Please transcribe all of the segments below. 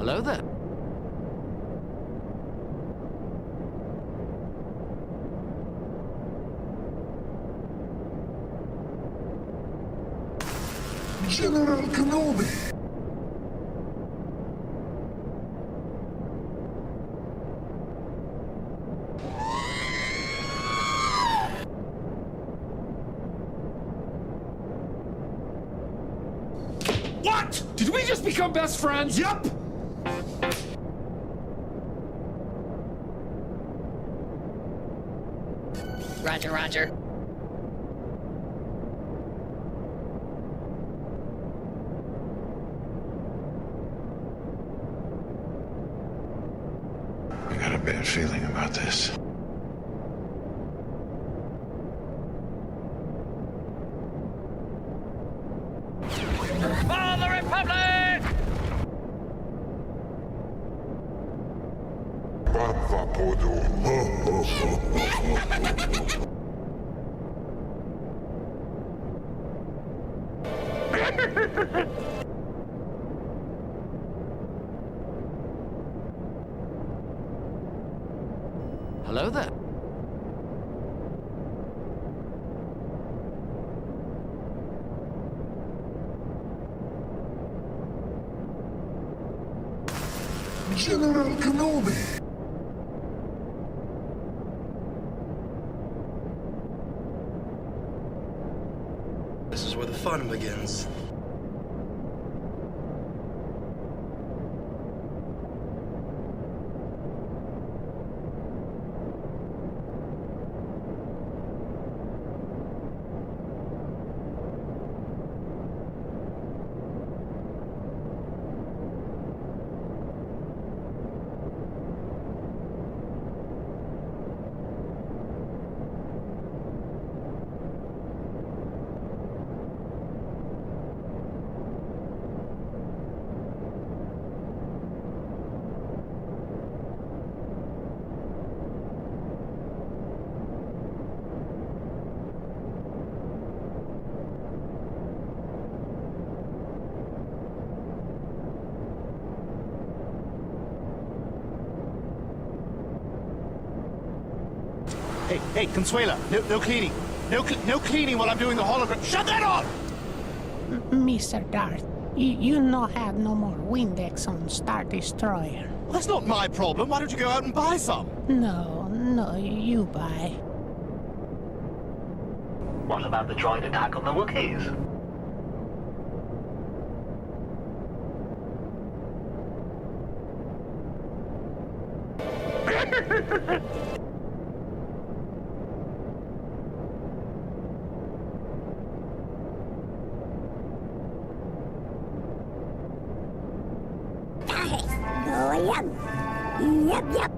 Hello there. General Kenobi! What? Did we just become best friends? Yup! Roger, roger. I got a bad feeling about this. For the Republic! Hello there. General Kenobi! This is where the fun begins. Hey, Consuela, no cleaning. No cleaning while I'm doing the hologram. Shut that off! Mr. Darth, you no have no more Windex on Star Destroyer. Well, that's not my problem. Why don't you go out and buy some? No, you buy. What about the droid attack on the Wookiees? Yep.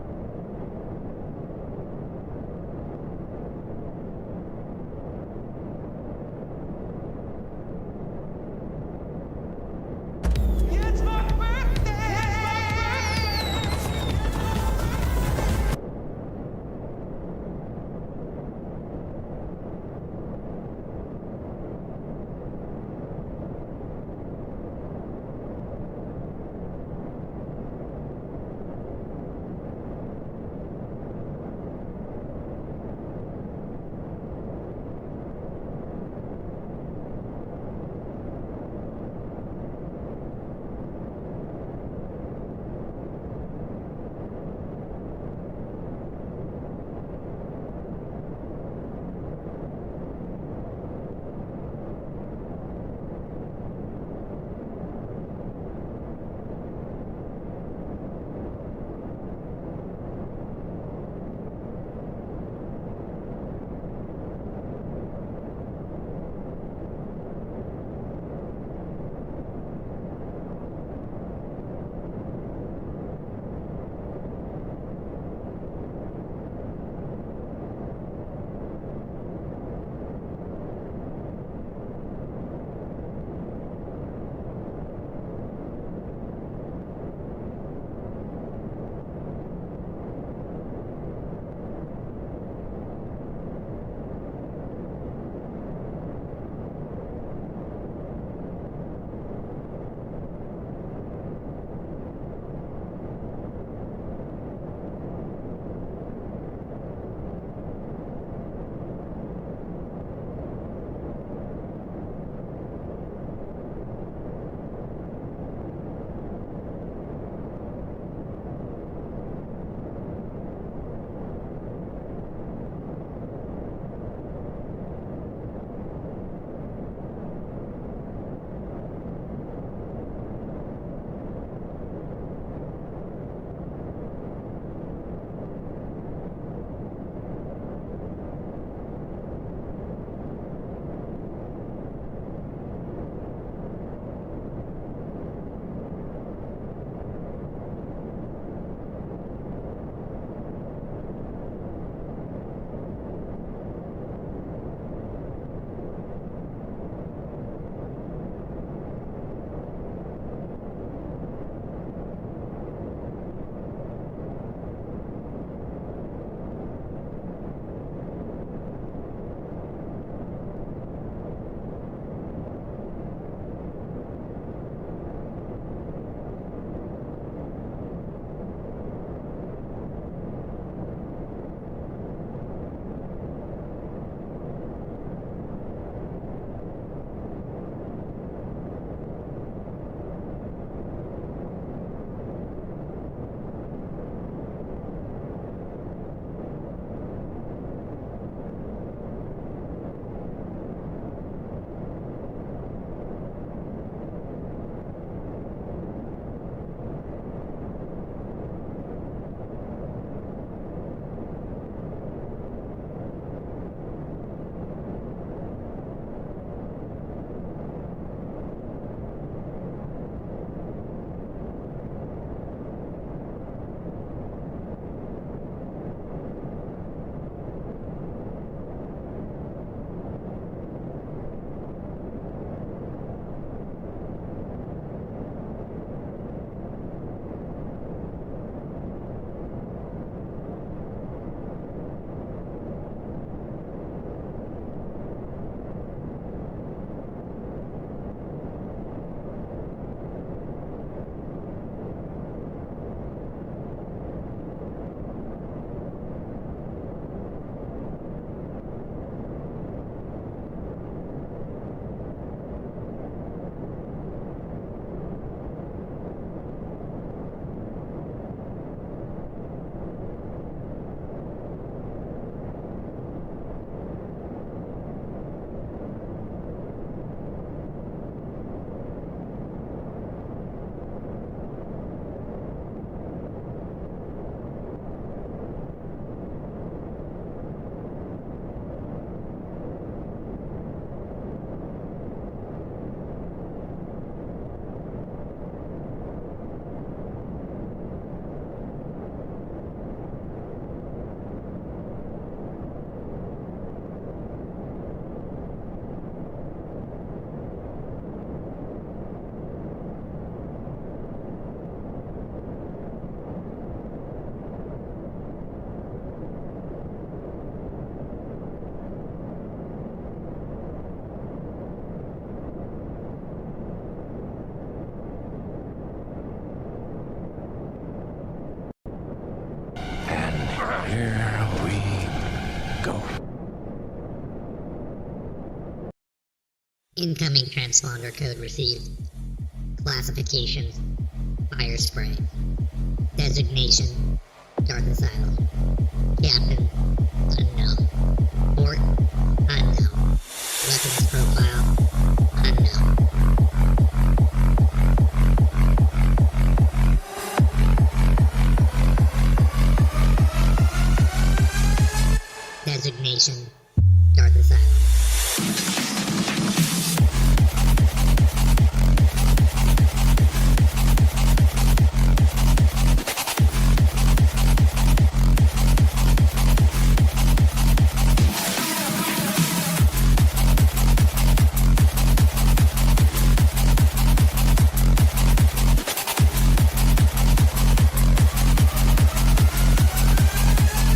Incoming transponder code received. Classification: fire spray. Designation: Darth Asylum. Captain: unknown. Port: unknown. Weapons profile: unknown. Designation: Darth Asylum.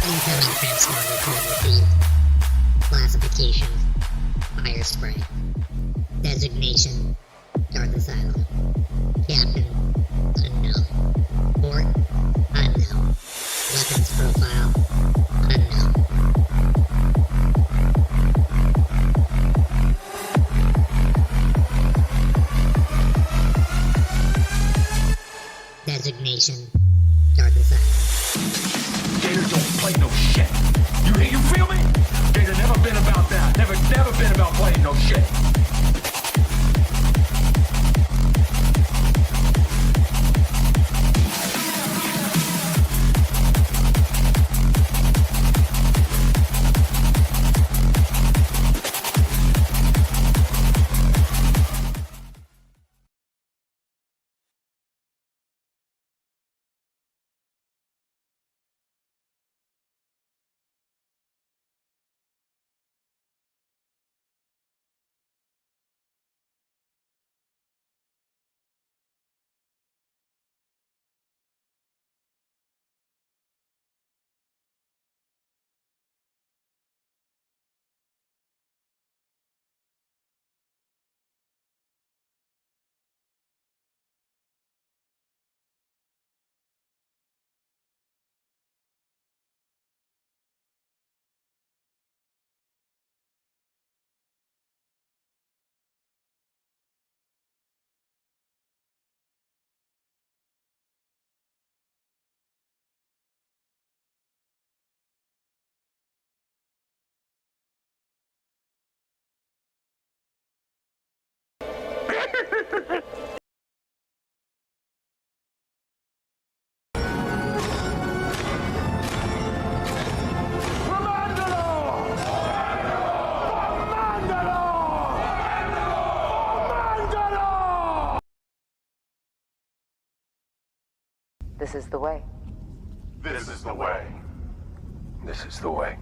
Incoming transponder code received. Classification: fire spray. Designation: Darth Asylum. Captain: unknown. Port: unknown. Weapons profile: unknown. Designation: Darth Asylum. Gator don't play no shit. You feel me? Gator never been about that. Never been about playing no shit. This is the way. This is the way. This is the way.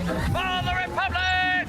For the Republic!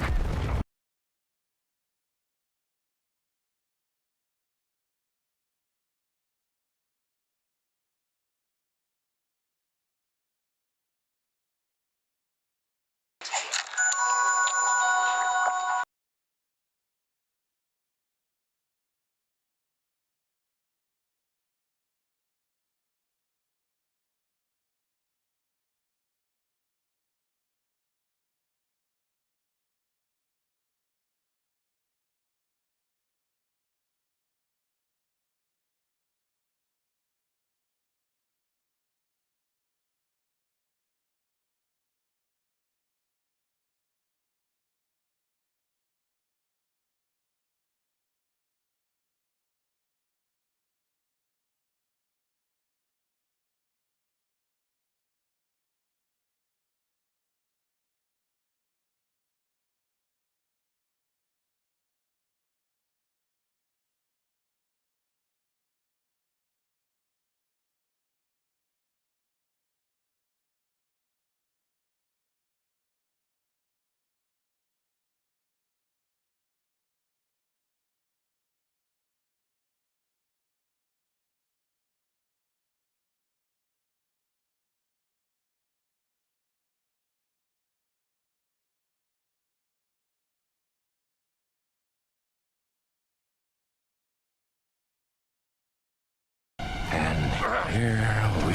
Here we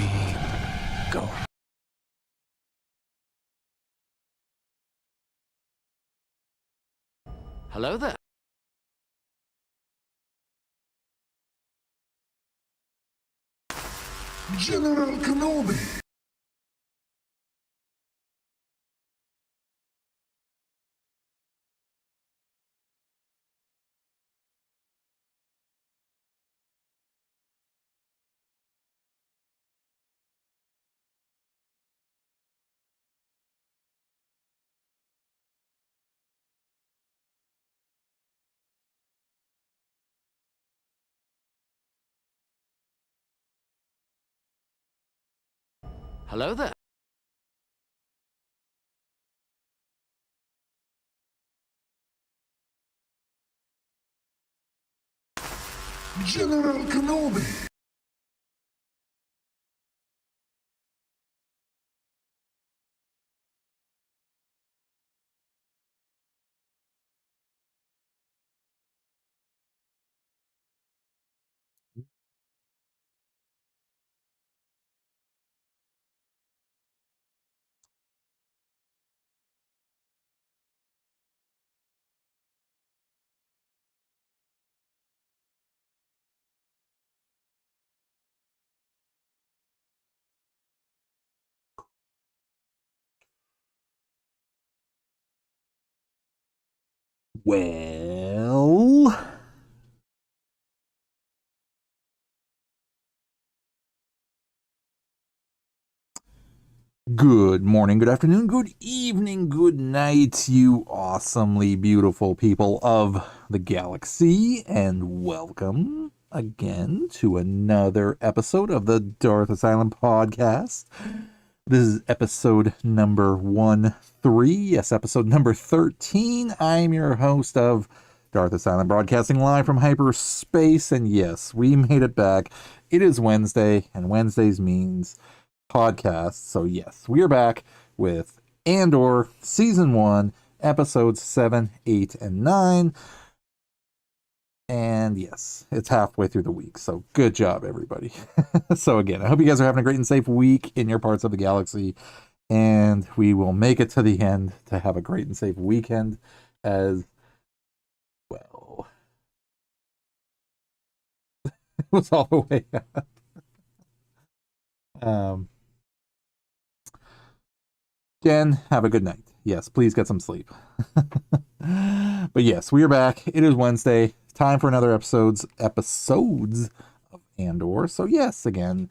go. Hello there. General Kenobi. Hello there. General Kenobi. Well, good morning, good afternoon, good evening, good night, you awesomely beautiful people of the galaxy, and welcome again to another episode of the Darth Asylum podcast. This is episode number 13. Yes, episode number 13. I'm your host of Darth Asylum, broadcasting live from hyperspace. And yes, we made it back. It is Wednesday, and Wednesdays means podcasts. So yes, we are back with Andor Season 1, episodes 7, 8, and 9. And yes, it's halfway through the week, so good job, everybody. So again, I hope you guys are having a great and safe week in your parts of the galaxy, and we will make it to the end to have a great and safe weekend as well. It was all the way up. Jen, have a good night. Yes, please get some sleep. But yes, we are back. It is Wednesday. Time for another episodes of Andor. So yes, again,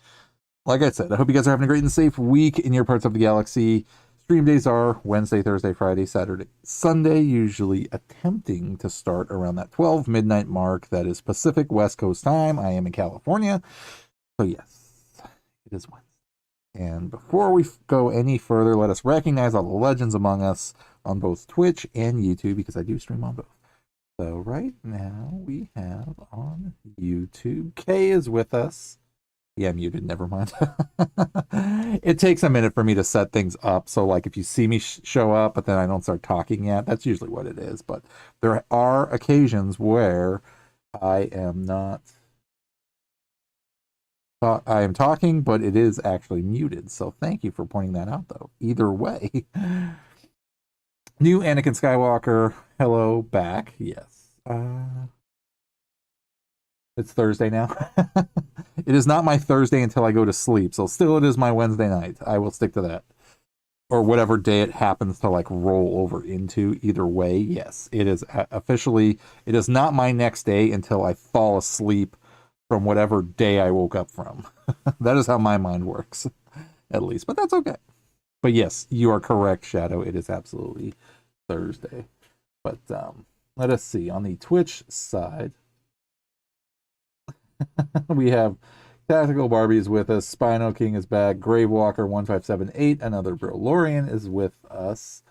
like I said, I hope you guys are having a great and safe week in your parts of the galaxy. Stream days are Wednesday, Thursday, Friday, Saturday, Sunday, usually attempting to start around that 12 midnight mark. That is Pacific West Coast time. I am in California. So yes, it is Wednesday. And before we go any further, let us recognize all the legends among us on both Twitch and YouTube, because I do stream on both. So right now we have on YouTube, Kay is with us. Yeah, muted, never mind. It takes a minute for me to set things up. So like if you see me show up, but then I don't start talking yet, that's usually what it is. But there are occasions where I am not... I am talking, but it is actually muted. So thank you for pointing that out, though. Either way. New Anakin Skywalker, hello back. Yes. It's Thursday now. It is not my Thursday until I go to sleep. So still it is my Wednesday night. I will stick to that. Or whatever day it happens to like roll over into. Either way, yes. It is officially, it is not my next day until I fall asleep from whatever day I woke up from. That is how my mind works, at least. But that's okay. But yes, you are correct, Shadow. It is absolutely Thursday. But let us see. On the Twitch side, we have Tactical Barbies with us. Spino King is back. Gravewalker1578, another Brolorian, is with us.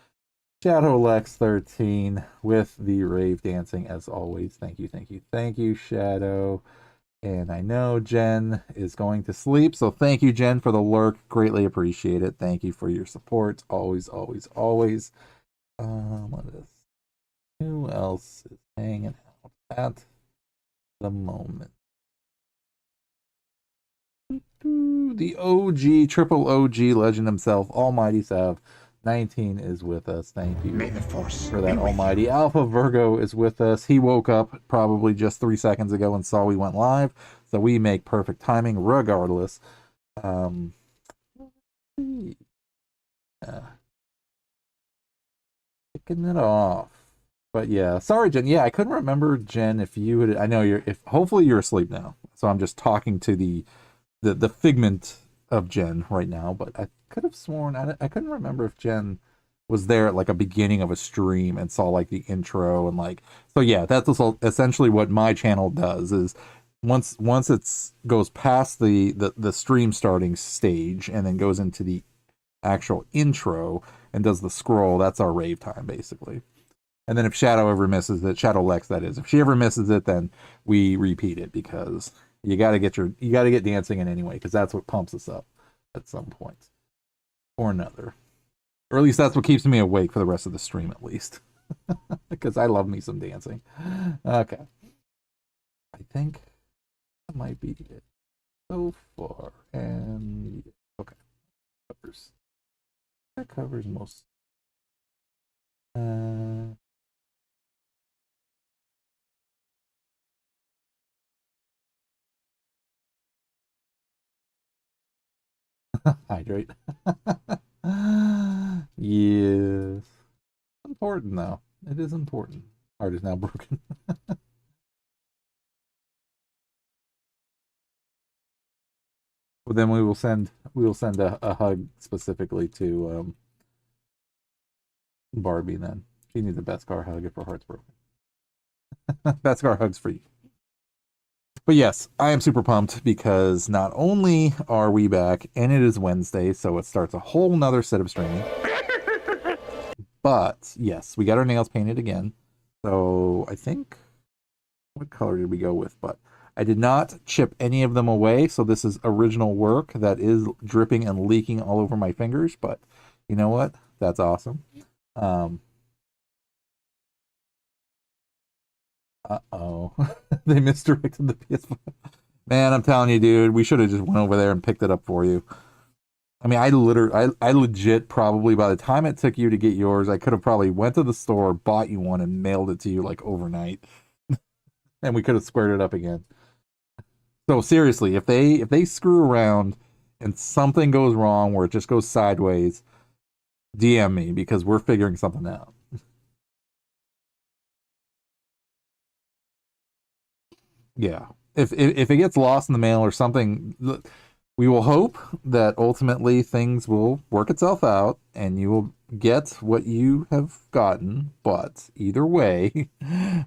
Shadow Lex 13 with the rave dancing as always. Thank you, thank you, thank you, Shadow. And I know Jen is going to sleep, so thank you, Jen, for the lurk. Greatly appreciate it. Thank you for your support. Always, always, always. What is... Who else is hanging out at the moment? The OG, triple OG legend himself, Almighty Sav. 19 is with us. Thank you May the Force for that, be with Almighty. you. Alpha Virgo is with us. He woke up probably just 3 seconds ago and saw we went live, so we make perfect timing regardless. Kicking it off. But yeah, sorry, Jen. Yeah, I couldn't remember, Jen, if you had. I know you're. If hopefully you're asleep now, so I'm just talking to the figment of Jen right now. But I could have sworn I couldn't remember if Jen was there at like a beginning of a stream and saw like the intro and like. So yeah, that's essentially what my channel does. Is once it's goes past the stream starting stage and then goes into the actual intro and does the scroll, that's our rave time basically. And then if Shadow ever misses it, Shadow Lex that is, if she ever misses it, then we repeat it because you got to get dancing in anyway, because that's what pumps us up at some point or another, or at least that's what keeps me awake for the rest of the stream at least, because I love me some dancing. Okay, I think that might be it so far, and okay, that covers most. Hydrate. Yes. Important though. It is important. Heart is now broken. Well, then we will send a hug specifically to Barbie then. She needs a Beskar hug if her heart's broken. Beskar hugs for you. But yes, I am super pumped because not only are we back, and it is Wednesday, so it starts a whole nother set of streaming. But yes, we got our nails painted again. So I think, what color did we go with? But I did not chip any of them away, so this is original work that is dripping and leaking all over my fingers. But you know what? That's awesome. Uh-oh. They misdirected the PS5. Man, I'm telling you, dude, we should have just went over there and picked it up for you. I mean, I legit probably, by the time it took you to get yours, I could have probably went to the store, bought you one, and mailed it to you like overnight. And we could have squared it up again. So seriously, if they screw around and something goes wrong where it just goes sideways, DM me because we're figuring something out. Yeah. If it gets lost in the mail or something, we will hope that ultimately things will work itself out and you will get what you have gotten. But either way,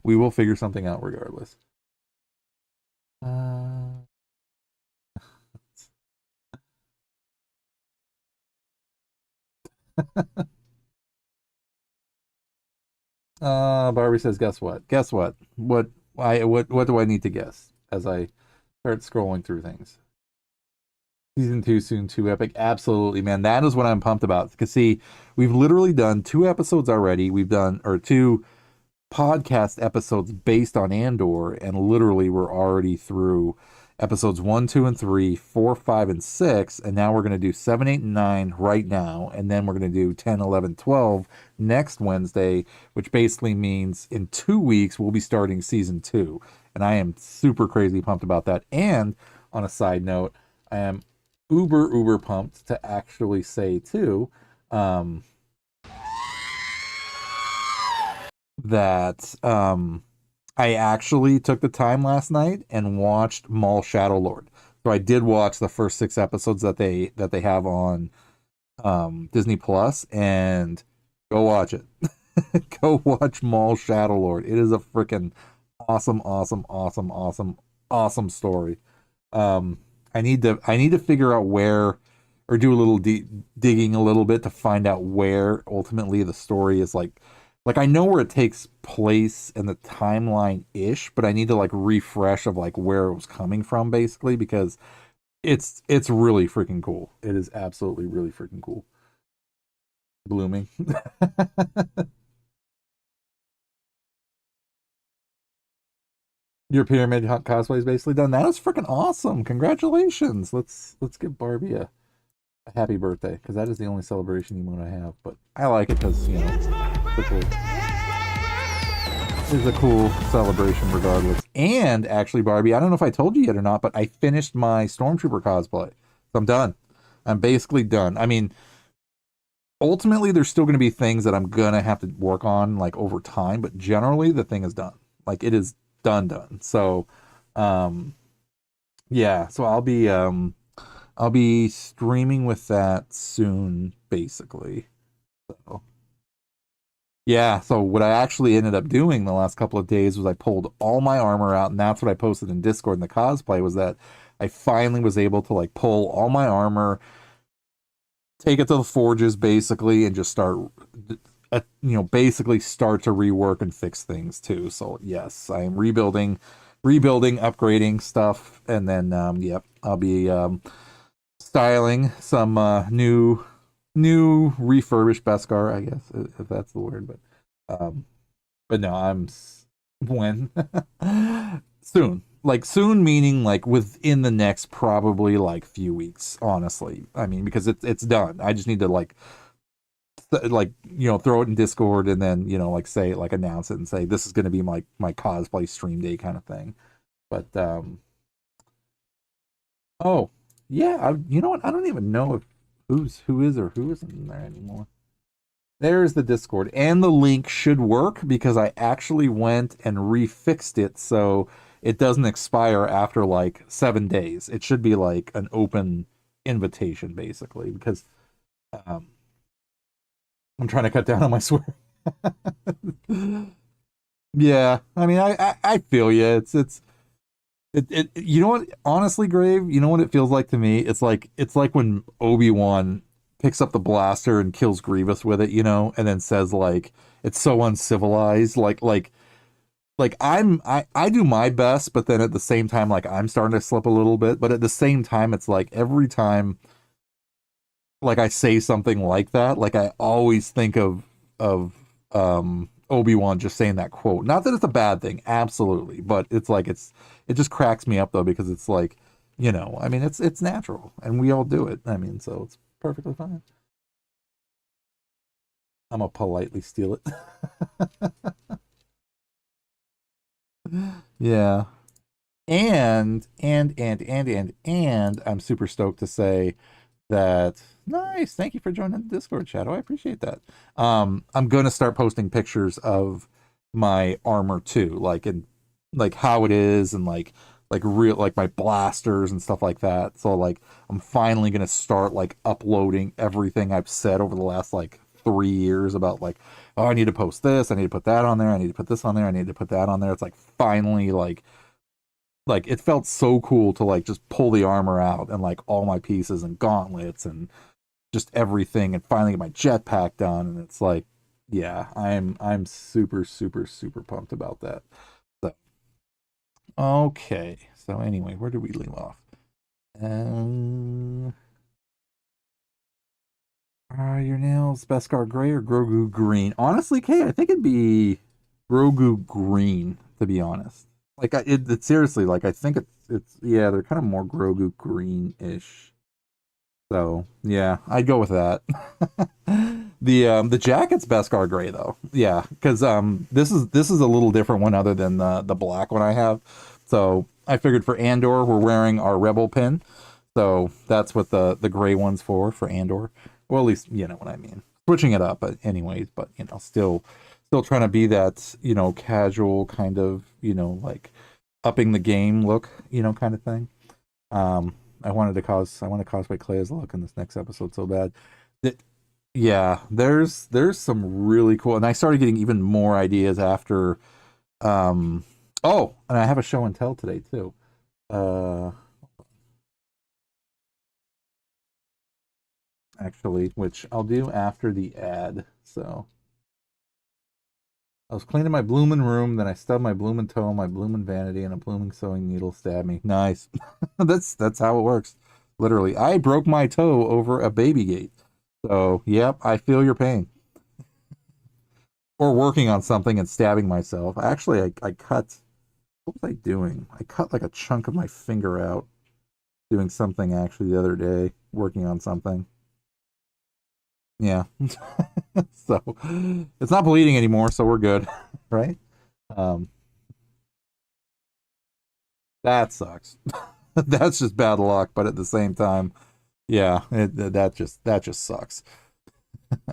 we will figure something out regardless. Barbie says, guess what? Guess what? What do I need to guess as I start scrolling through things? Season 2 soon, 2 epic. Absolutely, man. That is what I'm pumped about. Because see, we've literally done 2 episodes already. We've done, or 2 podcast episodes based on Andor, and literally we're already through episodes 1, 2, and 3, 4, 5, and 6, and now we're going to do 7, 8, and 9 right now, and then we're going to do 10, 11, 12 next Wednesday, which basically means in 2 weeks we'll be starting season 2, and I am super crazy pumped about that. And on a side note, I am uber pumped to actually say too that I actually took the time last night and watched Maul Shadowlord. So I did watch the first 6 episodes that they have on Disney Plus, and go watch it. Go watch Maul Shadowlord. It is a freaking awesome story. I need to figure out where, or do a little digging a little bit to find out where ultimately the story is like I know where it takes place in the timeline ish, but I need to like refresh of like where it was coming from basically, because it's really freaking cool. It is absolutely really freaking cool. Blooming. Your pyramid cosplay is basically done. That is freaking awesome. Congratulations. Let's give Barbie a happy birthday, because that is the only celebration emote I have. But I like it because, you know, it's a cool celebration regardless. And actually, Barbie, I don't know if I told you yet or not, but I finished my Stormtrooper cosplay. So I'm done. I'm basically done. I mean, ultimately, there's still going to be things that I'm going to have to work on, like, over time, but generally, the thing is done. Like, it is done. So, yeah, so I'll be streaming with that soon, basically. So, yeah, so what I actually ended up doing the last couple of days was I pulled all my armor out, and that's what I posted in Discord in the cosplay, was that I finally was able to, like, pull all my armor, take it to the forges, basically, and just start, basically start to rework and fix things, too. So, yes, I am rebuilding, upgrading stuff, and then, yep, I'll be, styling some new refurbished Beskar, I guess, if that's the word. But no, when soon, like soon meaning like within the next probably like few weeks, honestly. I mean, because it's done. I just need to like throw it in Discord, and then like say, like, announce it and say this is going to be my cosplay stream day kind of thing. But oh yeah, you know what? I don't even know if who is or who isn't in there anymore. There's the Discord, and the link should work because I actually went and refixed it so it doesn't expire after like 7 days. It should be like an open invitation, basically, because I'm trying to cut down on my swearing. Yeah, I mean, I feel you. It you know what, honestly, Grave, you know what it feels like to me? It's like when Obi-Wan picks up the blaster and kills Grievous with it, and then says like it's so uncivilized. Like I do my best, but then at the same time, like, I'm starting to slip a little bit. But at the same time, it's like every time like I say something like that, like I always think of Obi-Wan just saying that quote. Not that it's a bad thing, absolutely, but it's like it just cracks me up though, because it's like, I mean, it's natural and we all do it. I mean, so it's perfectly fine. I'm gonna politely steal it. Yeah. And I'm super stoked to say that, nice, thank you for joining the Discord chat. Oh, I appreciate that. I'm gonna start posting pictures of my armor too, like how it is, and like real, like my blasters and stuff like that. So like I'm finally gonna start like uploading everything I've said over the last like 3 years about like, oh, I need to post this, I need to put that on there, I need to put this on there, I need to put that on there. It's like finally like it felt so cool to like just pull the armor out and like all my pieces and gauntlets and just everything, and finally get my jetpack done. And it's like, yeah, I'm super pumped about that. So okay, so anyway, where did we leave off? Are your nails Beskar gray or Grogu green? Honestly, Kay, I think it'd be Grogu green, to be honest. Like, it seriously, like, I think it's yeah, they're kind of more Grogu green-ish. So yeah, I'd go with that. The jacket's Beskar gray though. Yeah, because this is a little different one other than the black one I have. So I figured for Andor we're wearing our Rebel pin. So that's what the gray one's for Andor. Well, at least you know what I mean. Switching it up, but anyways, but still trying to be that, casual kind of, like upping the game look, kind of thing. I want to cosplay Clea's look in this next episode so bad. Yeah, there's some really cool, and I started getting even more ideas after. Oh, and I have a show and tell today too. Actually, which I'll do after the ad. So I was cleaning my bloomin' room, then I stubbed my bloomin' toe, my bloomin' vanity, and a blooming sewing needle stabbed me. Nice. That's how it works. Literally, I broke my toe over a baby gate. So, yep, I feel your pain. Or working on something and stabbing myself. Actually, I cut What was I doing? I cut like a chunk of my finger out doing something actually the other day, working on something. Yeah. So it's not bleeding anymore, so we're good, right? Um, that sucks. That's just bad luck, but at the same time, yeah, that just sucks.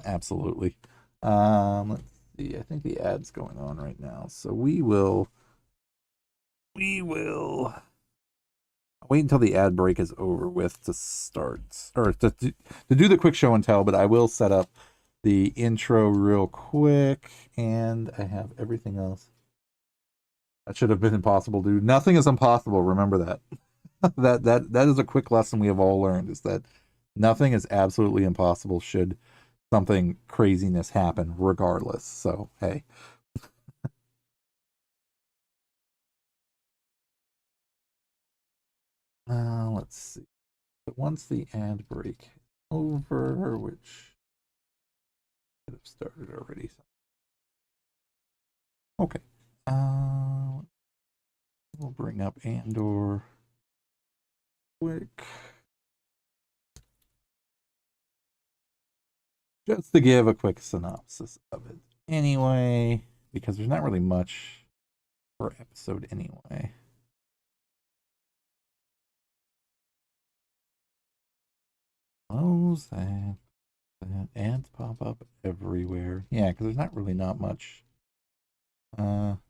Absolutely. Let's see. I think the ad's going on right now, so we will wait until the ad break is over with to start, or to do the quick show and tell, but I will set up the intro real quick, and I have everything else. That should have been impossible, dude. Nothing is impossible, remember that. That is a quick lesson we have all learned, is that nothing is absolutely impossible should something craziness happen regardless. So, hey. Let's see. But once the ad break is over, which could have started already. Okay. We'll bring up Andor quick. Just to give a quick synopsis of it. Anyway, because there's not really much per episode anyway. Close that. Ads pop up everywhere. Yeah, because there's not much. Well,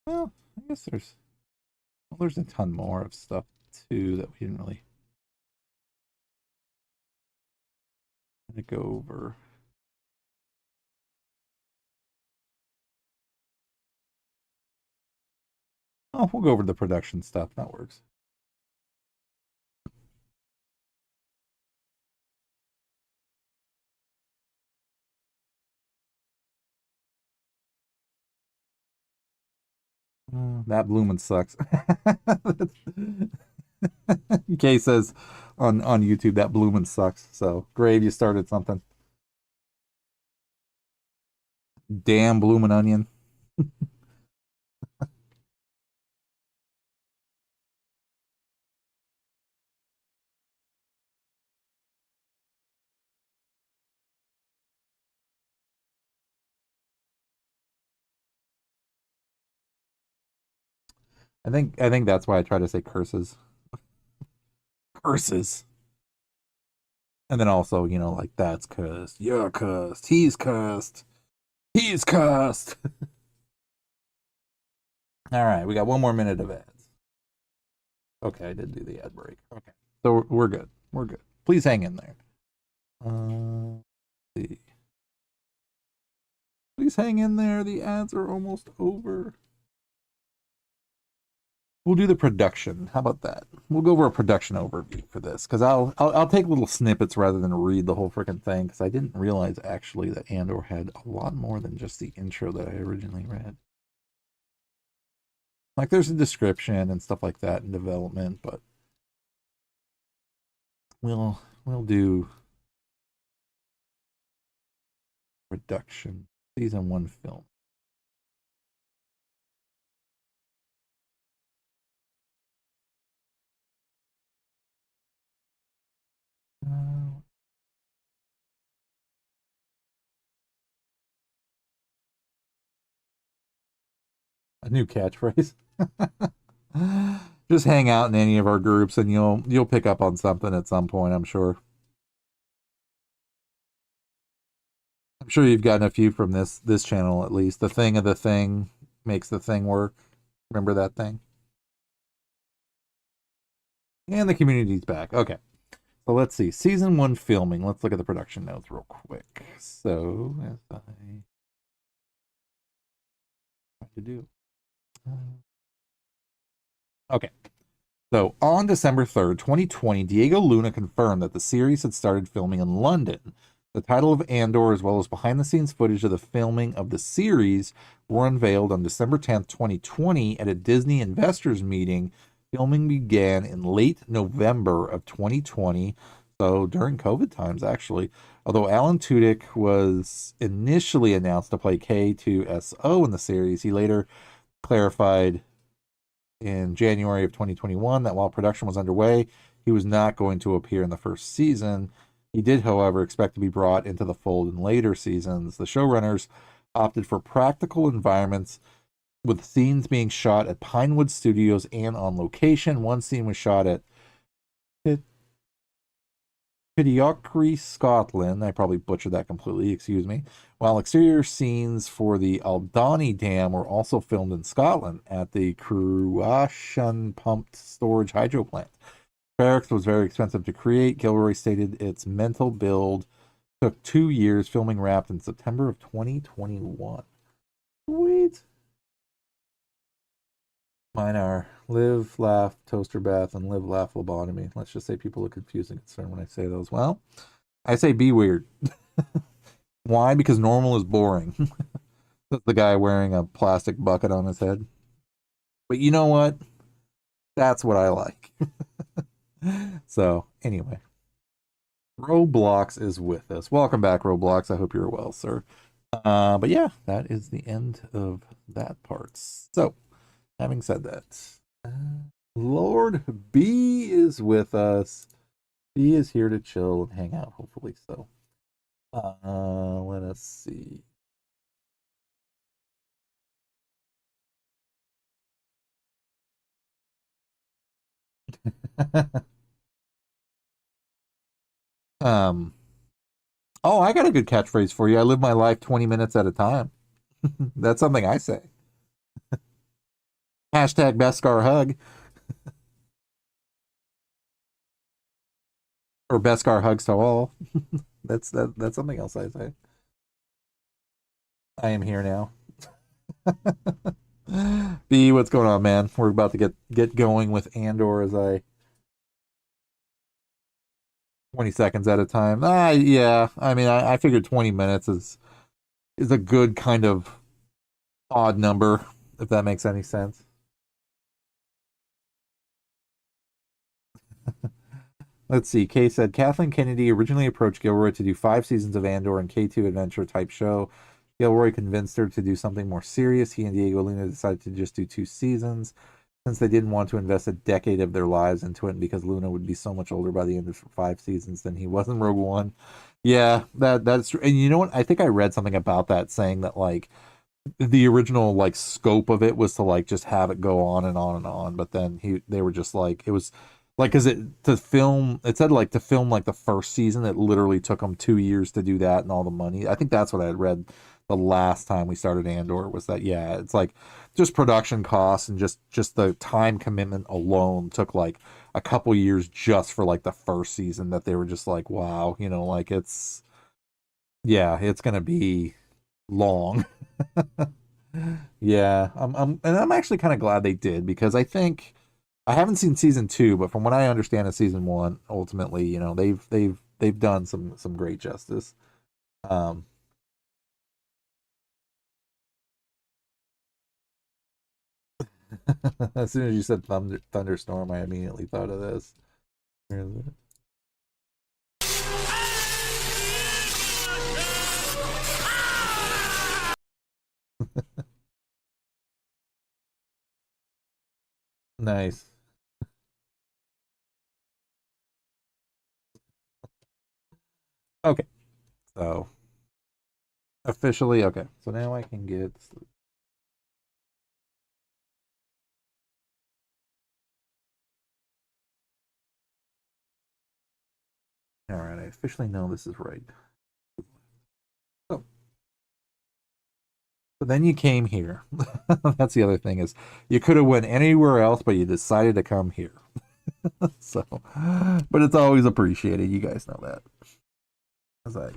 I guess there's a ton more of stuff too that we didn't really go over. Oh, we'll go over the production stuff. That works. That blooming sucks. Kay says on YouTube that blooming sucks. So, Grave, you started something. Damn bloomin' onion. I think that's why I try to say curses. Curses. And then also, like, that's cursed. You're cursed. He's cursed. He's cursed. All right, we got one more minute of ads. Okay, I did do the ad break. Okay, so we're good. We're good. Please hang in there. Let's see. Please hang in there. The ads are almost over. We'll do the production. How about that? We'll go over a production overview for this, because I'll take little snippets rather than read the whole freaking thing, because I didn't realize actually that Andor had a lot more than just the intro that I originally read. Like, there's a description and stuff like that in development, but we'll do production season 1 film. A new catchphrase. Just hang out in any of our groups and you'll pick up on something at some point, I'm sure. I'm sure you've gotten a few from this channel, at least. The thing of the thing makes the thing work. Remember that thing? And the community's back. Okay. So let's see. Season 1 filming. Let's look at the production notes real quick. So, as I try to do. Okay. So, on December 3rd, 2020, Diego Luna confirmed that the series had started filming in London. The title of Andor, as well as behind-the-scenes footage of the filming of the series, were unveiled on December 10th, 2020 at a Disney investors meeting. Filming began in late November of 2020. So during COVID times, actually, although Alan Tudyk was initially announced to play K2SO in the series, he later clarified in January of 2021 that while production was underway, he was not going to appear in the first season. He did, however, expect to be brought into the fold in later seasons. The showrunners opted for practical environments, with scenes being shot at Pinewood Studios and on location. One scene was shot at Pitiochry, Scotland. I probably butchered that completely, excuse me. While exterior scenes for the Aldani Dam were also filmed in Scotland at the Cruachan Pumped Storage Hydro Plant. Barracks was very expensive to create. Gilroy stated its mental build took 2 years, filming wrapped in September of 2021. Sweet. Mine are live, laugh, toaster bath, and live, laugh, lobotomy. Let's just say people look confused and concerned when I say those. Well, I say be weird. Why? Because normal is boring. That's the guy wearing a plastic bucket on his head. But you know what? That's what I like. So, anyway. Roblox is with us. Welcome back, Roblox. I hope you're well, sir. But yeah, that is the end of that part. So, having said that, Lord B is with us. He is here to chill and hang out, hopefully. So, let us see. Oh, I got a good catchphrase for you. I live my life 20 minutes at a time. That's something I say. Hashtag Beskar hug. Or Beskar hugs to all. That's something else I say. I am here now. B, what's going on, man? We're about to get going with Andor as I 20 seconds at a time. Yeah. I mean, I figured 20 minutes is a good kind of odd number, if that makes any sense. Let's see. Kay said Kathleen Kennedy originally approached Gilroy to do 5 seasons of Andor and K2 adventure type show. Gilroy convinced her to do something more serious. He and Diego Luna decided to just do 2 seasons since they didn't want to invest a decade of their lives into it, and because Luna would be so much older by the end of 5 seasons than he was in Rogue One. Yeah, that's true. And you know what? I think I read something about that saying that like the original like scope of it was to like just have it go on and on and on, but then they were just like it was like because it said like to film like the first season it literally took them 2 years to do that and all the money. I think that's what I had read the last time we started Andor was that yeah it's like just production costs and just the time commitment alone took like a couple years just for like the first season that they were just like wow like it's gonna be long. Yeah, I'm actually kind of glad they did because I think I haven't seen season 2, but from what I understand of season 1, ultimately, they've done some great justice. As soon as you said thunderstorm, I immediately thought of this. Where is it? Nice. Okay, so officially, okay. So now I can get. All right, I officially know this is right. So, but then you came here. That's the other thing is you could have went anywhere else, but you decided to come here. So, but it's always appreciated. You guys know that. As I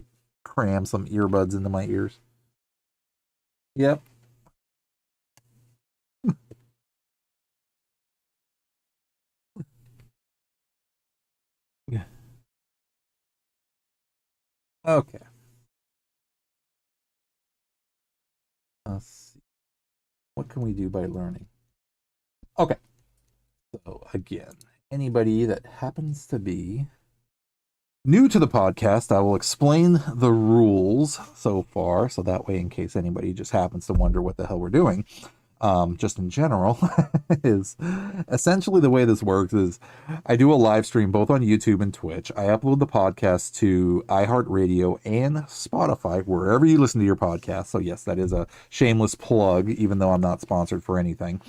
cram some earbuds into my ears. Yep. Yeah. Okay. Let's see. What can we do by learning? Okay. So again, anybody that happens to be new to the podcast, I will explain the rules so far, so that way, in case anybody just happens to wonder what the hell we're doing, just in general, is essentially the way this works is I do a live stream both on YouTube and Twitch. I upload the podcast to iHeartRadio and Spotify, wherever you listen to your podcast. So yes, that is a shameless plug, even though I'm not sponsored for anything.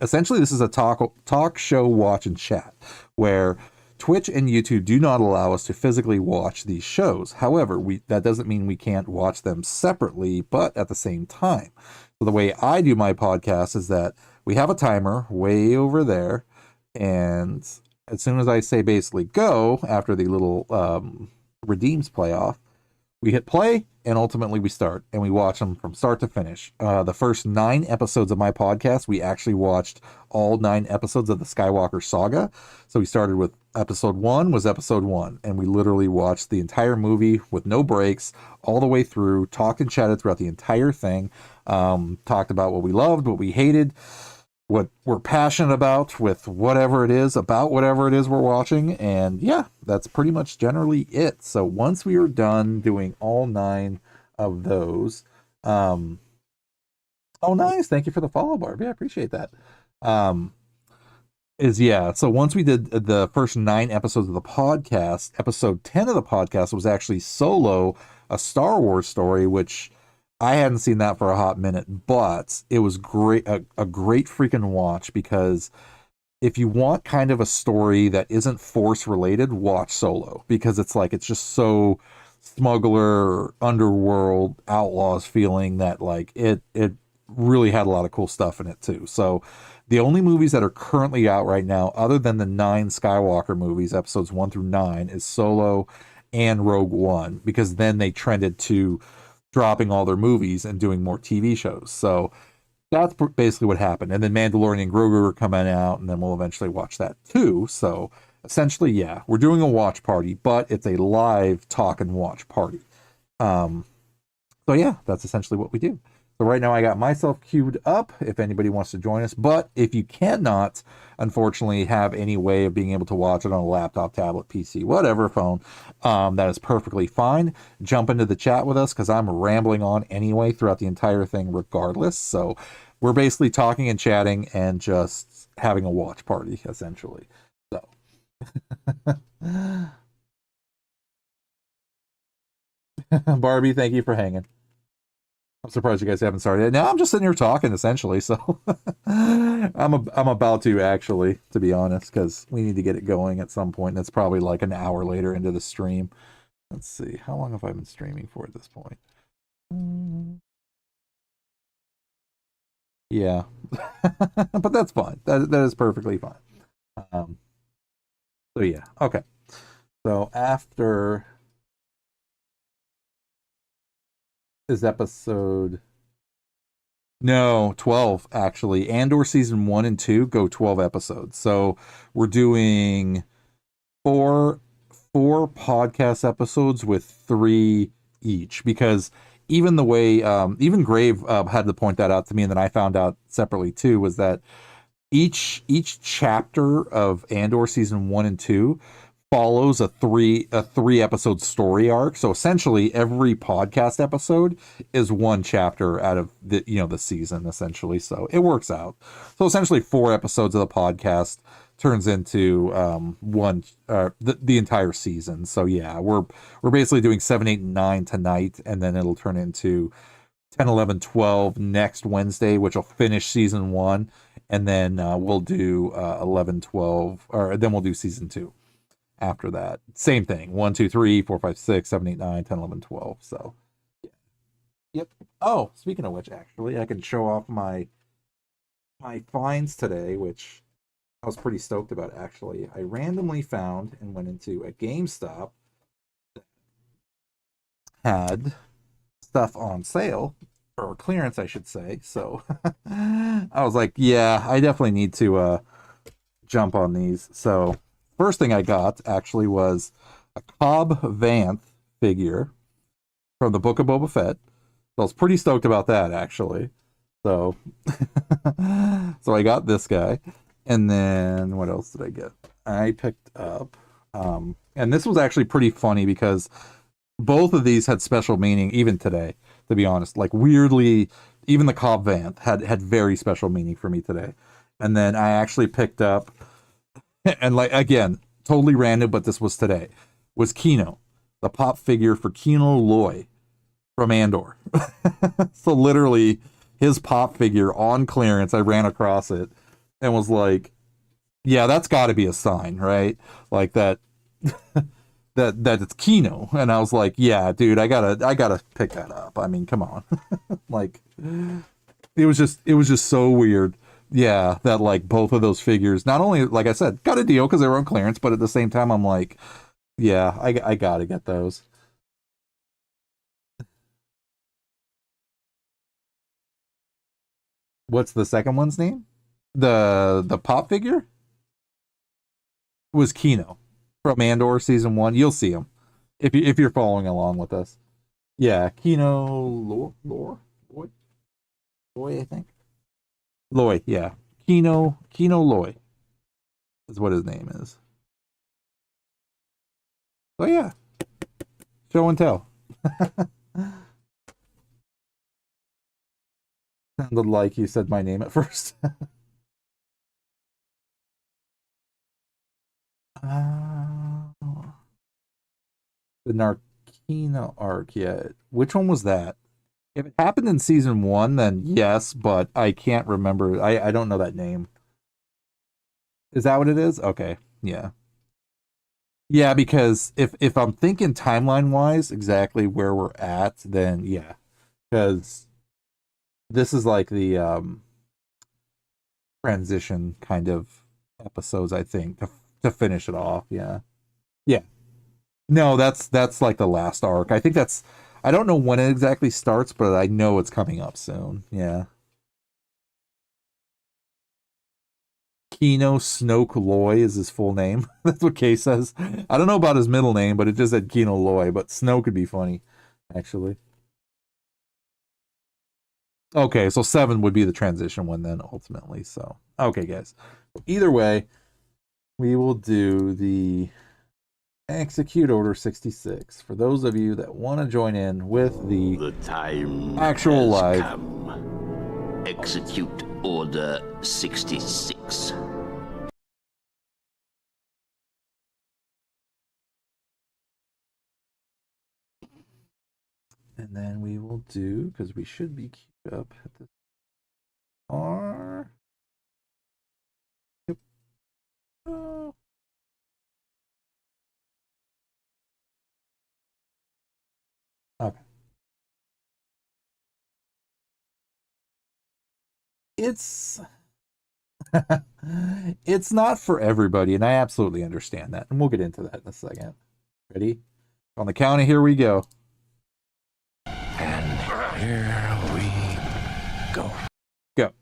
Essentially, this is a talk show, watch, and chat, where Twitch and YouTube do not allow us to physically watch these shows. However, that doesn't mean we can't watch them separately, but at the same time. So the way I do my podcast is that we have a timer way over there, and as soon as I say basically go, after the little redeems play off, we hit play, and ultimately we start, and we watch them from start to finish. The first 9 episodes of my podcast, we actually watched all 9 episodes of the Skywalker saga. So we started with episode 1 was episode 1, and we literally watched the entire movie with no breaks, all the way through, talked and chatted throughout the entire thing, talked about what we loved, what we hated, what we're passionate about with whatever it is we're watching. And yeah, that's pretty much generally it. So once we are done doing all 9 of those, oh nice, thank you for the follow, Barbie, I appreciate that. So once we did the first 9 episodes of the podcast, episode 10 of the podcast was actually Solo, a Star Wars story, which I hadn't seen that for a hot minute, but it was great, a great freaking watch, because if you want kind of a story that isn't Force related, watch Solo, because it's just so smuggler, underworld, outlaws feeling that it really had a lot of cool stuff in it too. So the only movies that are currently out right now, other than the 9 Skywalker movies, episodes 1 through 9, is Solo and Rogue One, because then they trended to dropping all their movies and doing more TV shows. So that's basically what happened. And then Mandalorian and Grogu are coming out, and then we'll eventually watch that too. So essentially, yeah, we're doing a watch party, but it's a live talk and watch party. So yeah, that's essentially what we do. So right now I got myself queued up if anybody wants to join us. But if you cannot, unfortunately, have any way of being able to watch it on a laptop, tablet, PC, whatever phone, that is perfectly fine. Jump into the chat with us, because I'm rambling on anyway throughout the entire thing regardless. So we're basically talking and chatting and just having a watch party, essentially. So Barbie, thank you for hanging. I'm surprised you guys haven't started. Now I'm just sitting here talking, essentially. So I'm about to, actually, to be honest, because we need to get it going at some point. And it's probably like an hour later into the stream. Let's see, how long have I been streaming for at this point? Yeah, but that's fine. That is perfectly fine. So yeah, okay. So after is episode 12, actually. Andor season 1 and 2 go 12 episodes. So we're doing four podcast episodes with 3 each, because even the way even Grave had to point that out to me, and then I found out separately too, was that each chapter of Andor season 1 and 2 follows a 3 episode story arc. So essentially every podcast episode is 1 chapter out of the season, essentially. So it works out. So essentially 4 episodes of the podcast turns into the entire season. So yeah, we're basically doing 7, 8, and 9 tonight, and then it'll turn into 10, 11, 12 next Wednesday, which will finish season 1, and then we'll do 11, 12, or then we'll do season 2 after that. Same thing, 1, 2, 3, 4, 5, 6, 7, 8, 9, 10, 11, 12. So yeah. Yep. Oh, speaking of which, actually, I can show off my finds today, which I was pretty stoked about, actually. I randomly found and went into a GameStop that had stuff on sale, or clearance, I should say. So I was like, yeah, I definitely need to jump on these. So first thing I got, actually, was a Cobb Vanth figure from the Book of Boba Fett. So I was pretty stoked about that, actually. So so I got this guy. And then what else did I get? I picked up And this was actually pretty funny because both of these had special meaning even today, to be honest. Like weirdly, even the Cobb Vanth had very special meaning for me today. And then I actually picked up, and like again, totally random, but this was today, was Kino, the pop figure for Kino Loy from Andor. So literally his pop figure on clearance, I ran across it and was like, yeah, that's got to be a sign, right? Like that that it's Kino. And I was like, yeah, dude, I gotta pick that up. I mean, come on. Like it was just so weird. Yeah, that like both of those figures, not only like I said, got a deal because they were on clearance, but at the same time I'm like, yeah, I gotta get those. What's the second one's name? The pop figure was Kino from Andor season 1. You'll see him if you're following along with us. Yeah, Kino Loy, I think. Loy, yeah. Kino Loy is what his name is. So yeah, show and tell. Sounded like you said my name at first. uh, the Narkina arc, yeah. Which one was that? If it happened in season 1, then yes, but I can't remember. I don't know that name. Is that what it is? Okay, yeah. Yeah, because if I'm thinking timeline wise, exactly where we're at, then yeah, because this is like the transition kind of episodes, I think, to finish it off. Yeah, yeah. No, that's like the last arc. I think that's. I don't know when it exactly starts, but I know it's coming up soon. Yeah. Kino Snoke Loy is his full name. That's what Kay says. I don't know about his middle name, but it just said Kino Loy. But Snoke could be funny, actually. Okay, so 7 would be the transition one then, ultimately. So, okay, guys. Either way, we will do the Execute Order 66 for those of you that want to join in with the time actual live. Come. Execute Order 66. And then we will do, because we should be queued up at this R. Yep. Oh. Okay. It's it's not for everybody, and I absolutely understand that. And we'll get into that in a second. Ready? On the count of here we go. And here we go. Go.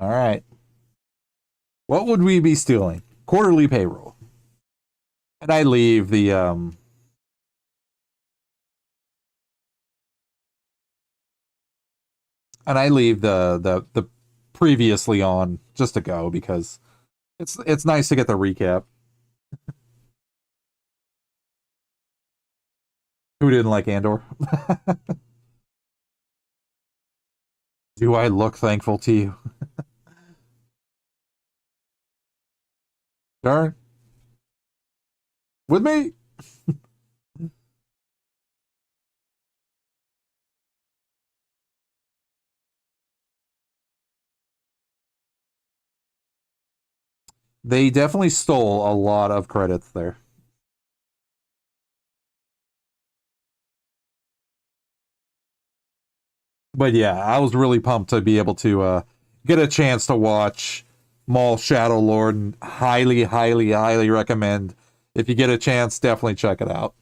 All right. What would we be stealing? Quarterly payroll. And I leave the the previously on just to go because it's nice to get the recap. Who didn't like Andor? Do I look thankful to you? Darn. With me? They definitely stole a lot of credits there. But yeah, I was really pumped to be able to get a chance to watch Maul Shadow Lord, and highly, highly, highly recommend. If you get a chance, definitely check it out.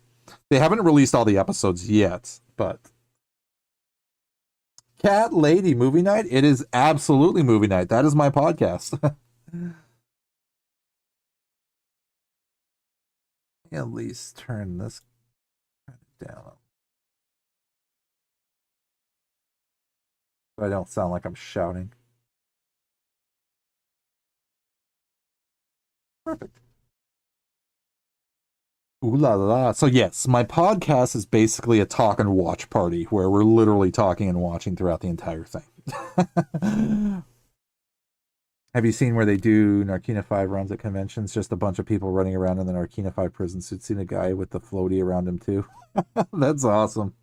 They haven't released all the episodes yet, but Cat Lady Movie Night, it is absolutely movie night. That is my podcast. At least turn this down. So I don't sound like I'm shouting. Perfect. Ooh la la. So yes, my podcast is basically a talk and watch party where we're literally talking and watching throughout the entire thing. Have you seen where they do Narkina 5 runs at conventions? Just a bunch of people running around in the Narkina 5 prison suits. Seen a guy with the floaty around him too. That's awesome.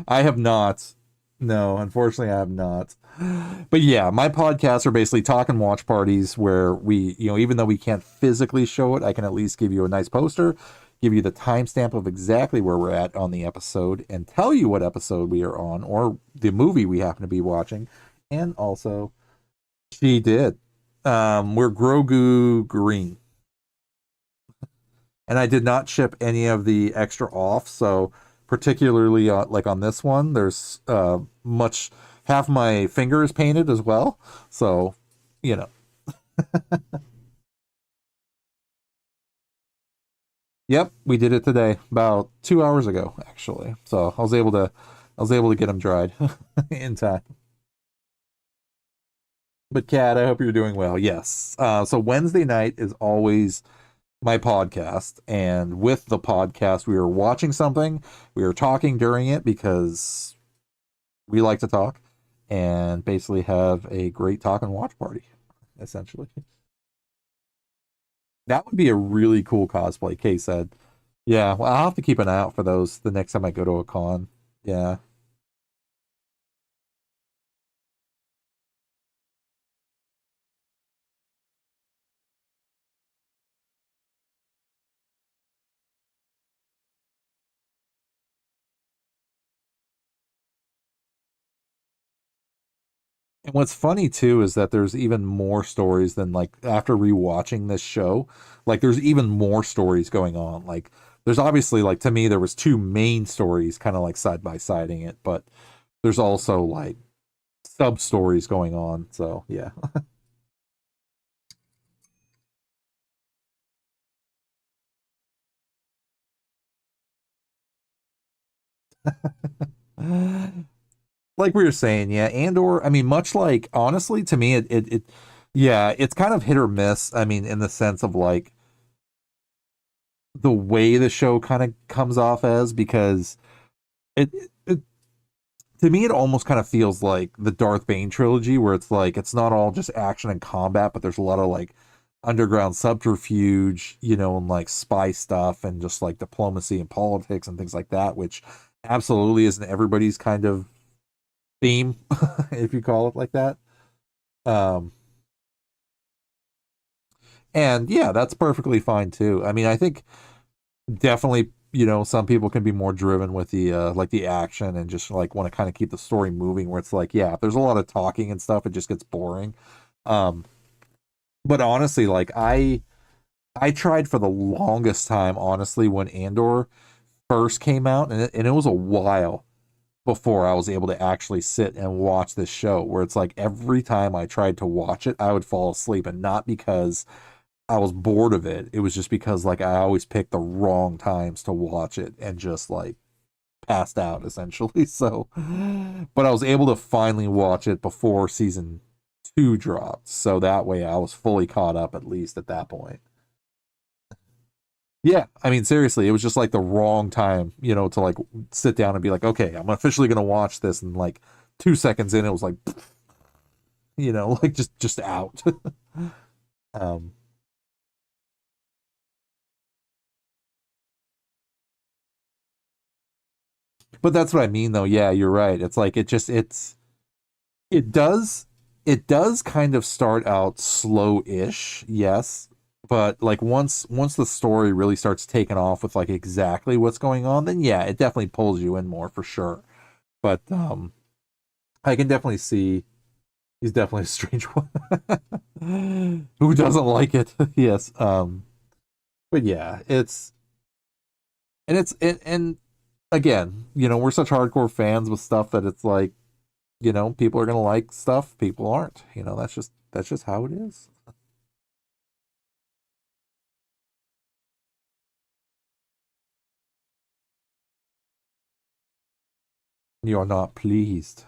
I have not. No, unfortunately, I have not. But yeah, my podcasts are basically talk and watch parties where we, even though we can't physically show it, I can at least give you a nice poster, give you the timestamp of exactly where we're at on the episode, and tell you what episode we are on or the movie we happen to be watching. And also, she did. We're Grogu Green. And I did not ship any of the extra off, so particularly like on this one, there's much half my finger is painted as well. So, you know. Yep, we did it today, about 2 hours ago, actually. So I was able to get them dried in time. But Kat, I hope you're doing well. Yes. So Wednesday night is always my podcast, and with the podcast, we are watching something, we are talking during it because we like to talk, and basically have a great talk and watch party, essentially. That would be a really cool cosplay, Kay said. Yeah, well, I'll have to keep an eye out for those the next time I go to a con. Yeah. And what's funny too is that there's even more stories than like after rewatching this show, like there's even more stories going on. Like there's obviously like to me there was two main stories kind of like side by siding it, but there's also like sub stories going on. So yeah. Like we were saying, yeah, Andor, I mean, much like honestly to me yeah, it's kind of hit or miss. I mean, in the sense of like the way the show kind of comes off as because it to me it almost kind of feels like the Darth Bane trilogy where it's like it's not all just action and combat, but there's a lot of like underground subterfuge, and like spy stuff and just like diplomacy and politics and things like that, which absolutely isn't everybody's kind of theme, if you call it like that. Um and yeah, that's perfectly fine too. I mean, I think definitely, some people can be more driven with the like the action and just like want to kind of keep the story moving where it's like, yeah, if there's a lot of talking and stuff, it just gets boring. Um but honestly, like I tried for the longest time, honestly, when Andor first came out, and it was a while before I was able to actually sit and watch this show, where it's like every time I tried to watch it, I would fall asleep, and not because I was bored of it. It was just because like I always picked the wrong times to watch it and just like passed out essentially. So, but I was able to finally watch it before season 2 dropped. So that way I was fully caught up at least at that point. Yeah, I mean seriously, it was just like the wrong time, to like sit down and be like, okay, I'm officially gonna watch this, and like 2 seconds in, it was like, like just out. um, but that's what I mean, though. Yeah, you're right. It's like it does it does kind of start out slow-ish, yes, but like once the story really starts taking off with like exactly what's going on, then yeah, it definitely pulls you in more for sure. But I can definitely see he's definitely a strange one. Who doesn't like it? Yes. But yeah, and again, we're such hardcore fans with stuff that it's like, people are gonna like stuff, people aren't. That's just how it is. You're not pleased.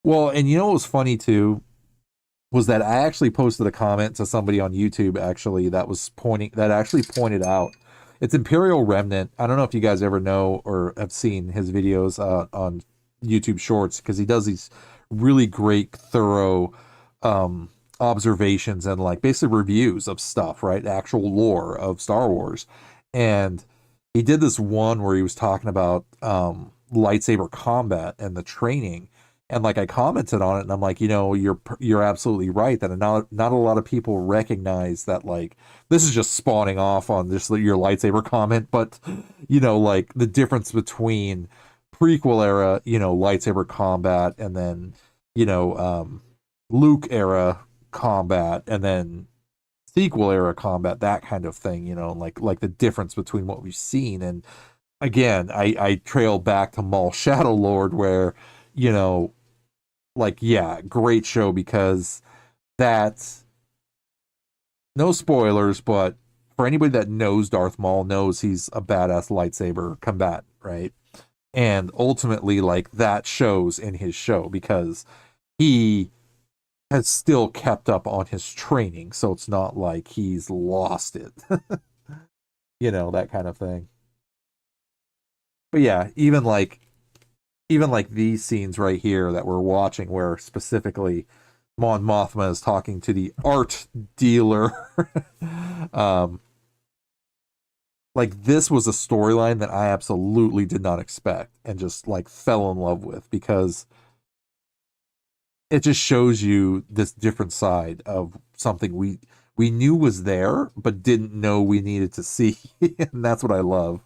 Well, and you know what was funny too was that I actually posted a comment to somebody on YouTube actually that actually pointed out it's Imperial Remnant. I don't know if you guys ever know or have seen his videos on YouTube Shorts, because he does these really great, thorough observations and like basically reviews of stuff, right? Actual lore of Star Wars. And he did this one where he was talking about lightsaber combat and the training. And like I commented on it, and I'm like, you're absolutely right that not a lot of people recognize that, like, this is just spawning off on just your lightsaber comment, but like the difference between prequel era, lightsaber combat, and then Luke era combat, and then sequel era combat, that kind of thing, like the difference between what we've seen. And again, I trail back to Maul Shadow Lord, where like, yeah, great show, because that's no spoilers, but for anybody that knows Darth Maul knows he's a badass lightsaber combatant, right? And ultimately, like, that shows in his show, because he has still kept up on his training, so it's not like he's lost it. That kind of thing. But yeah, even like these scenes right here that we're watching, where specifically Mon Mothma is talking to the art dealer. Like, this was a storyline that I absolutely did not expect and just like fell in love with, because it just shows you this different side of something we knew was there but didn't know we needed to see. And that's what I love.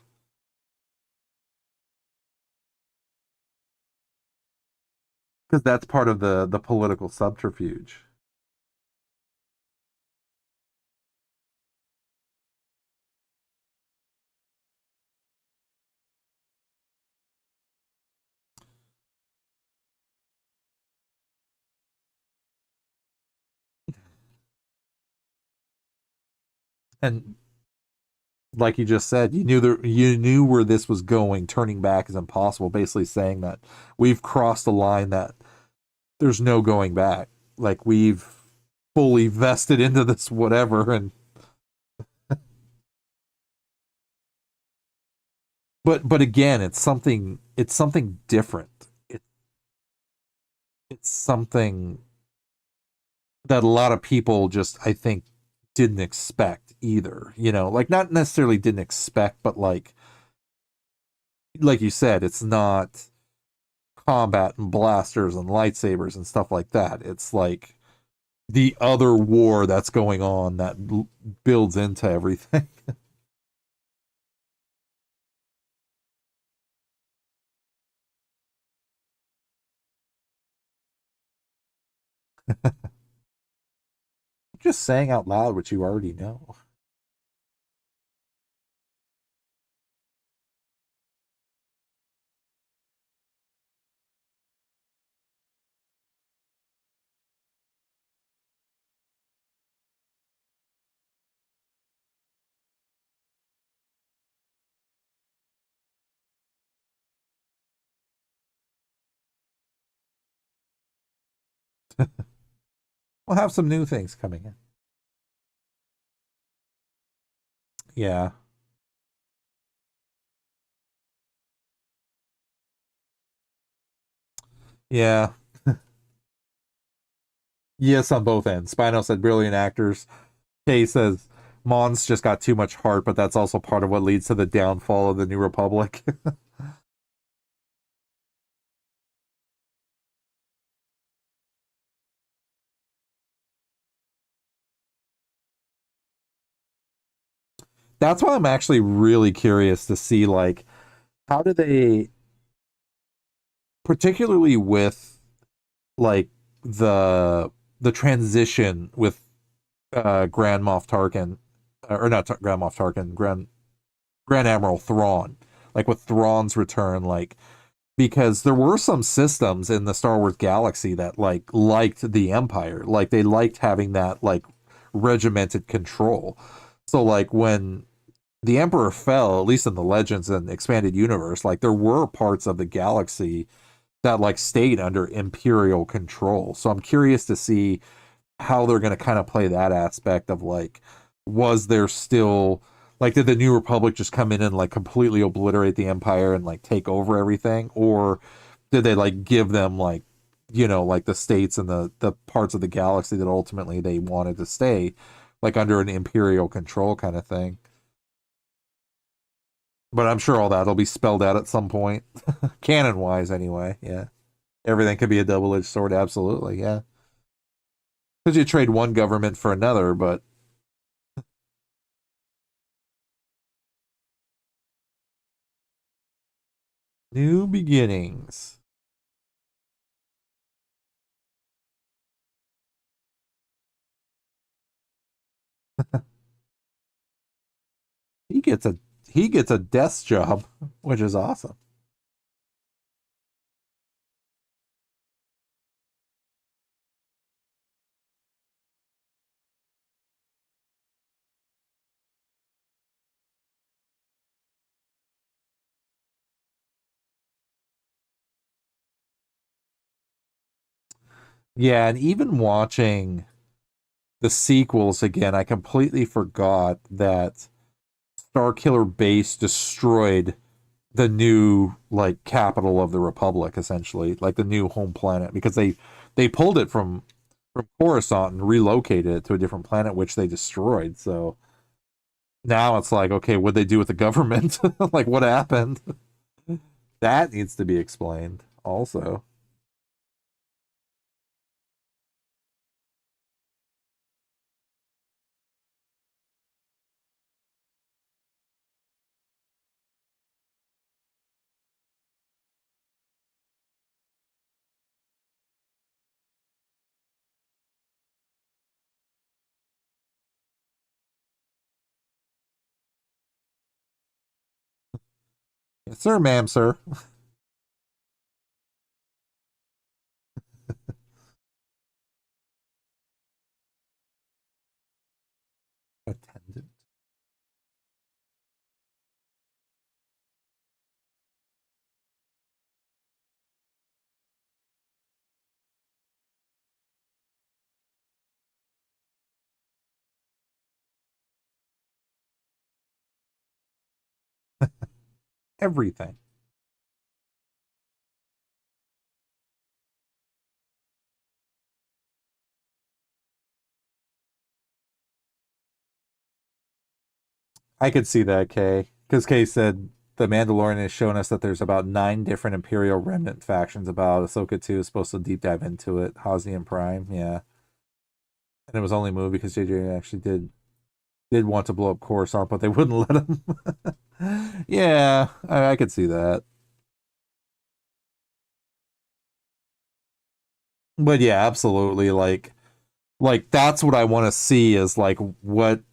Because that's part of the political subterfuge. And like you just said, you knew where this was going. Turning back is impossible. Basically saying that we've crossed a line that there's no going back. Like, we've fully vested into this whatever. And but again, it's something different. It's something that a lot of people just, I think, didn't expect either. Like, not necessarily didn't expect, but like you said, it's not combat and blasters and lightsabers and stuff like that. It's like the other war that's going on that builds into everything. Just saying out loud what you already know. We'll have some new things coming in. Yeah. Yeah. Yes, on both ends. Spino said brilliant actors. Kay says Mon's just got too much heart, but that's also part of what leads to the downfall of the New Republic. That's why I'm actually really curious to see, like, how do they, particularly with like the transition with Grand Moff Tarkin, or not Grand Moff Tarkin, Grand Admiral Thrawn, like with Thrawn's return, like, because there were some systems in the Star Wars galaxy that like liked the Empire, like they liked having that like regimented control. So like when the Emperor fell, at least in the Legends and Expanded Universe, like there were parts of the galaxy that like stayed under imperial control. So I'm curious to see how they're going to kind of play that aspect of like, was there still like, did the New Republic just come in and like completely obliterate the Empire and like take over everything, or did they like give them like, you know, like the states and the parts of the galaxy that ultimately they wanted to stay like under an imperial control kind of thing? But I'm sure all that'll be spelled out at some point, canon wise anyway. Yeah, everything could be a double-edged sword. Absolutely, yeah. Because you trade one government for another, but new beginnings. He gets a he gets a desk job, which is awesome. Yeah, and even watching the sequels again, I completely forgot that Starkiller Base destroyed the new like capital of the Republic, essentially, like the new home planet, because they pulled it from Coruscant and relocated it to a different planet, which they destroyed. So now it's like, okay, what'd they do with the government? Like, what happened? That needs to be explained also. Yes, sir, ma'am, sir. Attendant. Everything. I could see that, Kay. Because Kay said the Mandalorian has shown us that there's about 9 different Imperial Remnant factions about. Ahsoka 2 is supposed to deep dive into it. Hosnian Prime, yeah. And it was only moved because JJ actually did want to blow up Coruscant, but they wouldn't let him. Yeah, I could see that. But yeah, absolutely. Like that's what I want to see is like what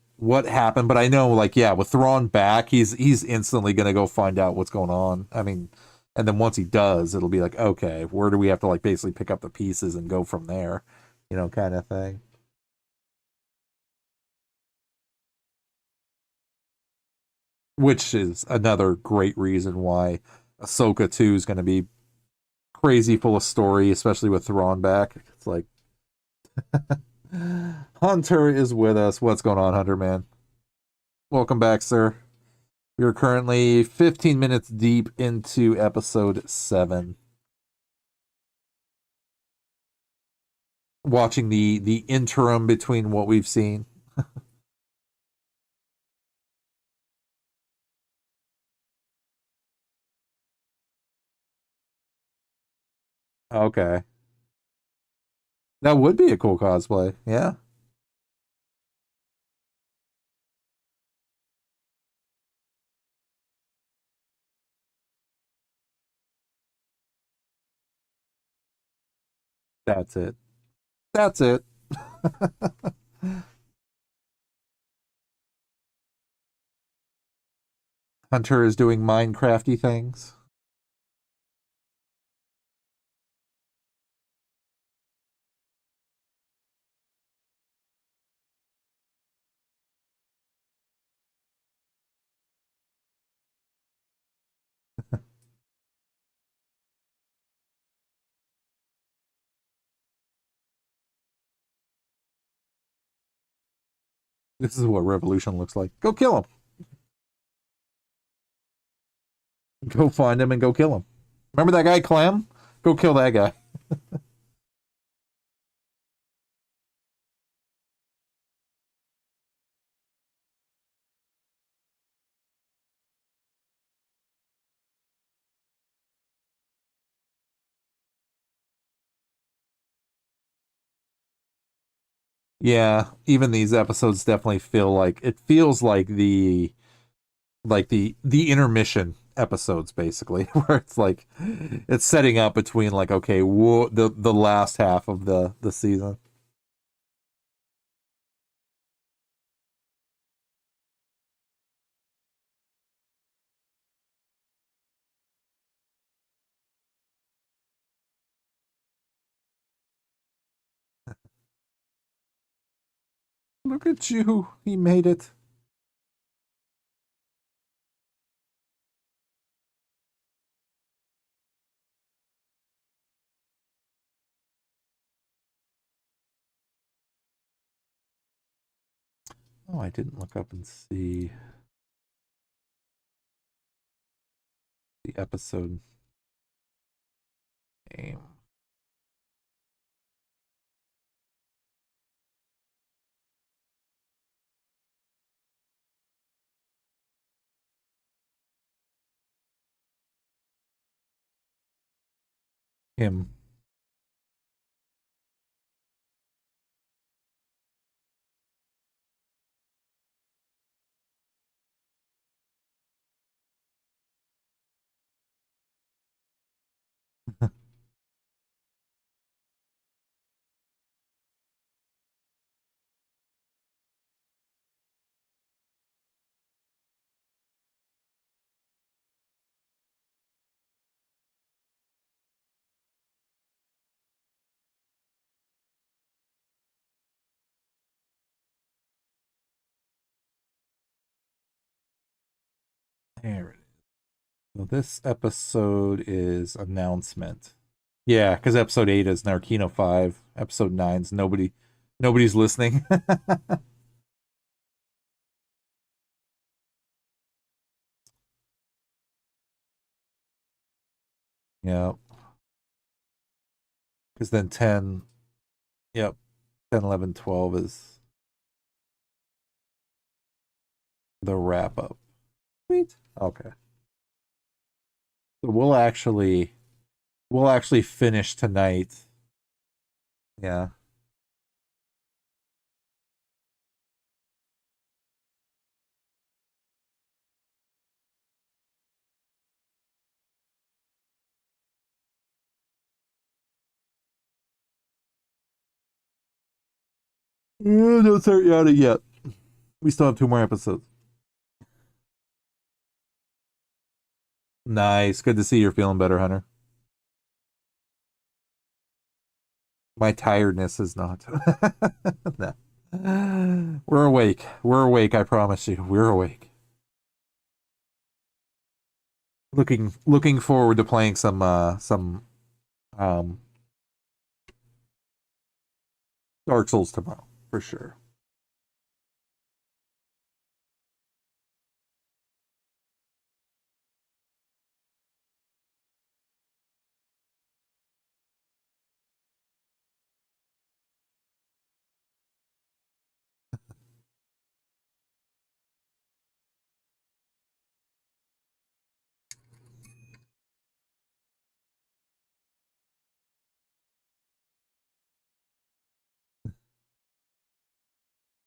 happened. But I know, like, yeah, with Thrawn back, he's instantly gonna go find out what's going on. I mean, and then once he does, it'll be like, okay, where do we have to like basically pick up the pieces and go from there, kind of thing. Which is another great reason why Ahsoka 2 is going to be crazy full of story, especially with Thrawn back. It's like Hunter is with us. What's going on, Hunter, man? Welcome back, sir. We are currently 15 minutes deep into episode 7. Watching the interim between what we've seen. Okay. That would be a cool cosplay. Yeah. That's it. That's it. Hunter is doing Minecrafty things. This is what revolution looks like. Go kill him. Go find him and go kill him. Remember that guy Clem? Go kill that guy. Yeah, even these episodes definitely feel like it feels like the intermission episodes basically where it's like it's setting up between like okay, the last half of the season. Look at you. He made it. Oh, I didn't look up and see the episode name. Him. There it is. So this episode is announcement. Yeah, because episode 8 is Narkino 5. Episode 9's nobody's listening. Yeah. Because then 10, yep, 10, 11, 12 is the wrap up. Sweet. Okay. So we'll actually finish tonight. Yeah. Yeah, don't start yawning yet. We still have 2 more episodes. Nice. Good to see you're feeling better, Hunter. My tiredness is not. No. We're awake. We're awake, I promise you. We're awake. Looking forward to playing some um Dark Souls tomorrow, for sure.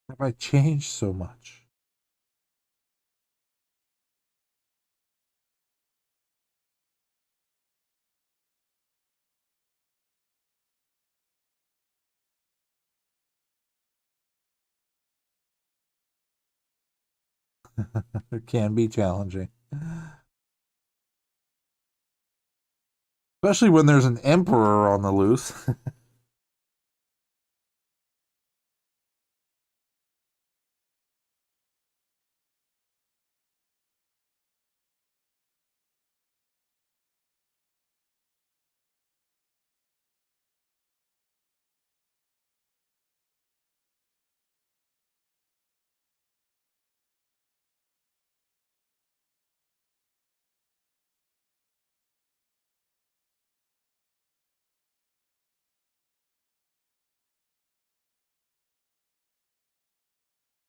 Have I changed so much? It can be challenging. Especially when there's an emperor on the loose.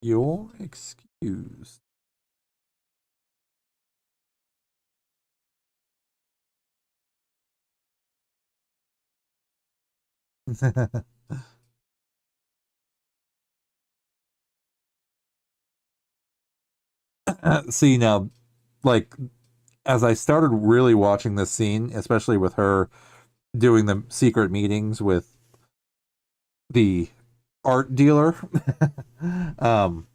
You're excused. See now, like as I started really watching this scene, especially with her doing the secret meetings with the art dealer, um,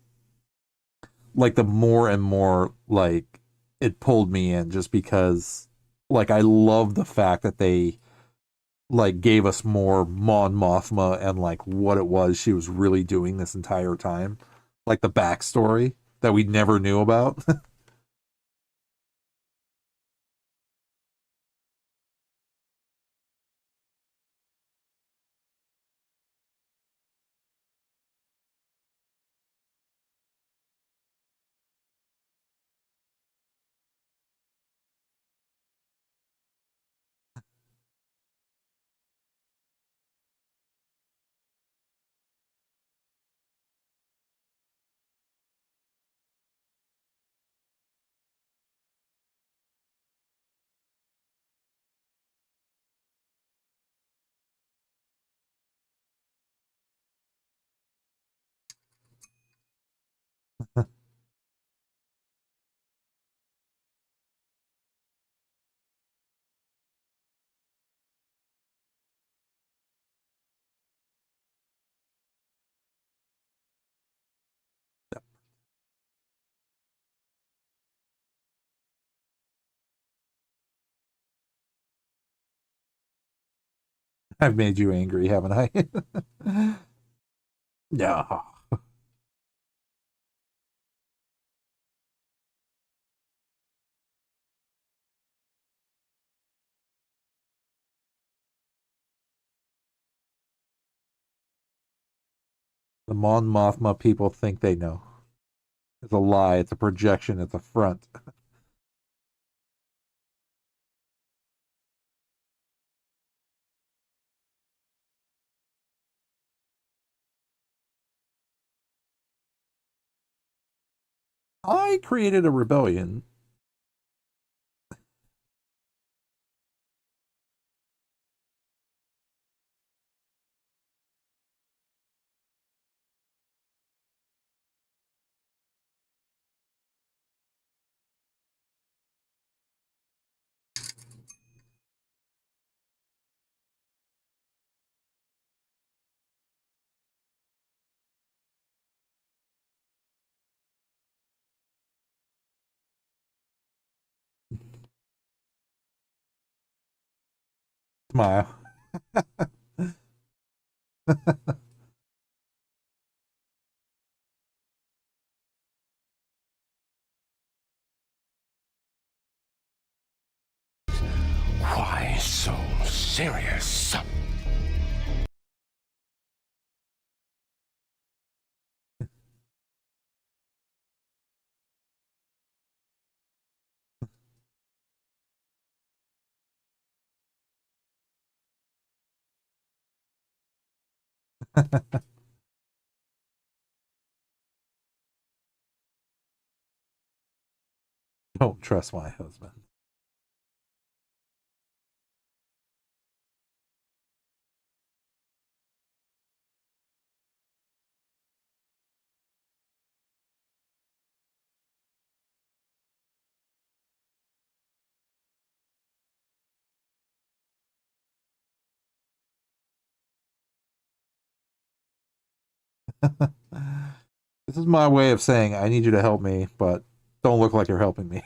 like the more and more like it pulled me in just because like I love the fact that they like gave us more Mon Mothma and like what it was she was really doing this entire time. Like the backstory that we never knew about. I've made you angry, haven't I? Yeah. The Mon Mothma people think they know. It's a lie. It's a projection. It's a front. I created a rebellion. Smile. Why so serious? Don't trust my husband. This is my way of saying I need you to help me, but don't look like you're helping me.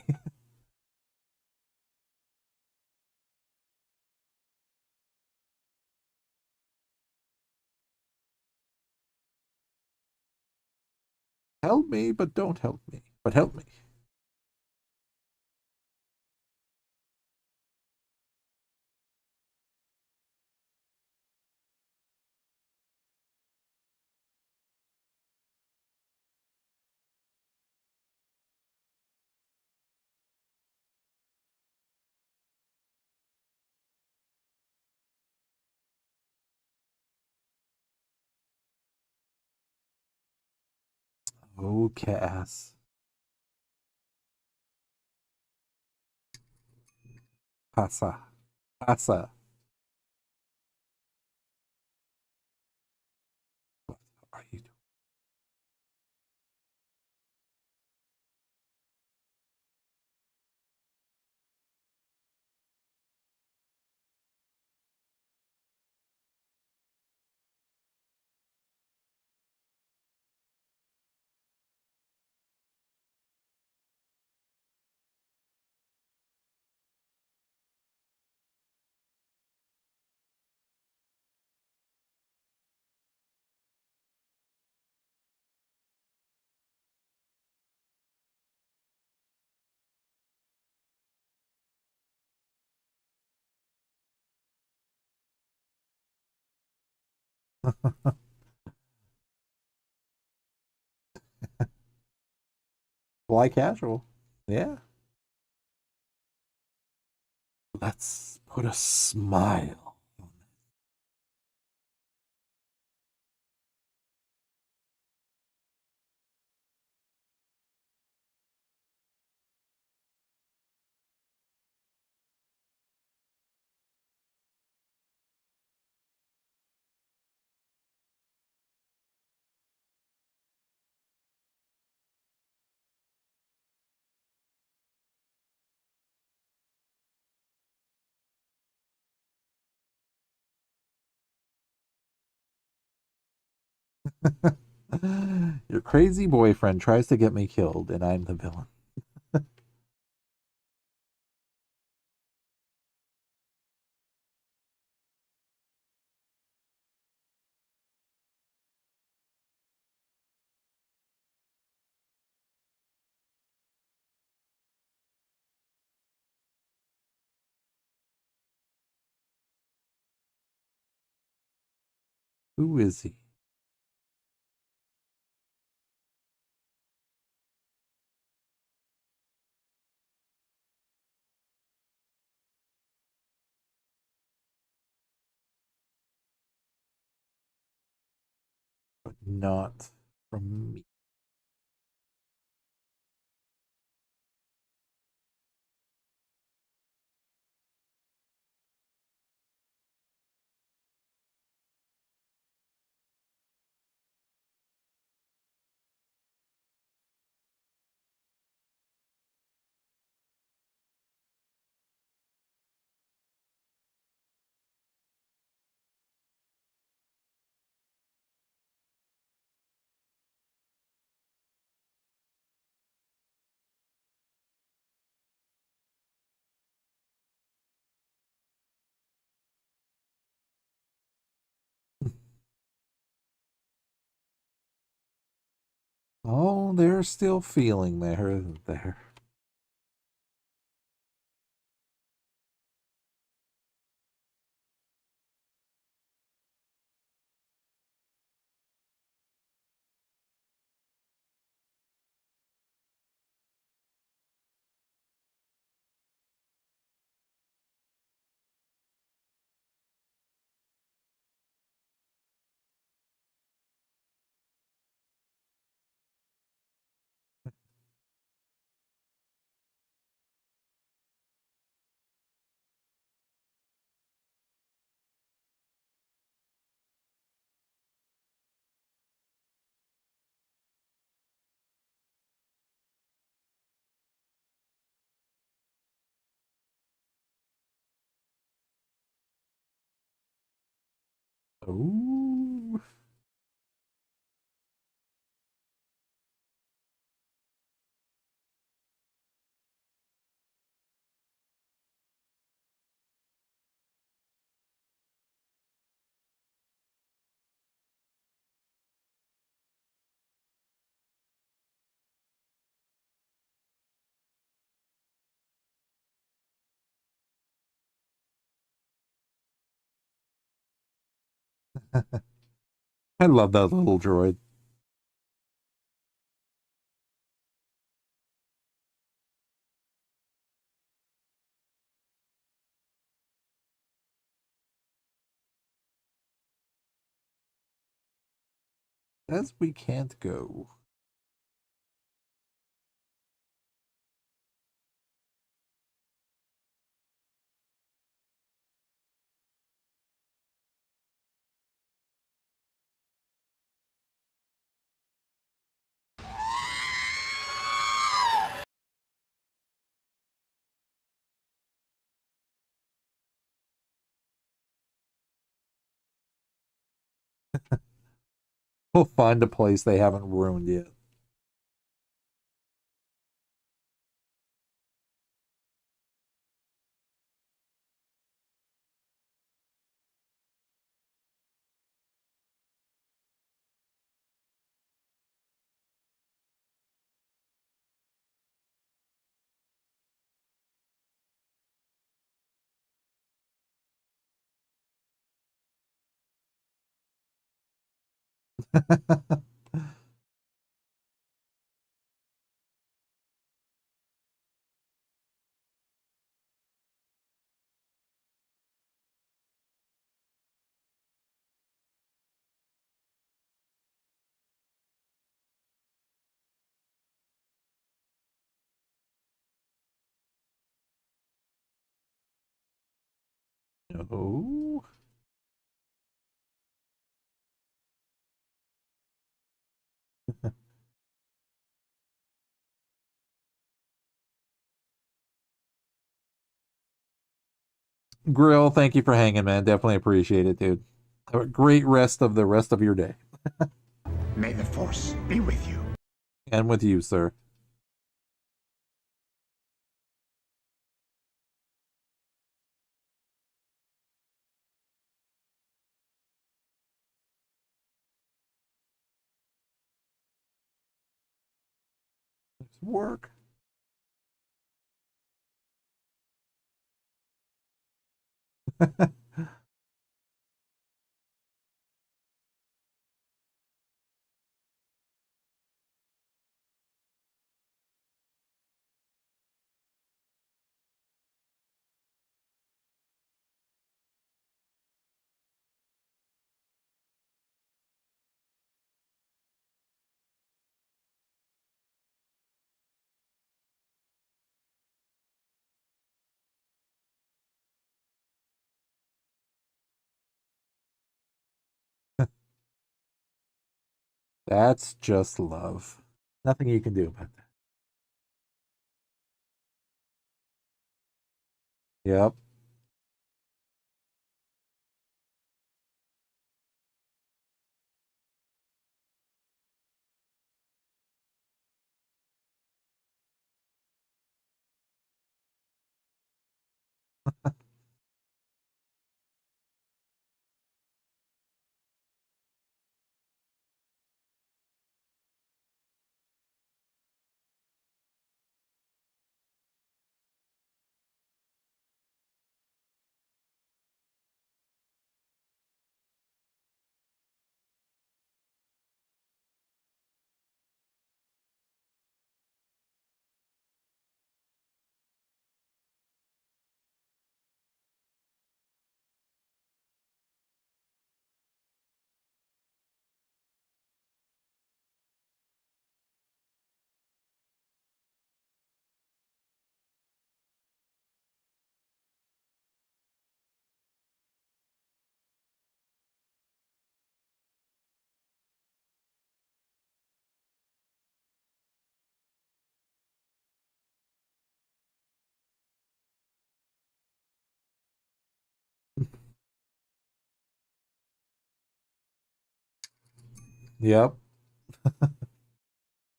Help me, but don't help me. But help me. Oh, Cass. Pasa. Pasa. What are you doing? Fly casual. Yeah. Let's put a smile on it. Your crazy boyfriend tries to get me killed, and I'm the villain. Who is he? But not from me. Oh, there's still feeling there, isn't there? Oh, I love that little droid. As we can't go. We'll find a place they haven't ruined yet. Oh. Grill, thank you for hanging, man. Definitely appreciate it, dude. Have a great rest of your day. May the Force be with you. And with you, sir. It's work. That's just love. Nothing you can do about that. Yep. Yep.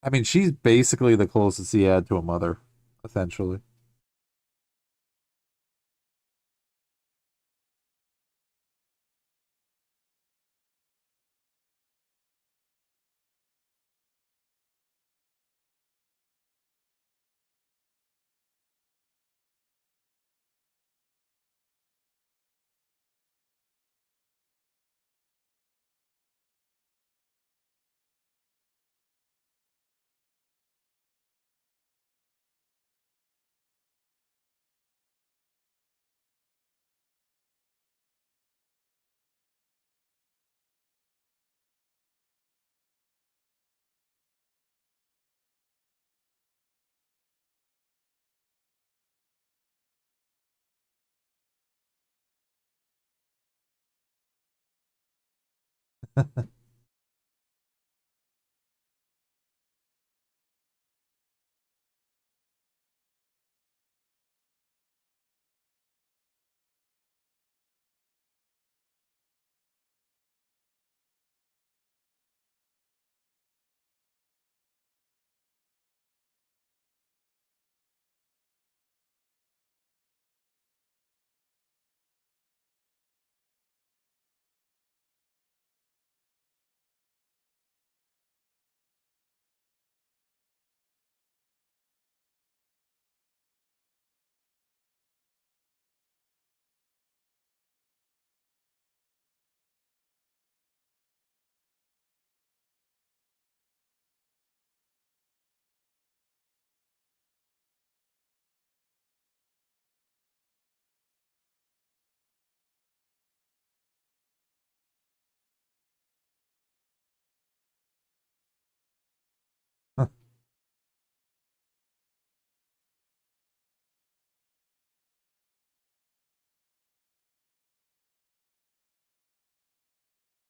I mean, she's basically the closest he had to a mother, essentially.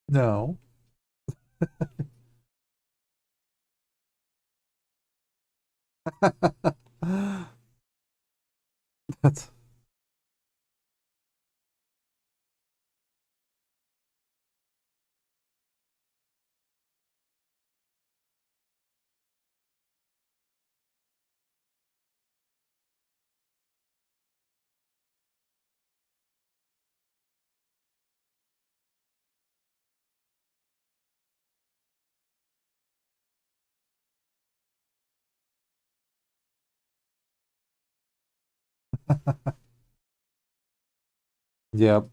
No. That's yep.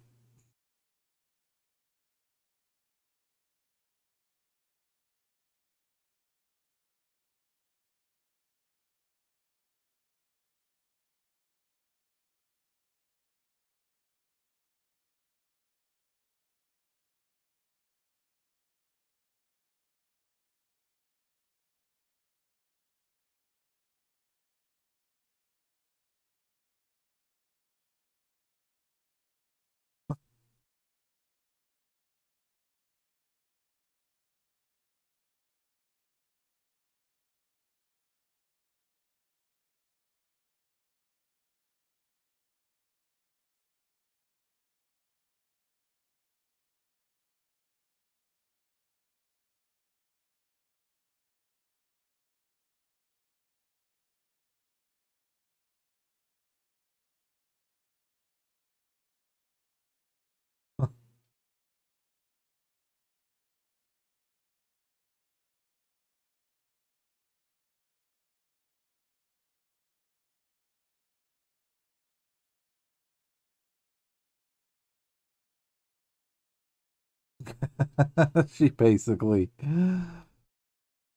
She basically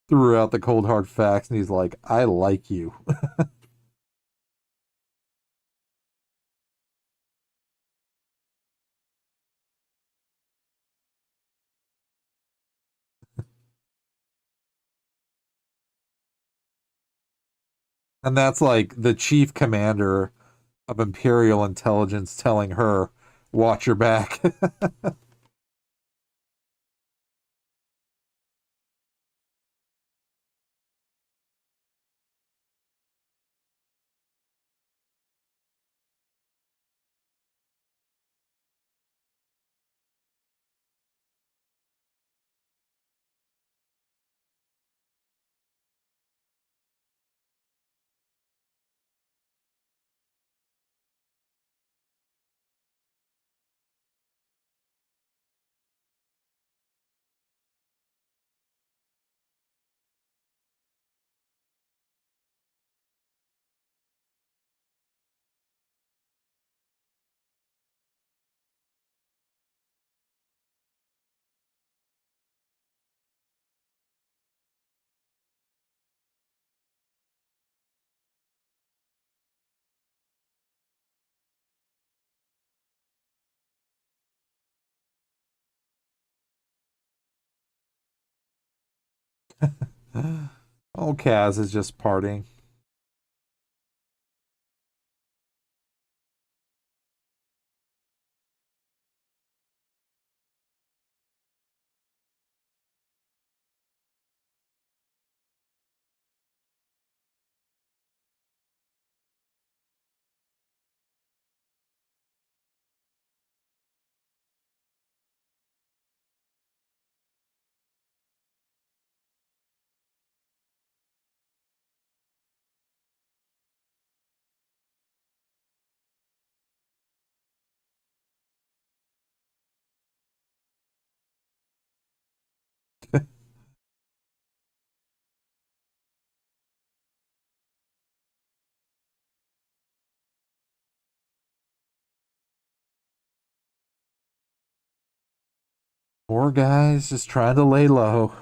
threw out the cold hard facts, and he's like, I like you. And that's like the chief commander of Imperial intelligence telling her, watch your back. Oh, Kaz is just partying. Poor guy's just trying to lay low.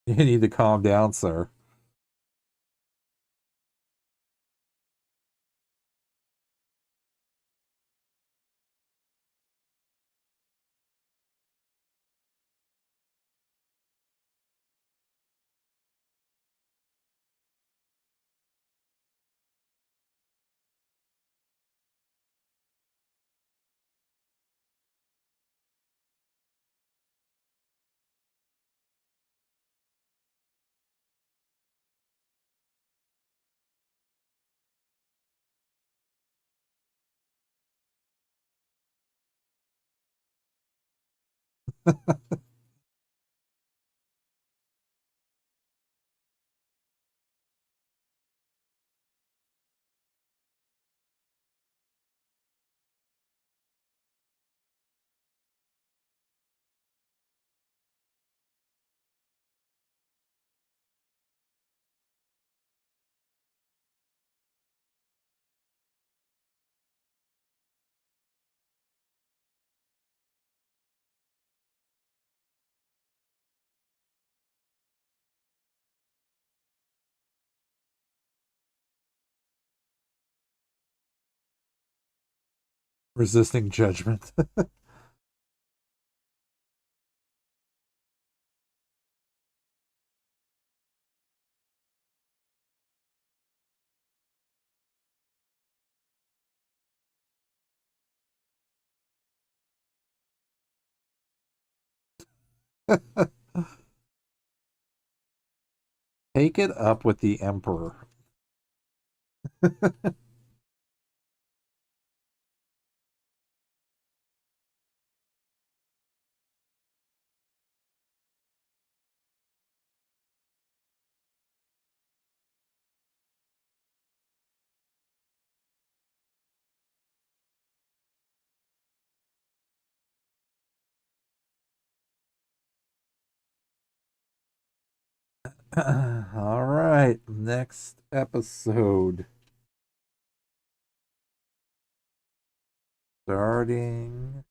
You need to calm down, sir. Resisting judgment. Take it up with the Emperor. All right, next episode. Starting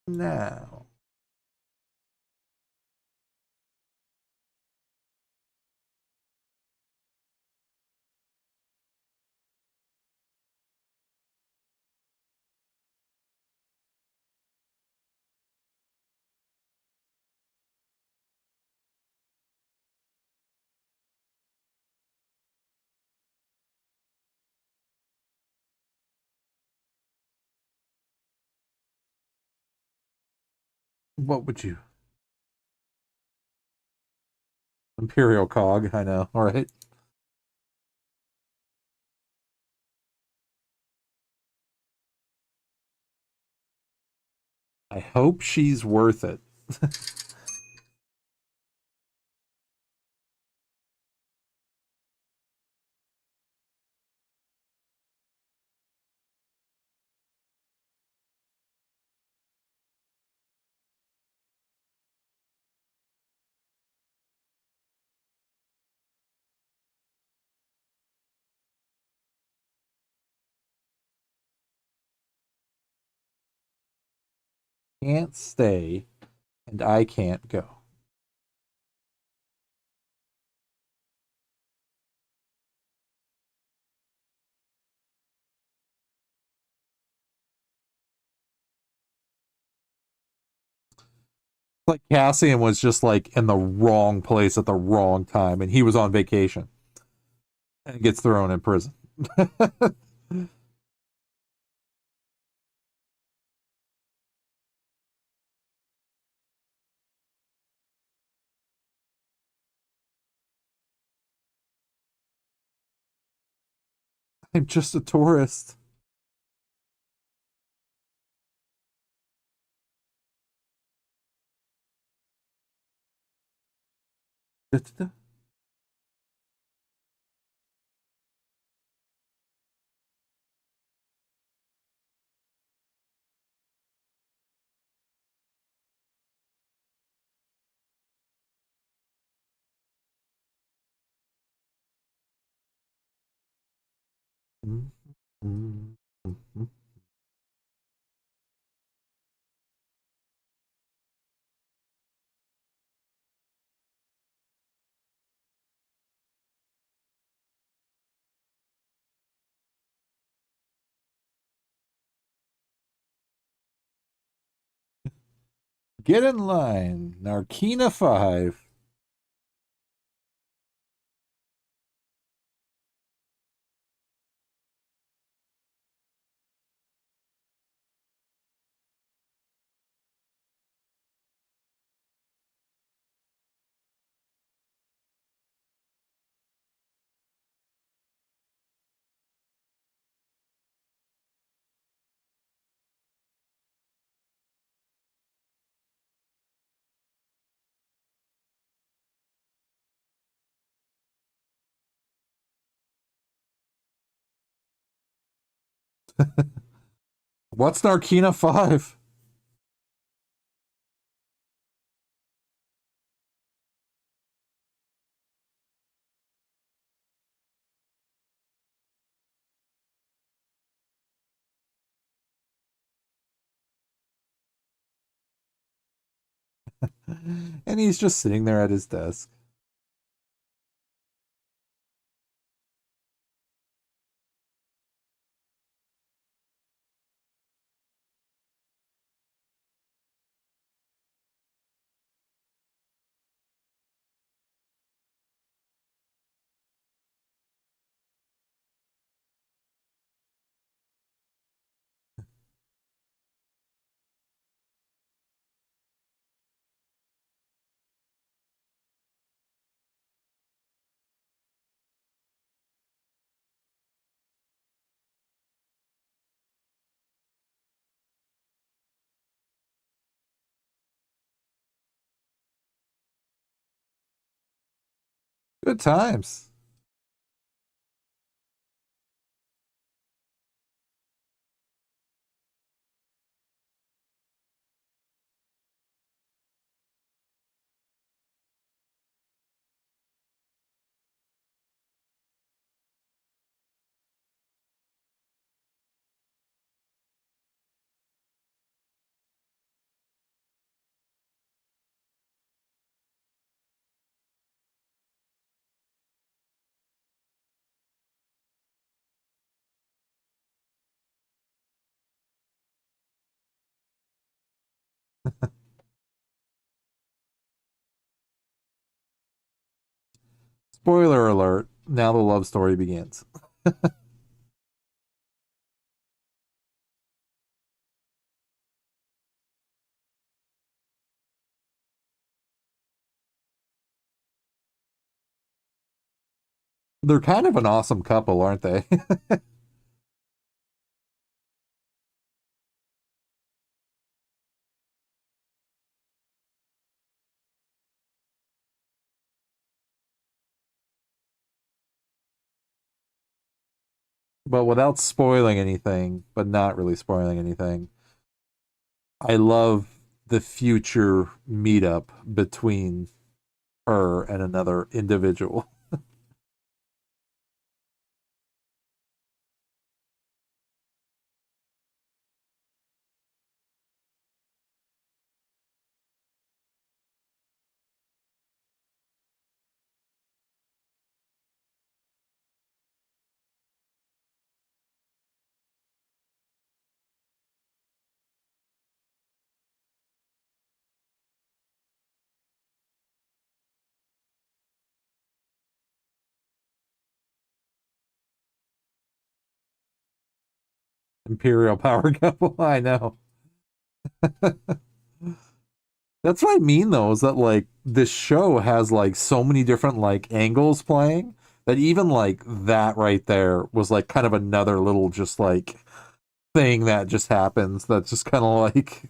now. What would you? Imperial Cog, I know, all right. I hope she's worth it. Can't stay, and I can't go. Like Cassian was just like in the wrong place at the wrong time, and he was on vacation and gets thrown in prison. I'm just a tourist. Get in line. Narkina 5. What's Narkina 5? And he's just sitting there at his desk. Good times. Spoiler alert. Now the love story begins. They're kind of an awesome couple, aren't they? But without spoiling anything, but not really spoiling anything, I love the future meetup between her and another individual. Imperial power couple. I know. That's what I mean though, is that like this show has like so many different like angles playing that even like that right there was like kind of another little just like thing that just happens that's just kind of like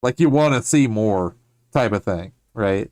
like you want to see more type of thing, right?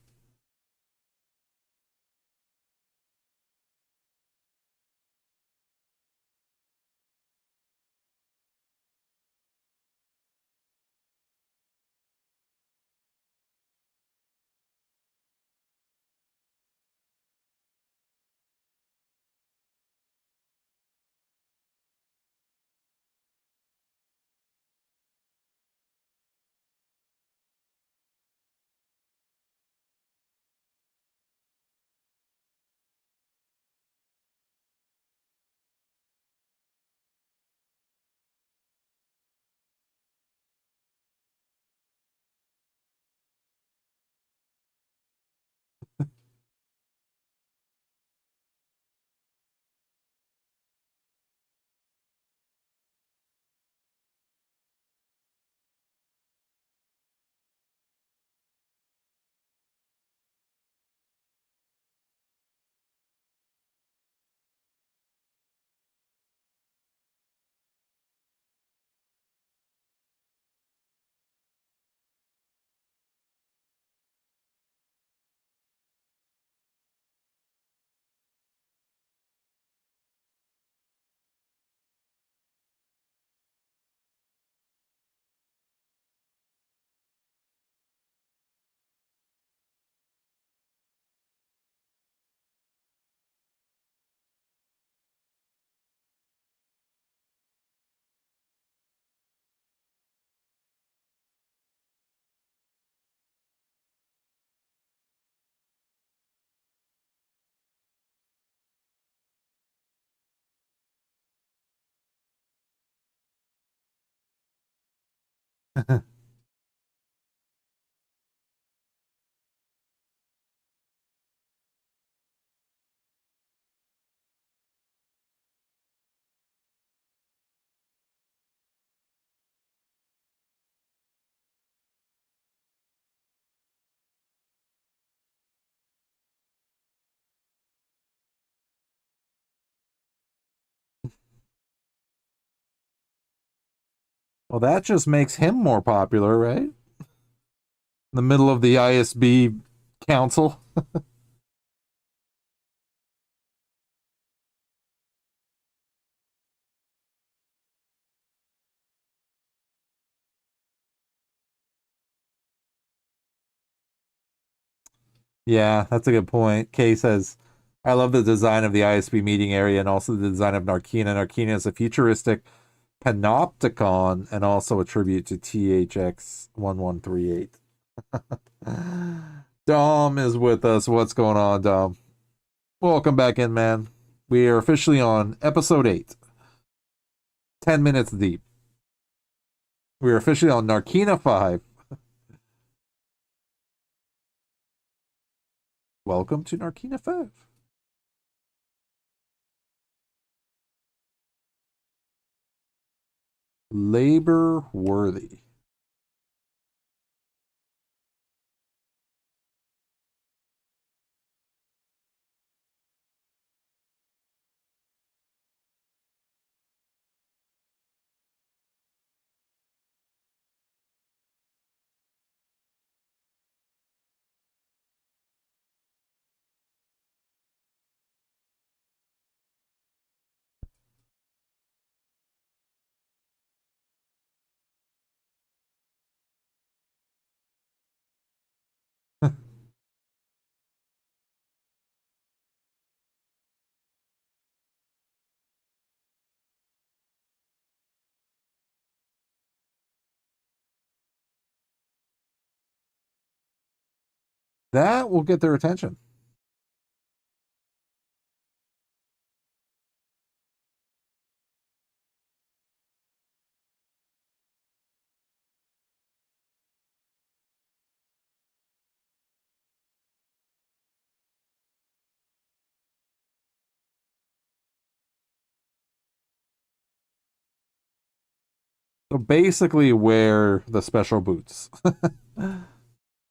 Well, that just makes him more popular, right? In the middle of the ISB council. Yeah, that's a good point. Kay says, I love the design of the ISB meeting area and also the design of Narkina. Narkina is a futuristic panopticon and also a tribute to THX 1138. Dom is with us. What's going on, Dom? Welcome back in, man. We are officially on episode 8. 10 minutes deep. We are officially on Narkina 5. Welcome to Narkina 5. Labor worthy. That will get their attention. So basically, wear the special boots.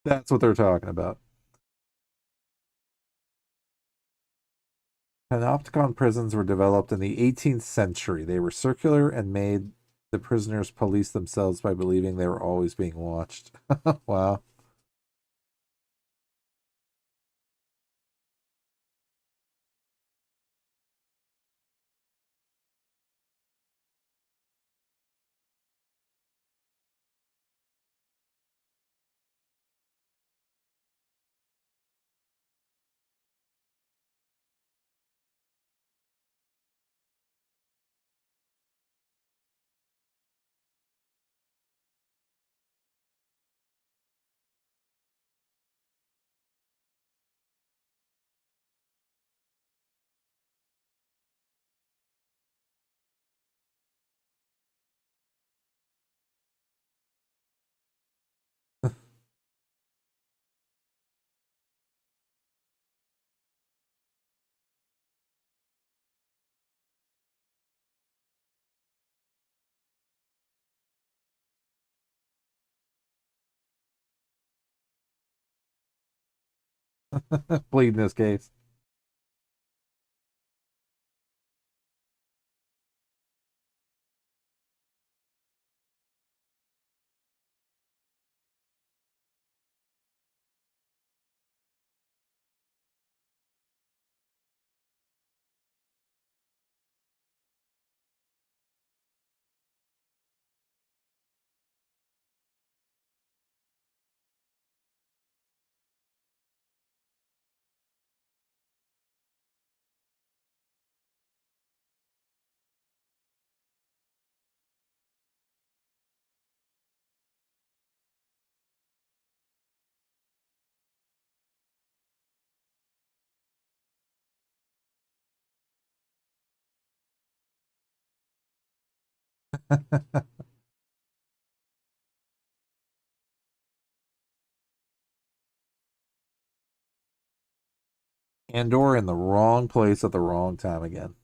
That's what they're talking about. Panopticon prisons were developed in the 18th century. They were circular and made the prisoners police themselves by believing they were always being watched. Wow. Plead in this case. Andor in the wrong place at the wrong time again.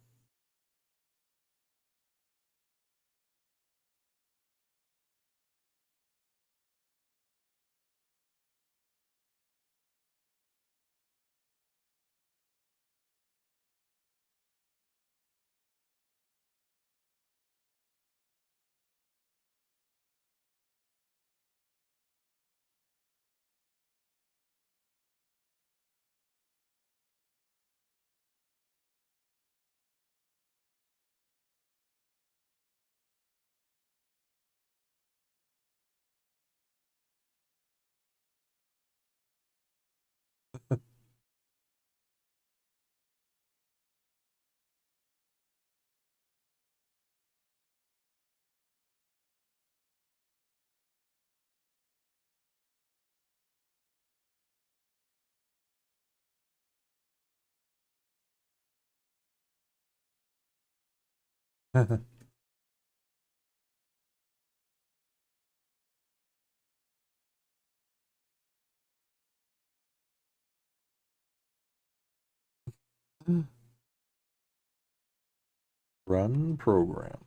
Run program.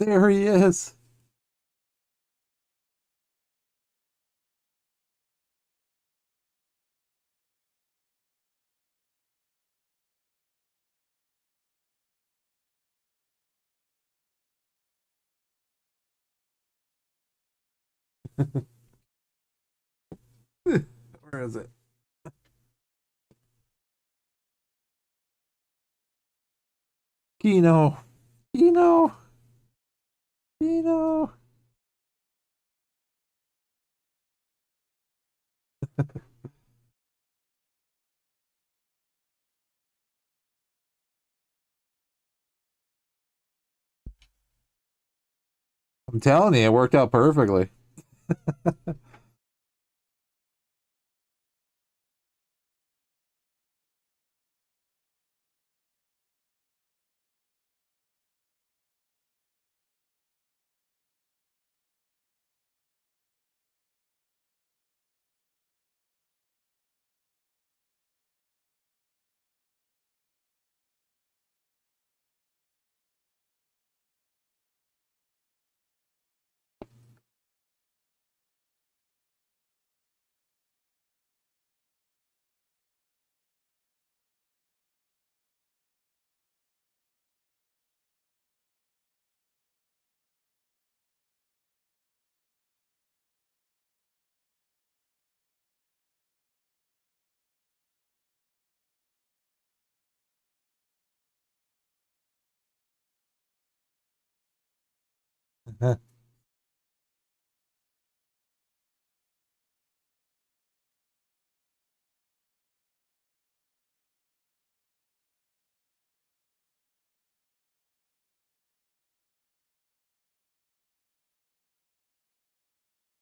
There he is. Where is it? Kino. Kino. Kino. I'm telling you, it worked out perfectly.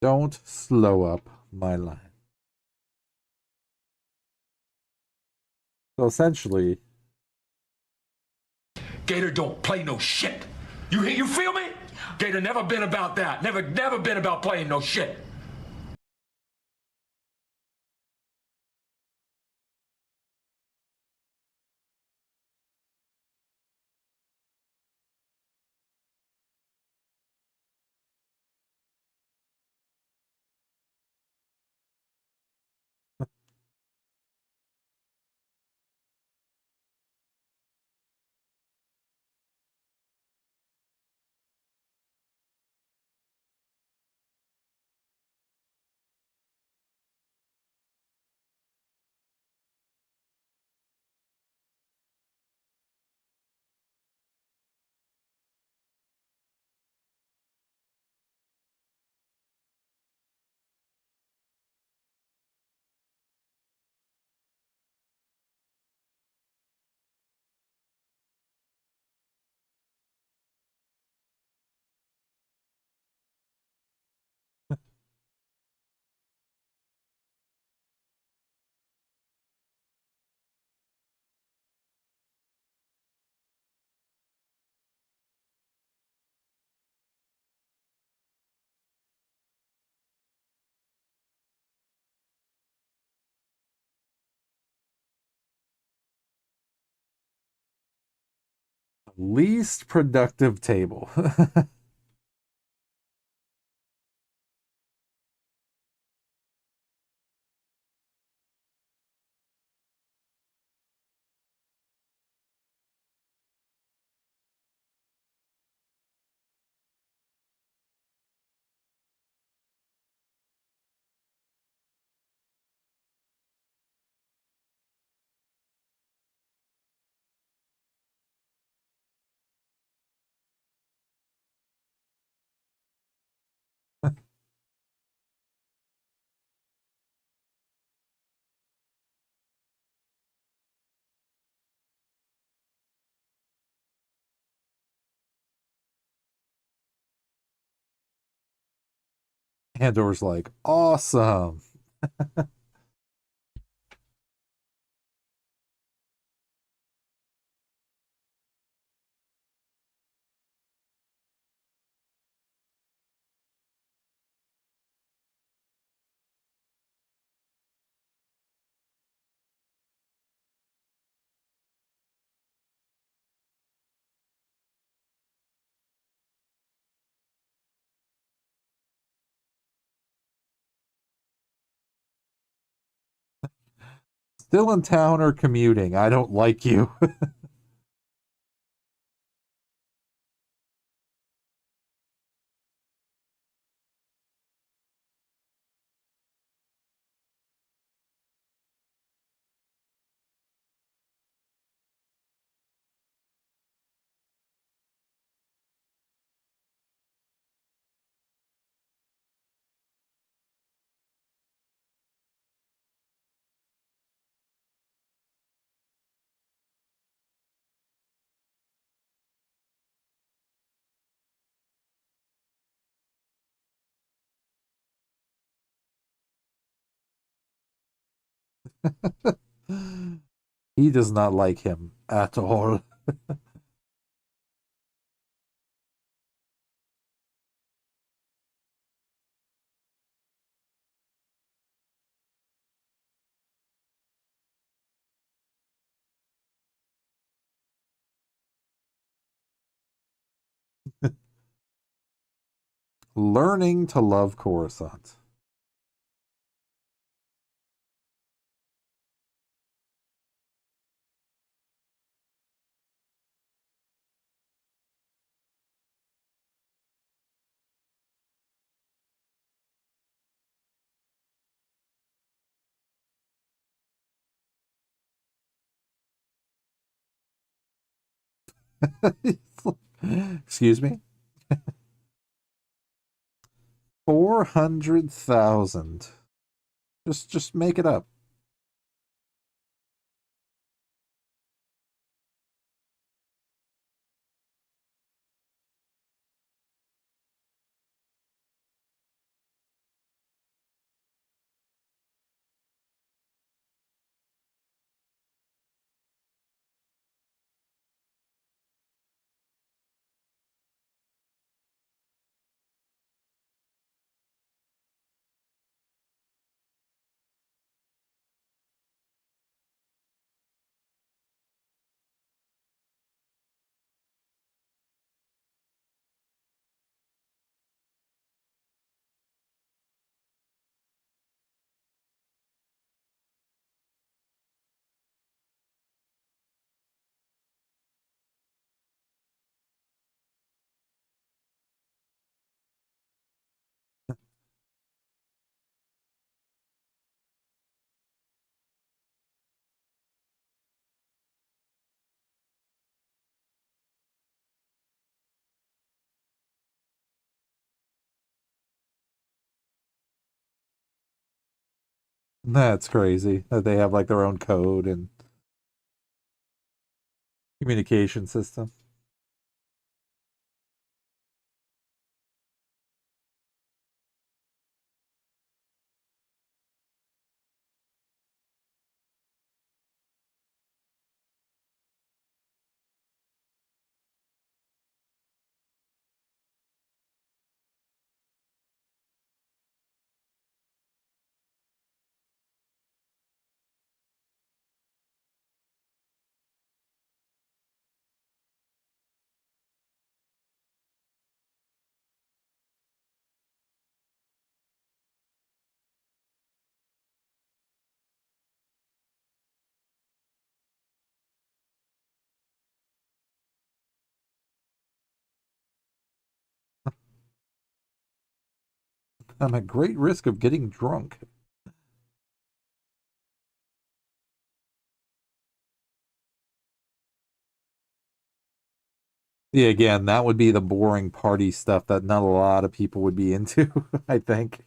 Don't slow up my line. So essentially, Gator don't play no shit. You feel me? Gator never been about that. Never been about playing no shit. Least productive table. Andor's like, awesome. Still in town or commuting? I don't like you. He does not like him at all. Learning to love Coruscant. Excuse me? 400,000. Just make it up. That's crazy that they have like their own code and communication system. I'm at great risk of getting drunk. Yeah, again, that would be the boring party stuff that not a lot of people would be into, I think.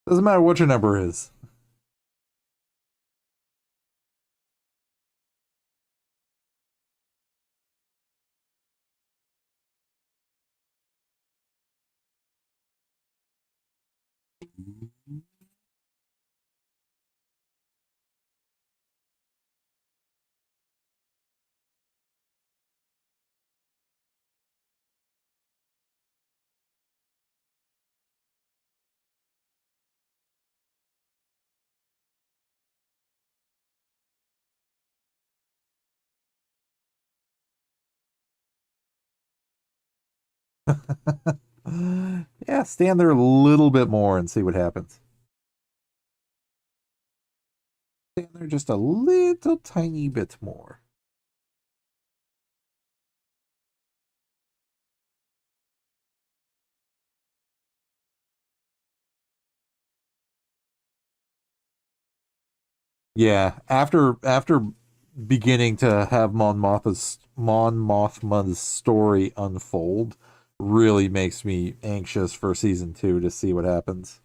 Doesn't matter what your number is. Yeah, stand there a little bit more and see what happens. Stand there just a little tiny bit more. Yeah, after beginning to have Mon Mothma's story unfold really makes me anxious for season 2 to see what happens.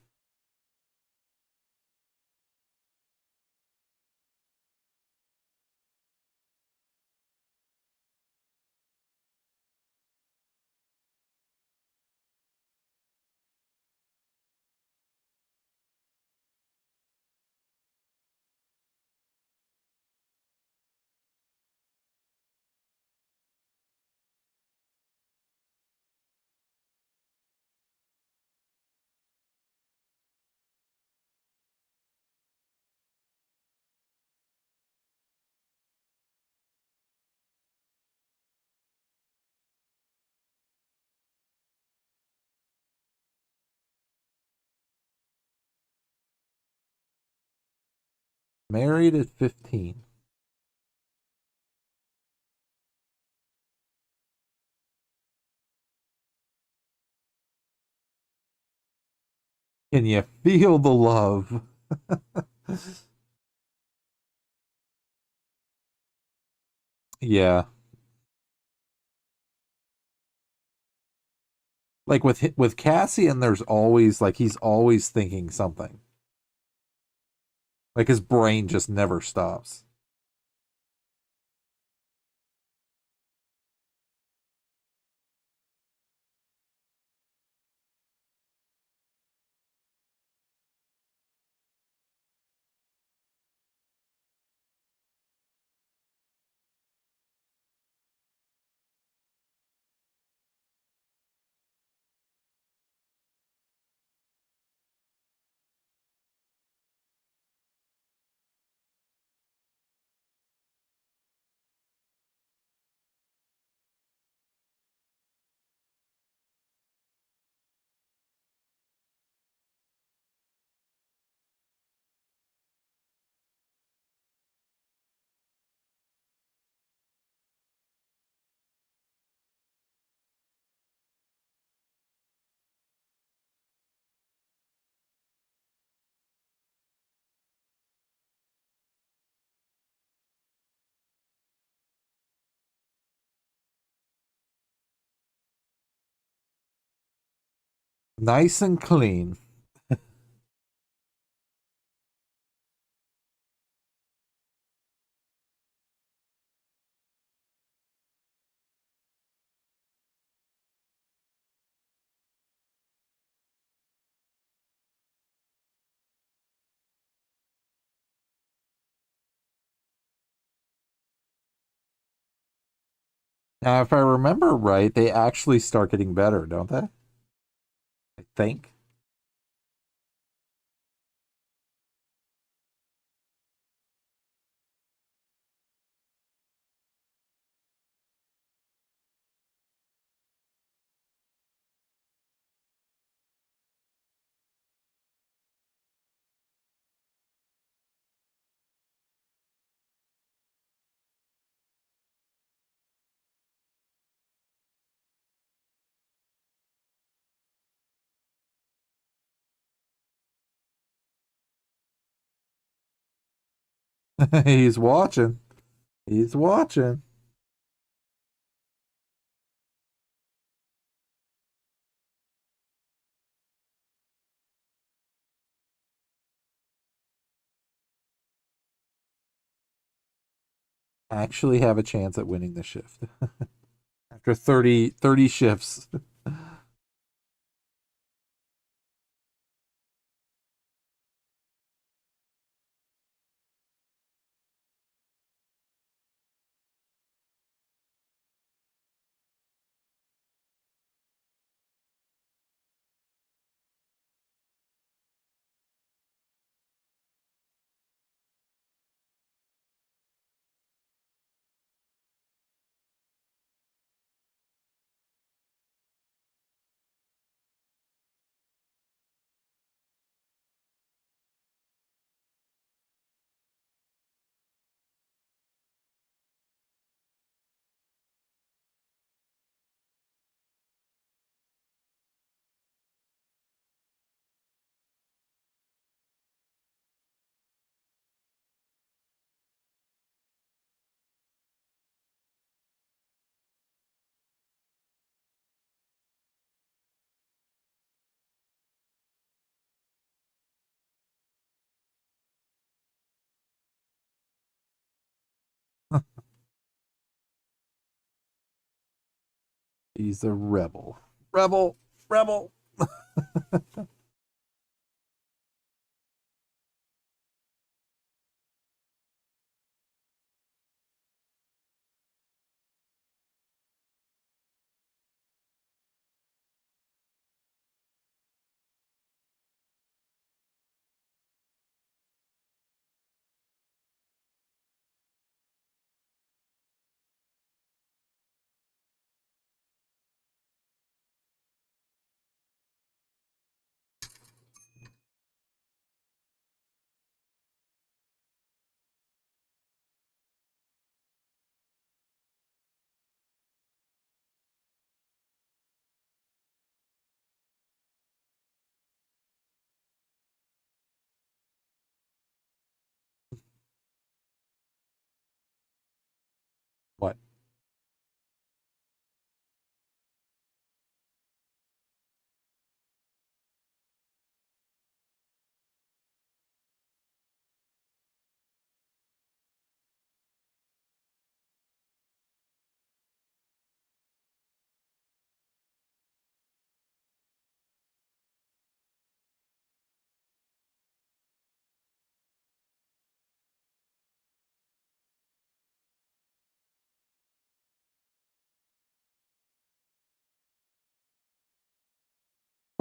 Married at 15. Can you feel the love? Yeah. like with Cassian, there's always like he's always thinking something. Like his brain just never stops. Nice and clean. Now, if I remember right, they actually start getting better, don't they? I think. He's watching. He's watching. Actually have a chance at winning the shift. After 30 shifts. He's a rebel. Rebel. Rebel.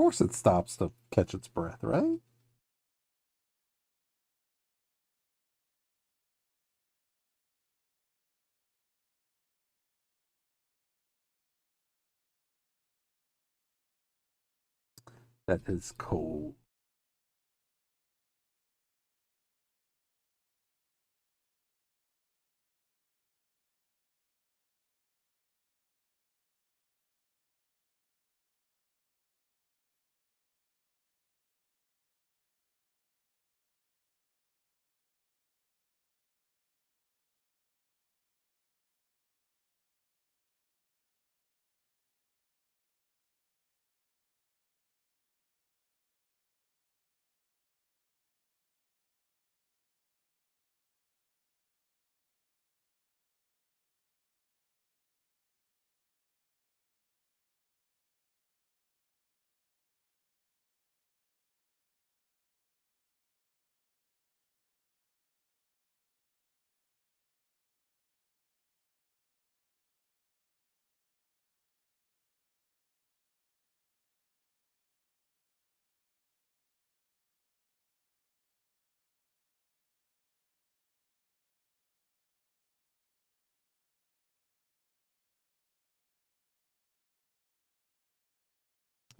course it stops to catch its breath, right? That is cold.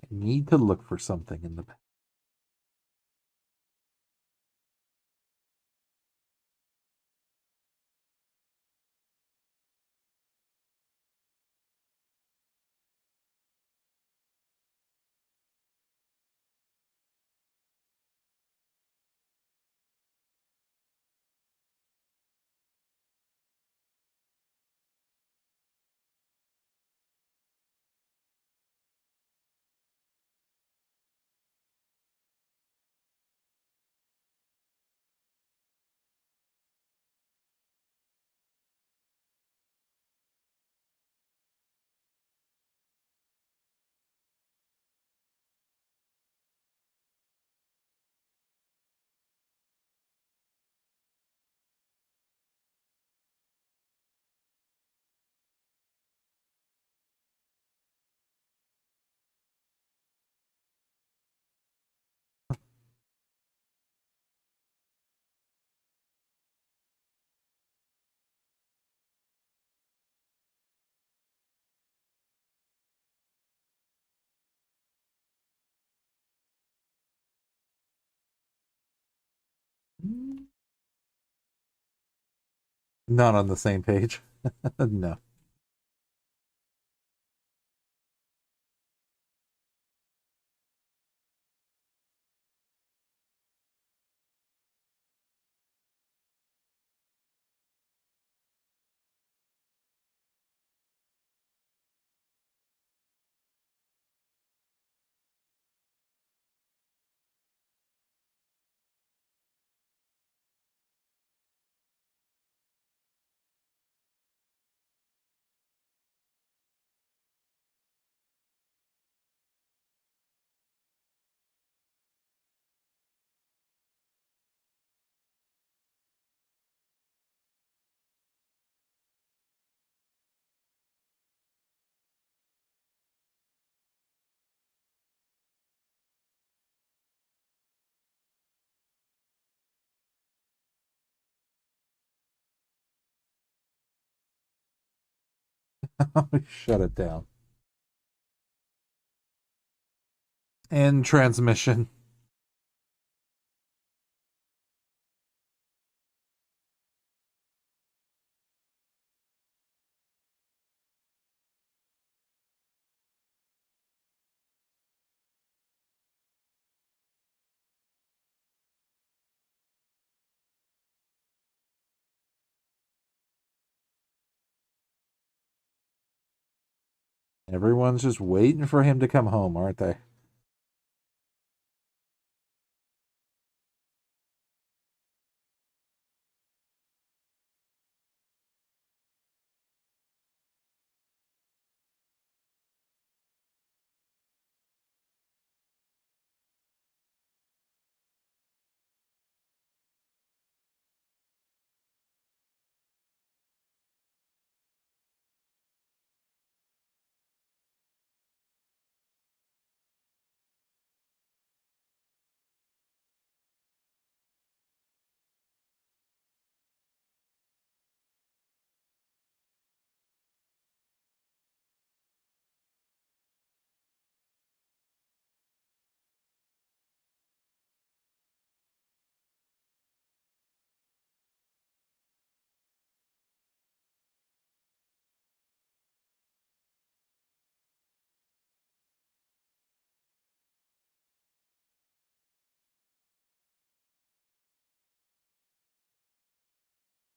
I need to look for something in the back. Not on the same page. No. Shut it down. And transmission. Everyone's just waiting for him to come home, aren't they?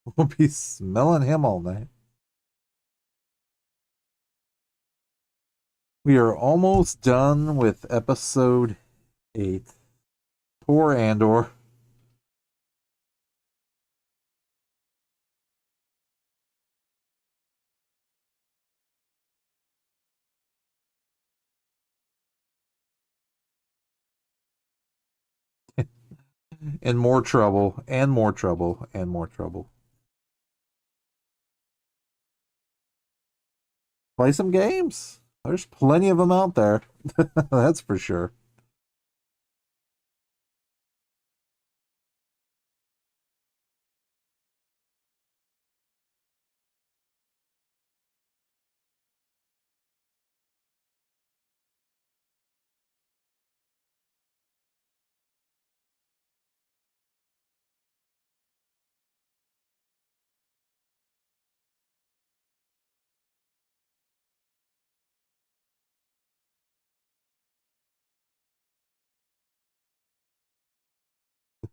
We'll be smelling him all night. We are almost done with episode 8. Poor Andor. In more trouble, and more trouble, and more trouble. Play some games. There's plenty of them out there. That's for sure.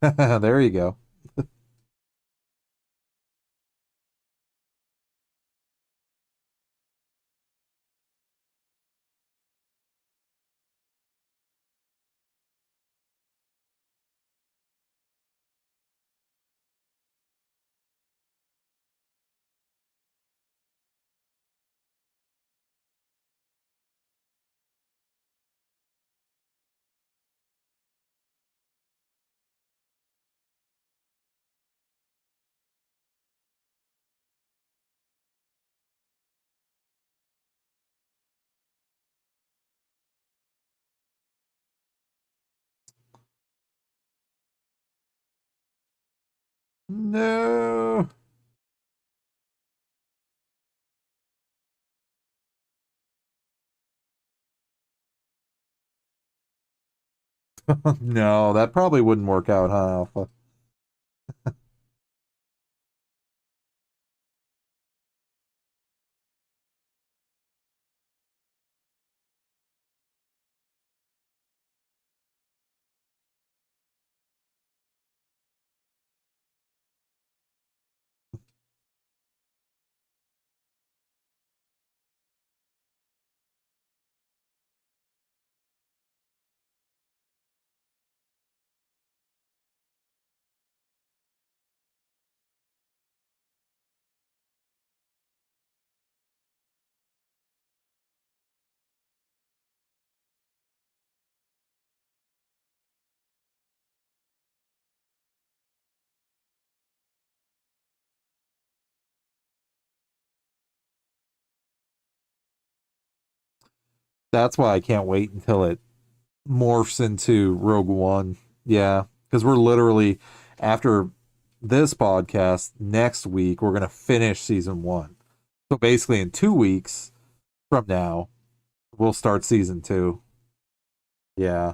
There you go. No. No, that probably wouldn't work out, huh, Alpha? That's why I can't wait until it morphs into Rogue One. Yeah, because we're literally, after this podcast, next week, we're going to finish season 1. So basically, in 2 weeks from now, we'll start season 2. Yeah.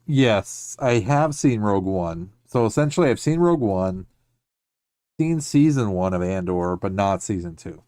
Yes, I have seen Rogue One. So essentially, I've seen Rogue One, seen season 1 of Andor, but not season 2.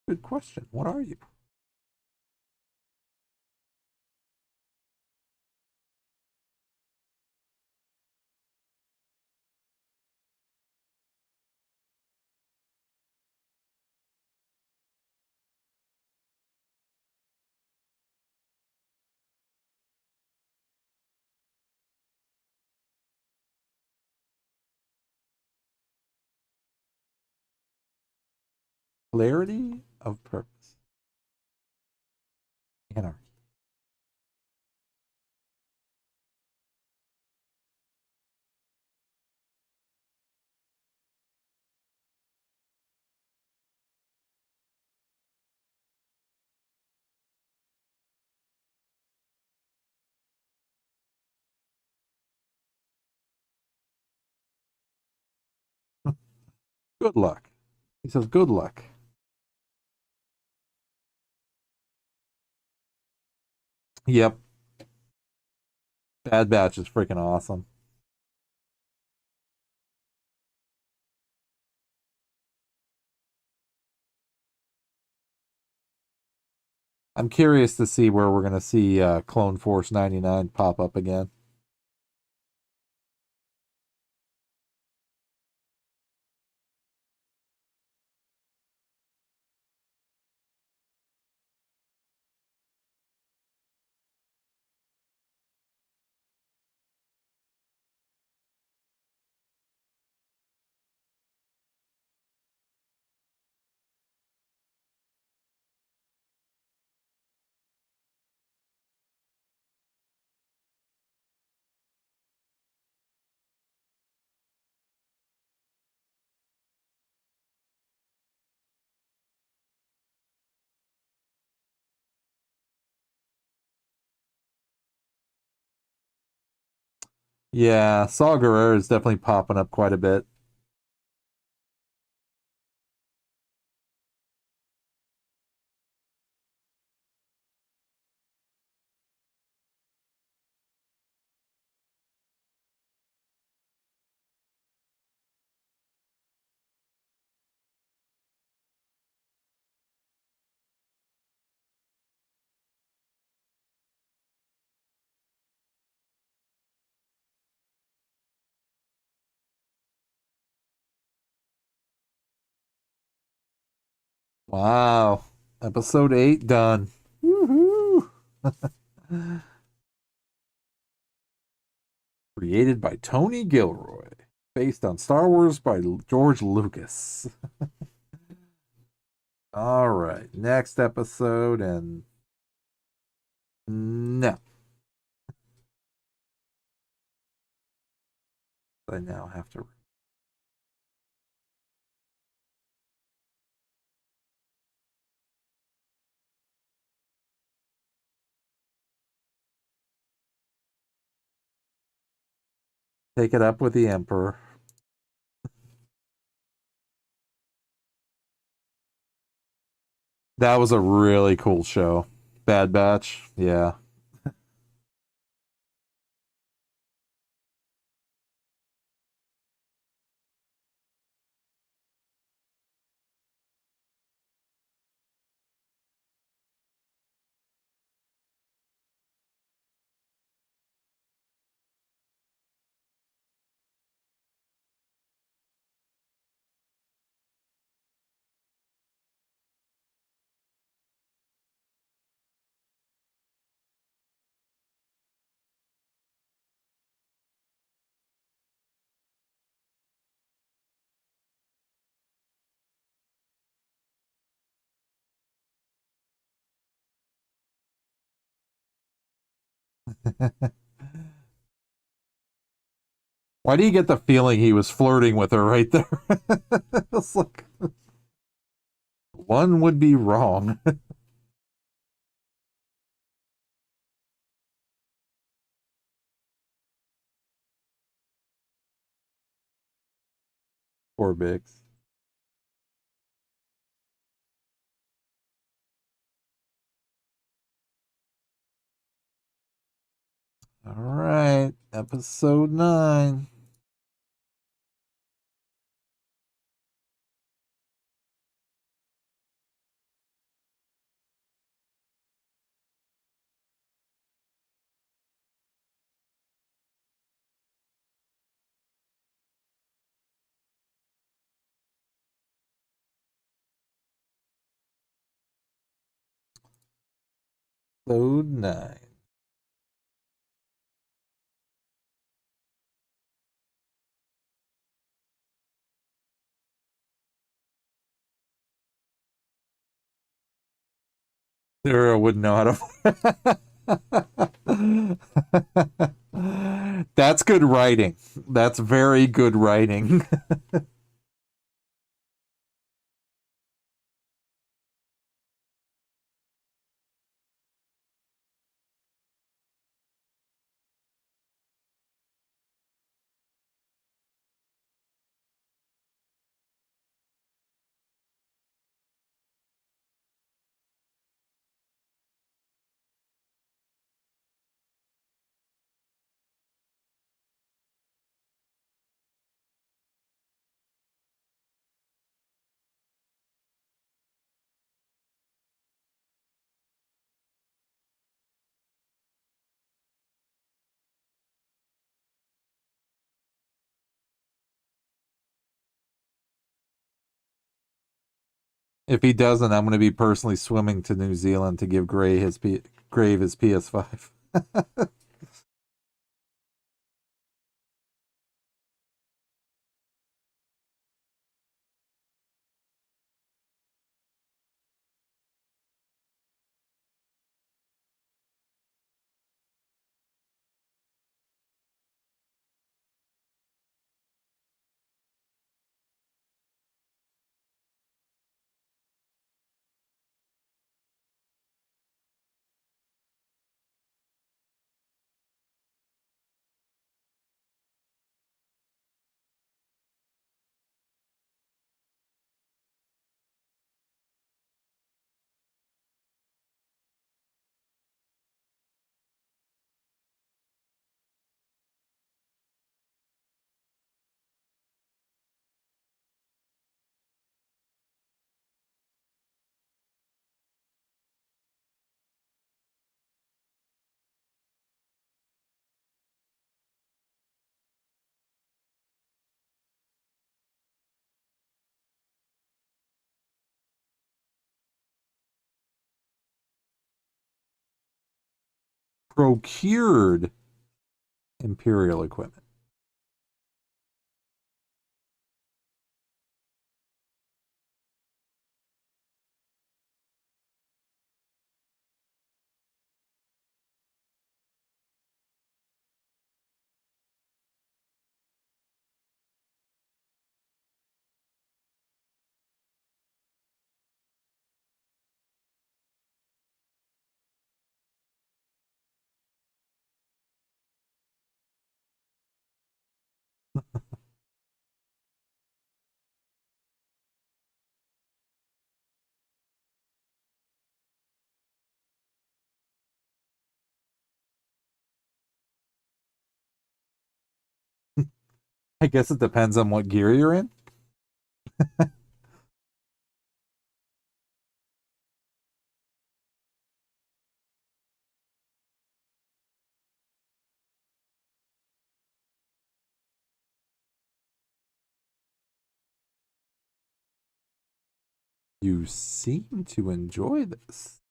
Good question. What are you? Clarity of purpose. Anarchy. Good luck. He says good luck. Yep. Bad Batch is freaking awesome. I'm curious to see where we're going to see Clone Force 99 pop up again. Yeah, Saw Gerrera is definitely popping up quite a bit. Wow. Episode 8 done. Woohoo! Created by Tony Gilroy. Based on Star Wars by George Lucas. All right. Next episode, and no. I now have to. Take it up with the Emperor. That was a really cool show. Bad Batch. Yeah. Why do you get the feeling he was flirting with her right there? It's like one would be wrong. Poor Bix. All right, episode 9. Episode 9. Sarah wouldn't know how to. That's good writing. That's very good writing. If he doesn't, I'm going to be personally swimming to New Zealand to give Grave his PS5. Procured Imperial equipment. I guess it depends on what gear you're in. You seem to enjoy this.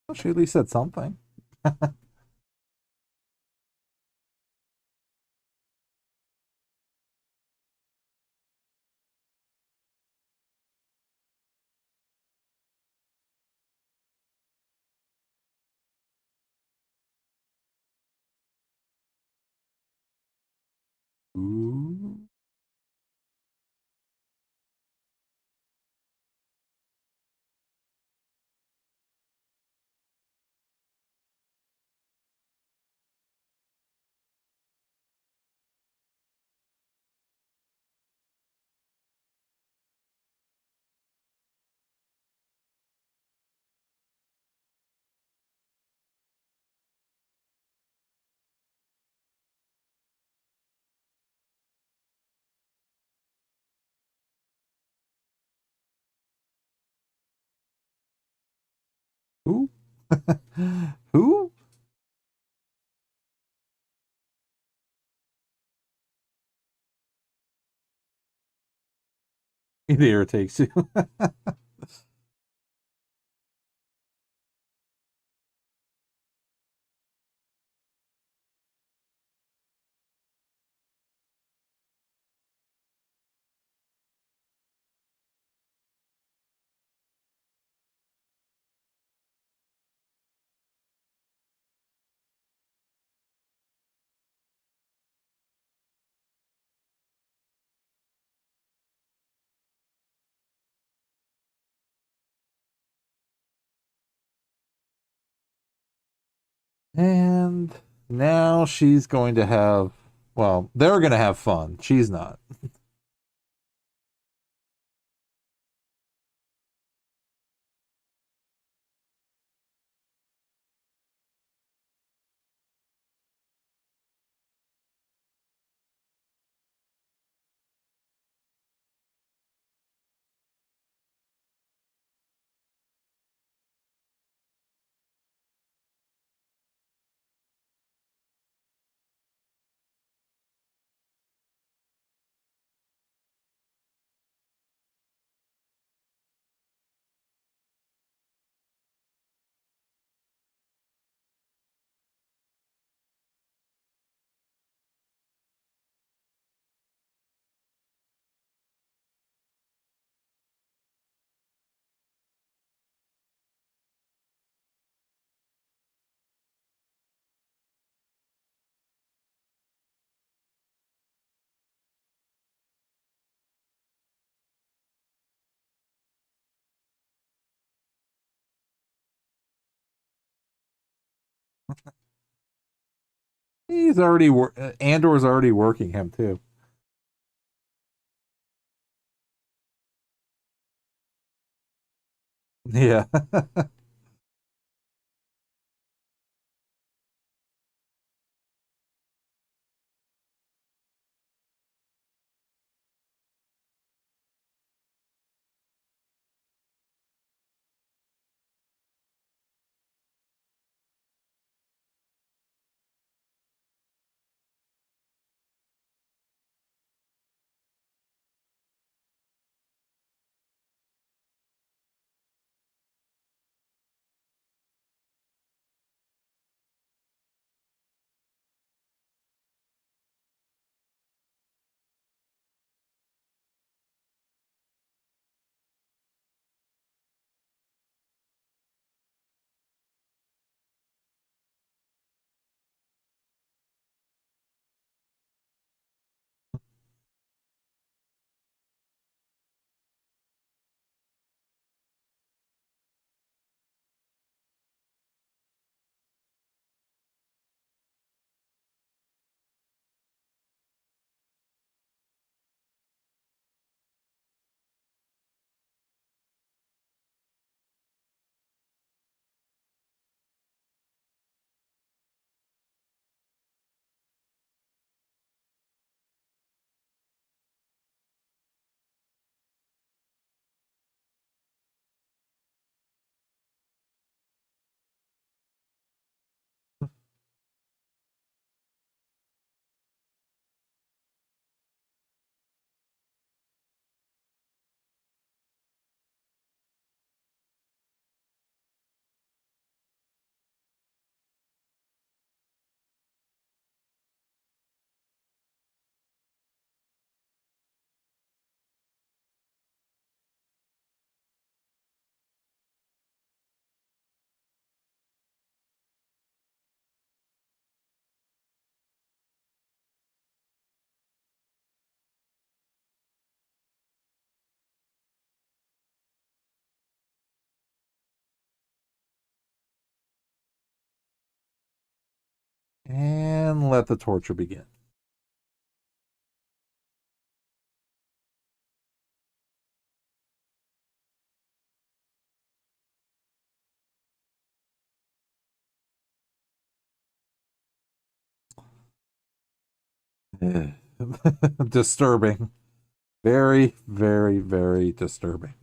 Well, she at least said something. Ooh. Who? Who? It irritates you. And now she's going to have, well, they're going to have fun. She's not. He's already, Andor's already working him too. Yeah. And let the torture begin. Disturbing. Very, very, very disturbing.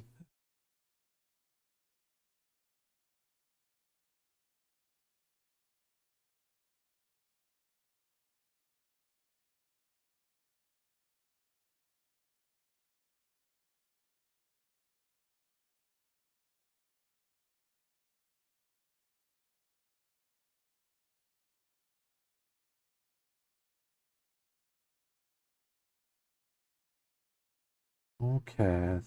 Okay.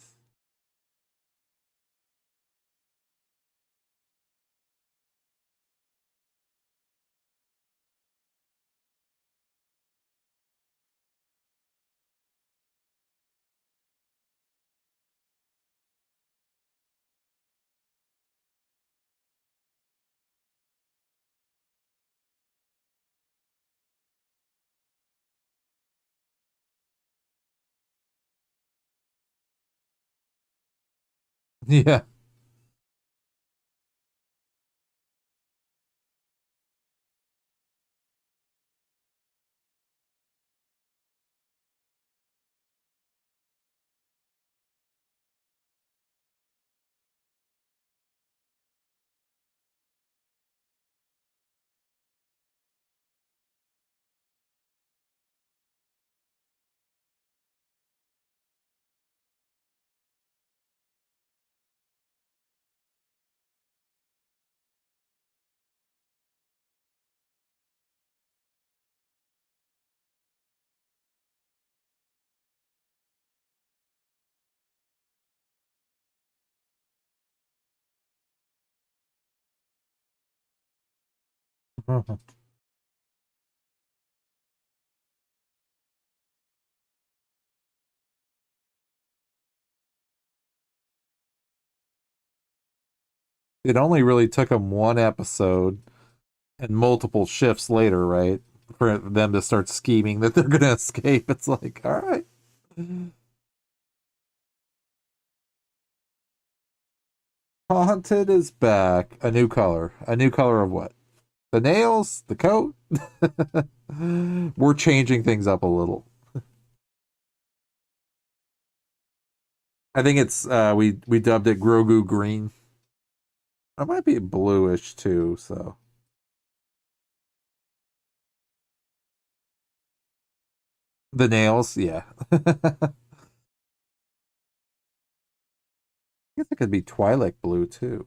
Yeah. It only really took them one episode and multiple shifts later, right? For them to start scheming that they're going to escape. It's like, all right. Haunted is back. A new color. A new color of what? The nails? The coat? We're changing things up a little. I think it's we dubbed it Grogu green. It might be bluish too, so the nails, yeah. I guess it could be Twilight blue too.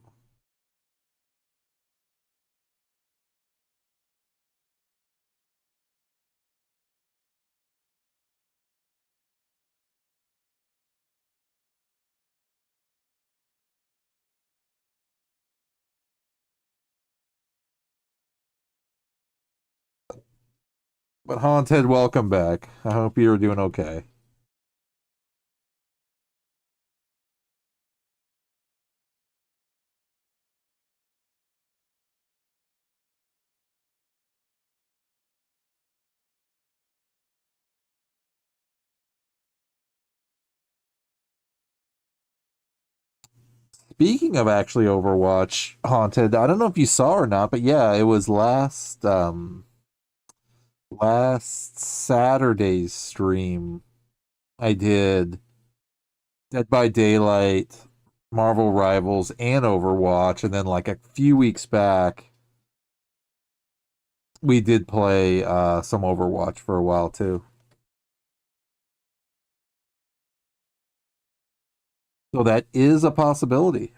But Haunted, welcome back. I hope you're doing okay. Speaking of actually Overwatch Haunted, I don't know if you saw or not, but yeah, it was last Saturday's stream. I did Dead by Daylight, Marvel Rivals, and Overwatch, and then like a few weeks back, we did play some Overwatch for a while too. So that is a possibility.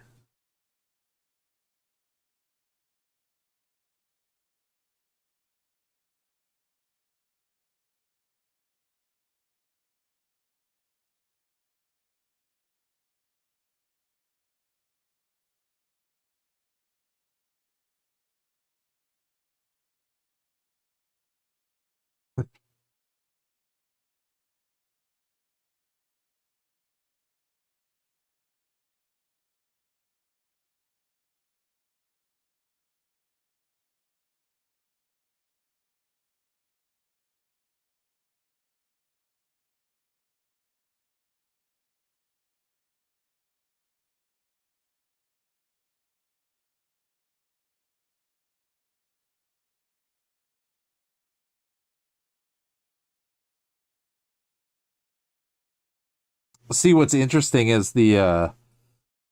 See, what's interesting is the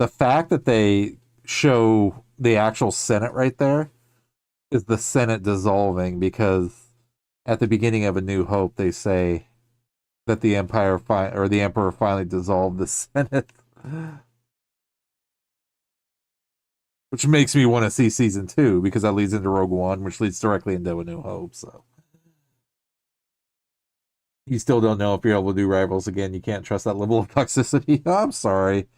fact that they show the actual Senate right there is the Senate dissolving, because at the beginning of A New Hope they say that the Emperor finally dissolved the Senate, which makes me want to see season 2, because that leads into Rogue One, which leads directly into A New Hope. So You still don't know if you're able to do Rivals again. You can't trust that level of toxicity. I'm sorry.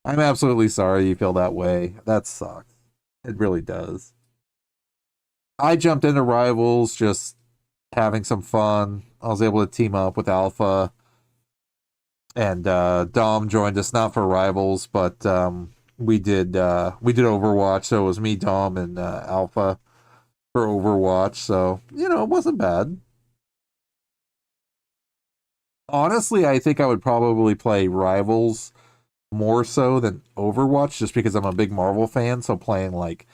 I'm absolutely sorry you feel that way. That sucks. It really does. I jumped into Rivals just having some fun. I was able to team up with Alpha, and Dom joined us, not for Rivals, but we did Overwatch. So it was me, Dom, and Alpha for Overwatch. So it wasn't bad. Honestly, I think I would probably play Rivals more so than Overwatch, just because I'm a big Marvel fan. So playing like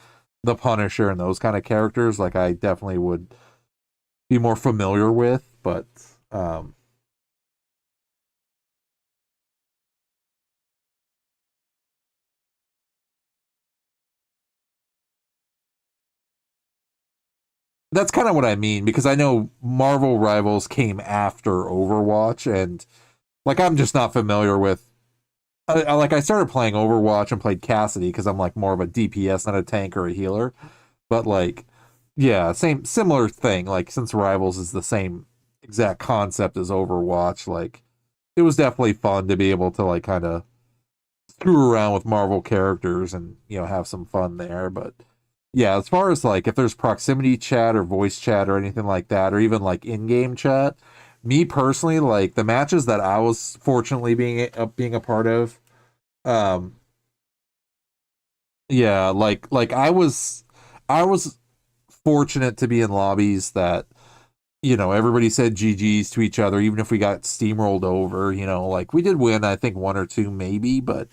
the Punisher and those kind of characters, like I definitely would be more familiar with. But um, that's kind of what I mean, because I know Marvel Rivals came after Overwatch, and like I'm just not familiar with. I started playing Overwatch and played Cassidy because I'm like more of a DPS, not a tank or a healer. But like, yeah, similar thing. Like since Rivals is the same exact concept as Overwatch, like it was definitely fun to be able to like kind of screw around with Marvel characters and have some fun there. But yeah, as far as like if there's proximity chat or voice chat or anything like that, or even like in-game chat, me personally, like the matches that I was fortunately being a part of, um, yeah, like I was fortunate to be in lobbies that everybody said GGs to each other, even if we got steamrolled over. Like we did win, I think one or two maybe, but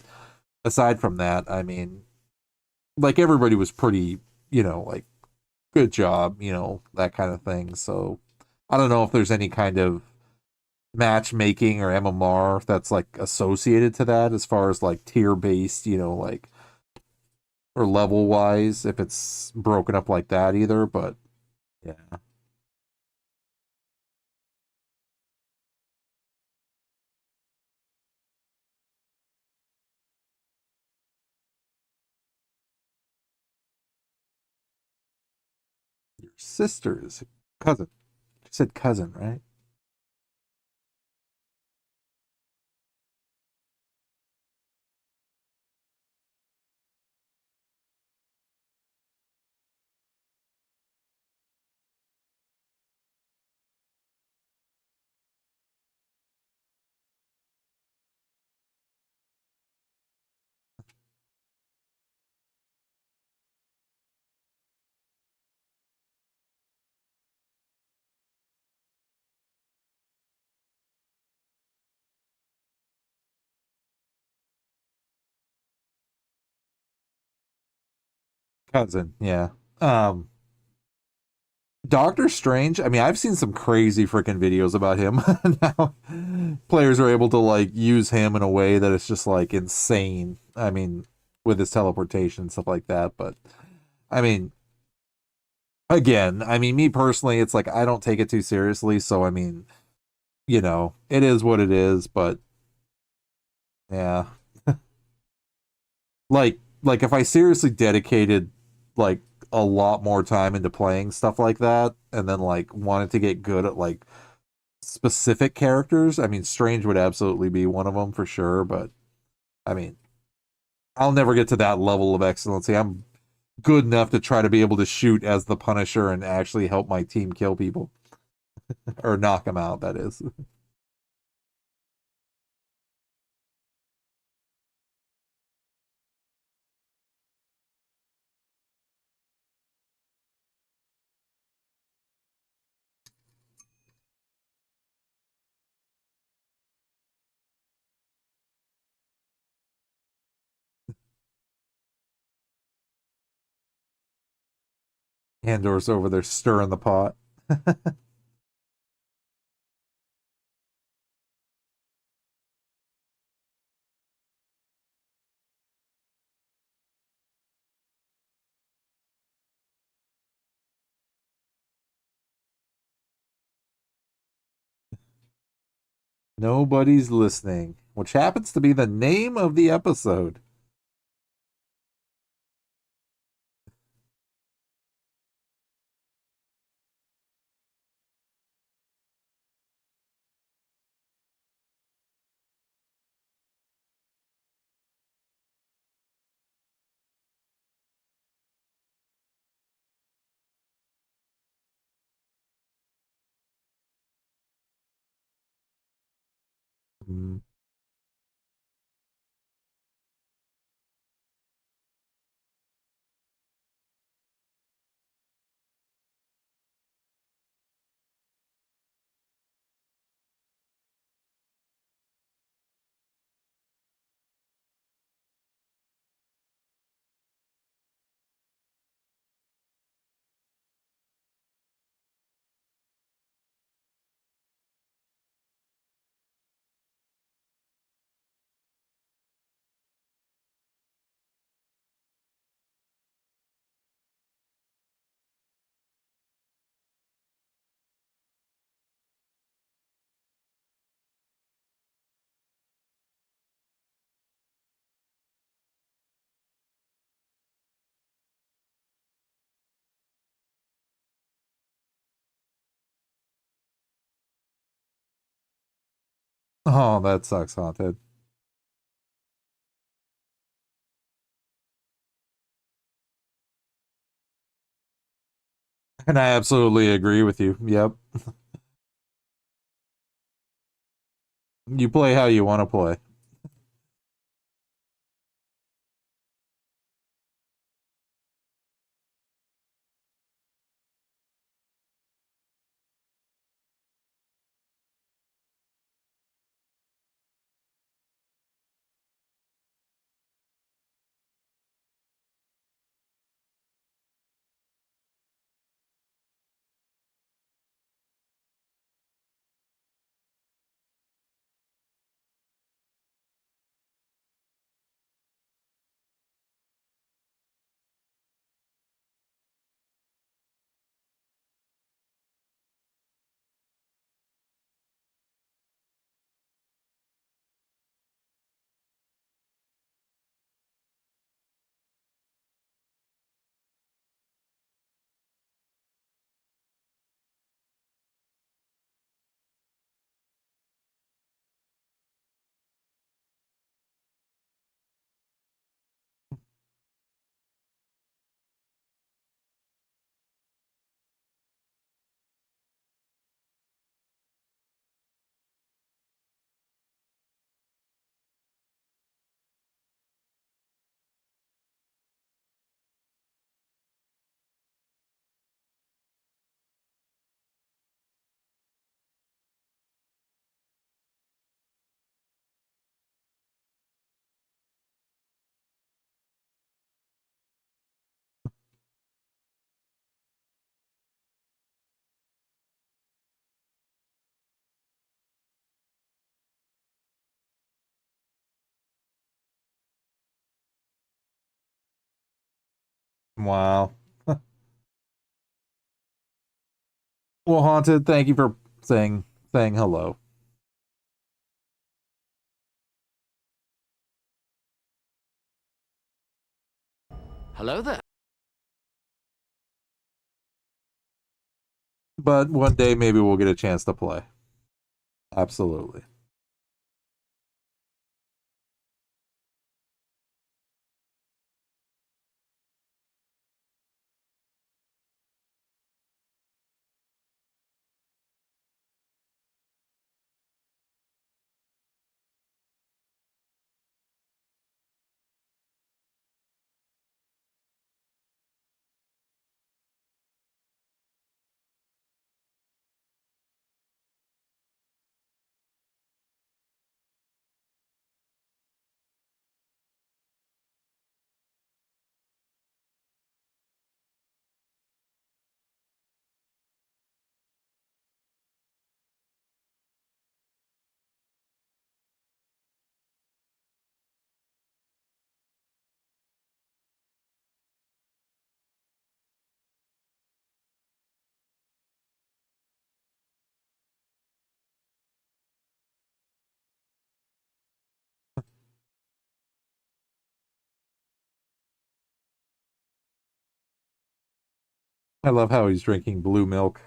aside from that, I mean, like everybody was pretty, like good job, that kind of thing. So I don't know if there's any kind of matchmaking or MMR that's like associated to that as far as like tier based, like or level wise, if it's broken up like that either. But yeah, your sister's cousin. You said cousin, right? Cousin, yeah. Um, Doctor Strange, I mean, I've seen some crazy freaking videos about him. Now, players are able to like use him in a way that it's just like insane. I mean, with his teleportation and stuff like that. But I mean, again, I mean, me personally, it's like I don't take it too seriously. So I mean, it is what it is. But yeah, like if I seriously dedicated like a lot more time into playing stuff like that, and then like wanted to get good at like specific characters, I mean, Strange would absolutely be one of them for sure. But I mean, I'll never get to that level of excellency. I'm good enough to try to be able to shoot as the Punisher and actually help my team kill people or knock them out. That is. Andor's over there stirring the pot. Nobody's listening, which happens to be the name of the episode. Mm. Oh, that sucks, Haunted. And I absolutely agree with you. Yep. You play how you want to play. Wow. Well, Haunted, thank you for saying hello. Hello there. But one day maybe we'll get a chance to play. Absolutely. I love how he's drinking blue milk.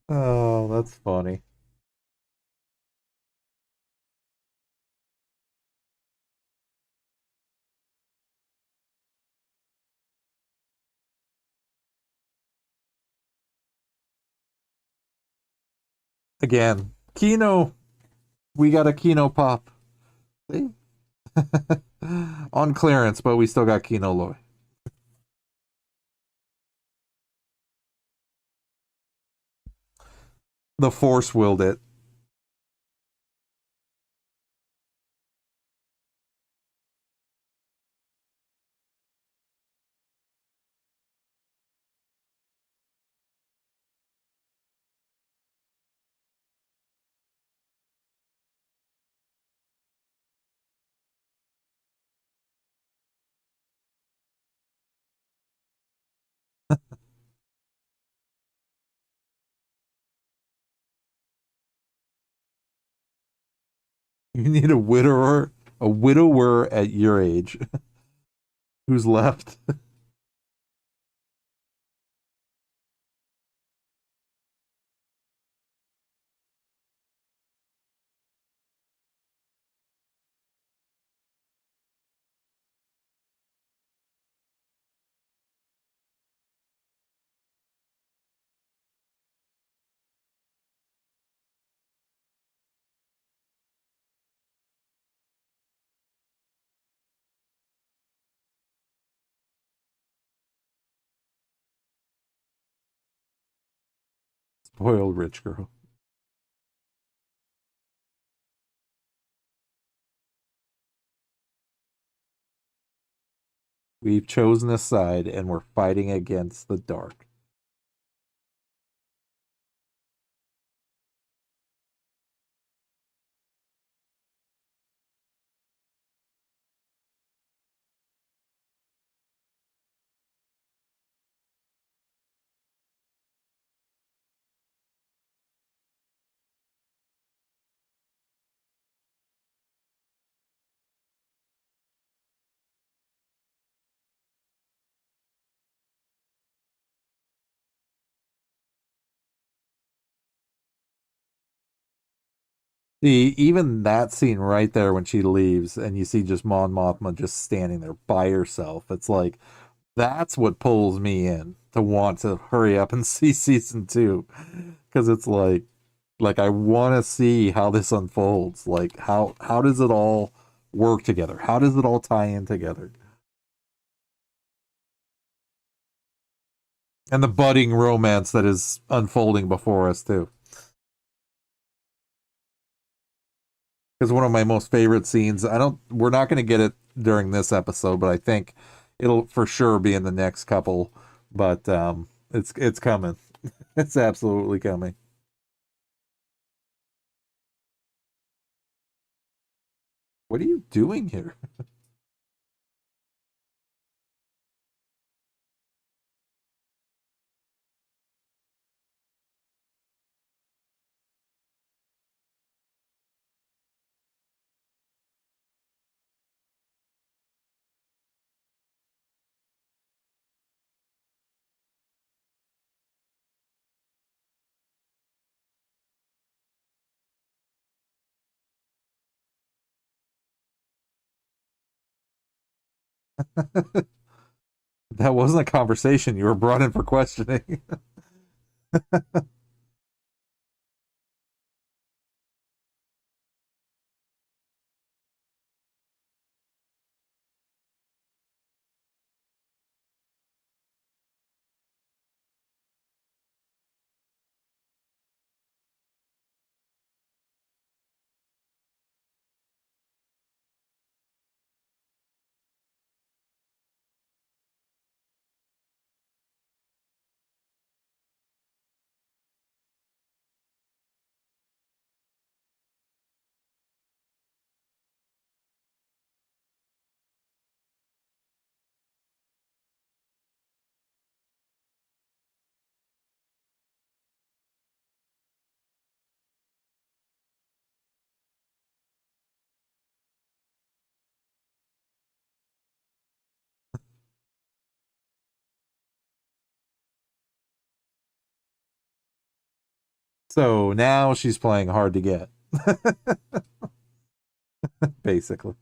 Oh, that's funny. Again, Kino. We got a Kino pop. See? On clearance, but we still got Kino Loy. The Force willed it. You need a widower at your age. Who's left? Spoiled rich girl. We've chosen a side and we're fighting against the dark. See, even that scene right there when she leaves and you see just Mon Mothma just standing there by herself, it's like that's what pulls me in to want to hurry up and see season 2. Because it's like I want to see how this unfolds. Like how does it all work together? How does it all tie in together? And the budding romance that is unfolding before us too. Because one of my most favorite scenes, we're not going to get it during this episode, but I think it'll for sure be in the next couple. But it's coming. It's absolutely coming. What are you doing here? That wasn't a conversation. You were brought in for questioning. So now she's playing hard to get, basically.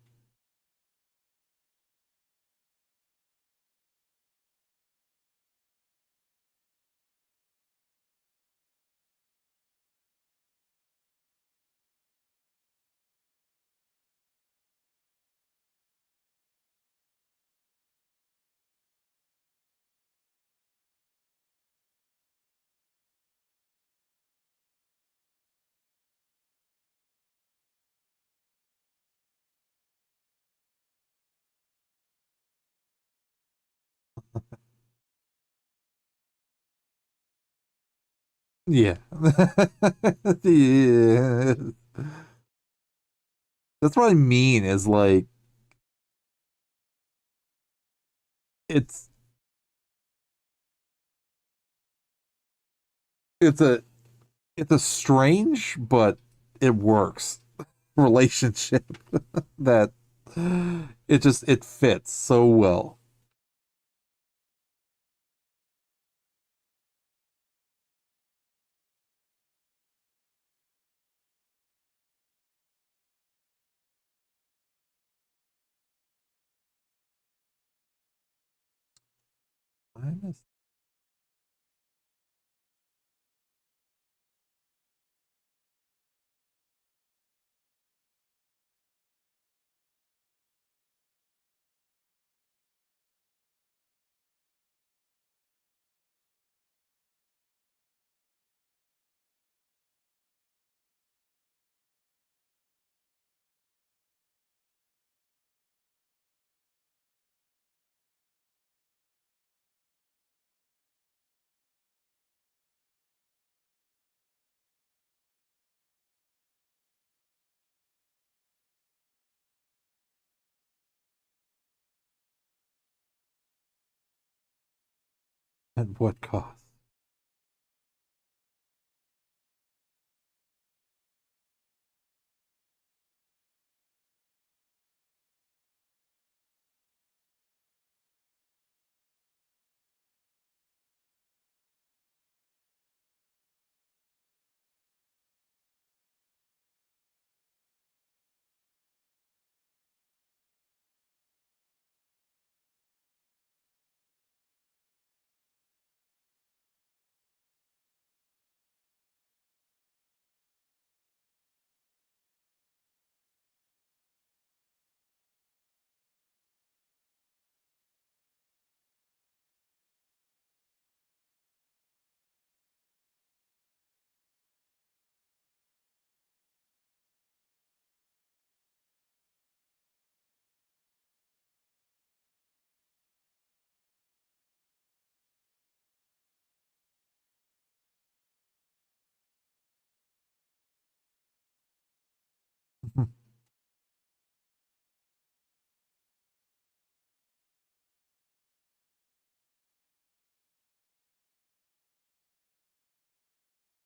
Yeah. Yeah. That's what I mean is like it's it's a it's a strange but it works relationship that it fits so well. I miss at what cost?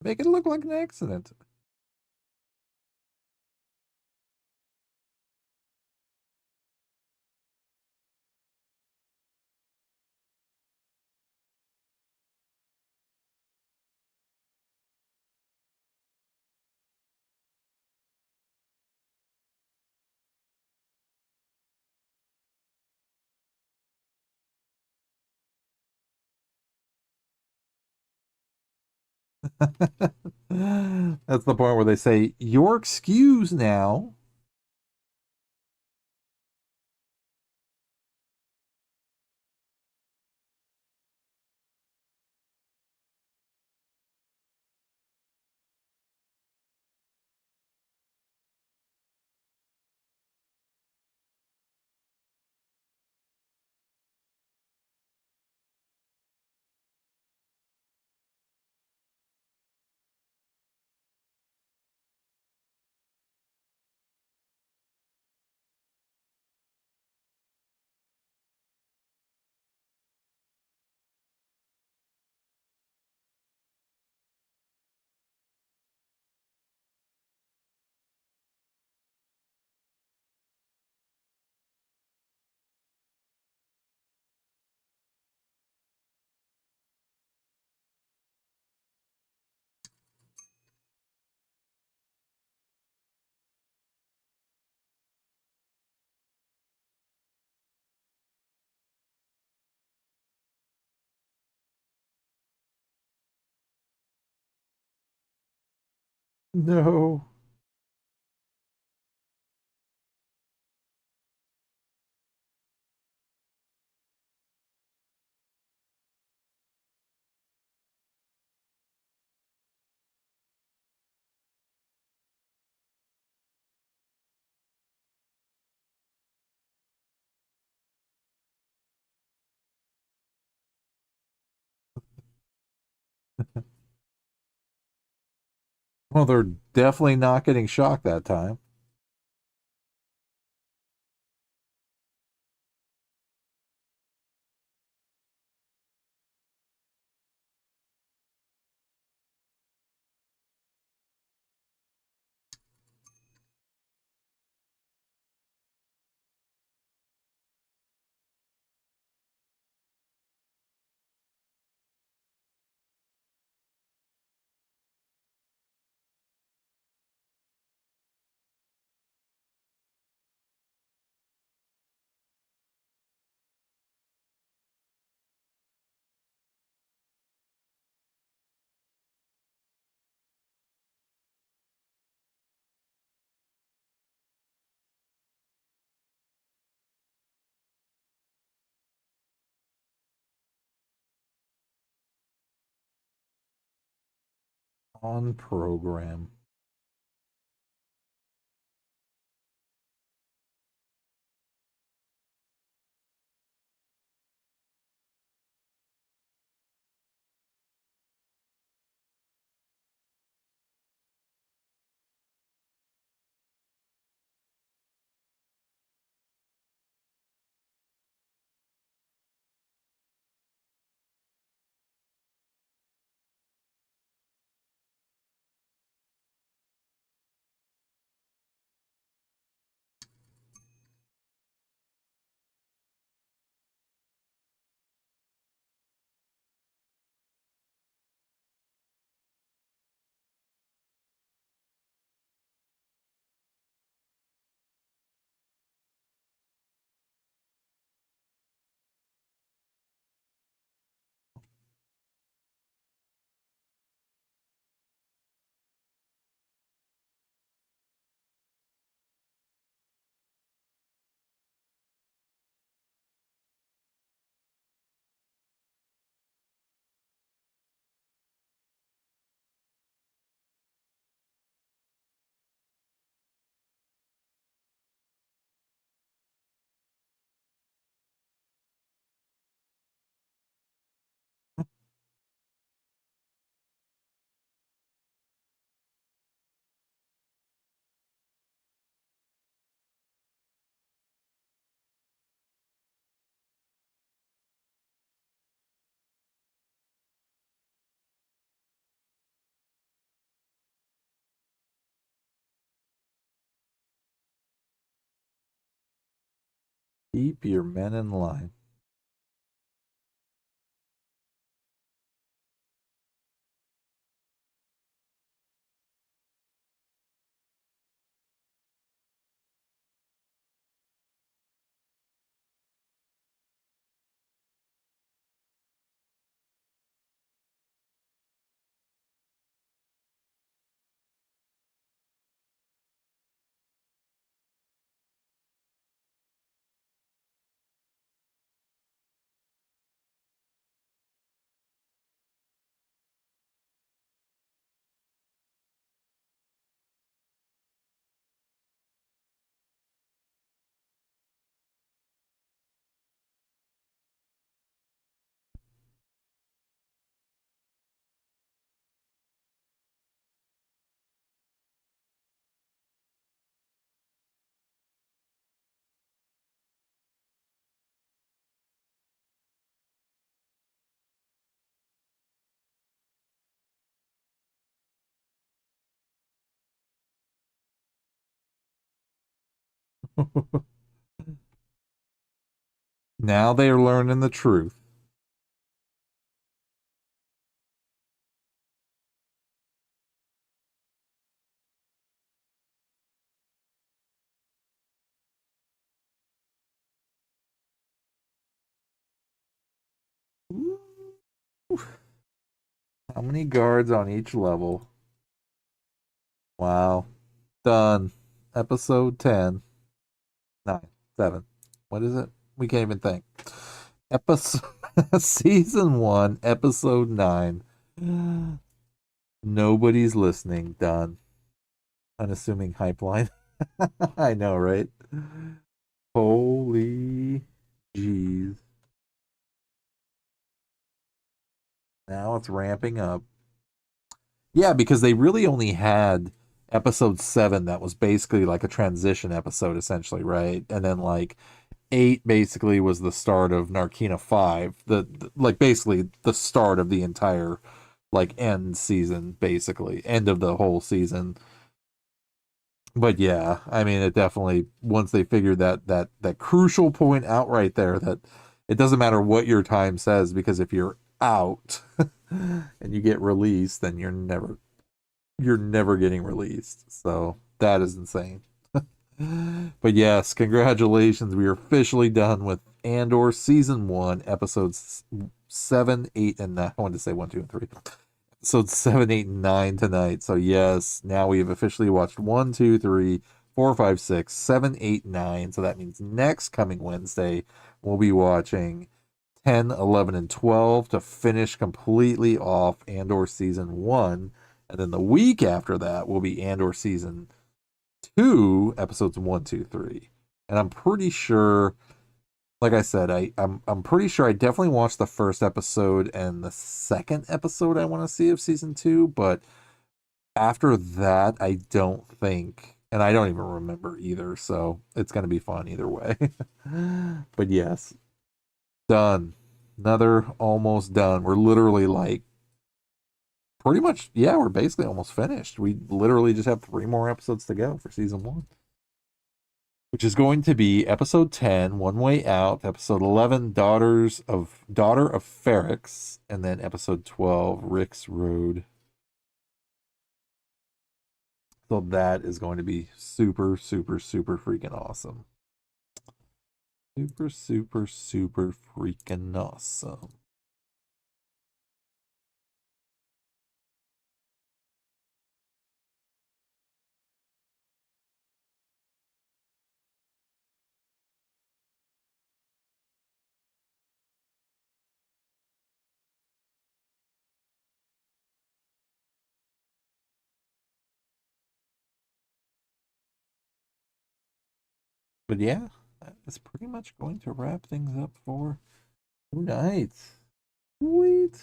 Make it look like an accident. That's the point where they say, "You're excused now." No. Well, they're definitely not getting shocked that time. On program. Keep your men in line. Now they are learning the truth. How many guards on each level? Wow. Done. Episode 10. 9. 7. What is it? We can't even think. Episode Season 1, Episode 9. Nobody's listening. Done. Unassuming hype line. I know, right? Holy jeez. Now it's ramping up. Yeah, because they really only had episode 7 that was basically like a transition episode, essentially, right? And then like 8 basically was the start of Narkina 5, like basically the start of the entire like end season, basically end of the whole season. But yeah, I mean, it definitely, once they figured that crucial point out right there, that it doesn't matter what your time says, because if you're out and you get released, then you're never getting released. So that is insane. But yes, congratulations. We are officially done with Andor season 1, episodes 7, 8, and 9. I wanted to say 1, 2, and 3. Episodes 7, 8, and 9 tonight. So yes, now we have officially watched 1, 2, 3, 4, 5, 6, 7, 8, 9. So that means next coming Wednesday, we'll be watching 10, 11, and 12 to finish completely off Andor season 1. And then the week after that will be Andor season 2, episodes 1, 2, 3. And I'm pretty sure, like I said, I'm pretty sure I definitely watched the first episode and the second episode I want to see of season 2, but after that I don't think, and I don't even remember either, so it's going to be fun either way. But yes, done. Another almost done. We're literally like pretty much, yeah, we're basically almost finished. We literally just have 3 more episodes to go for season 1, which is going to be episode 10, One Way Out, episode 11, Daughter of Ferrix, and then episode 12, Rick's Road. So that is going to be super, super, super freaking awesome. Super, super, super freaking awesome. But yeah, that is pretty much going to wrap things up for tonight. Sweet.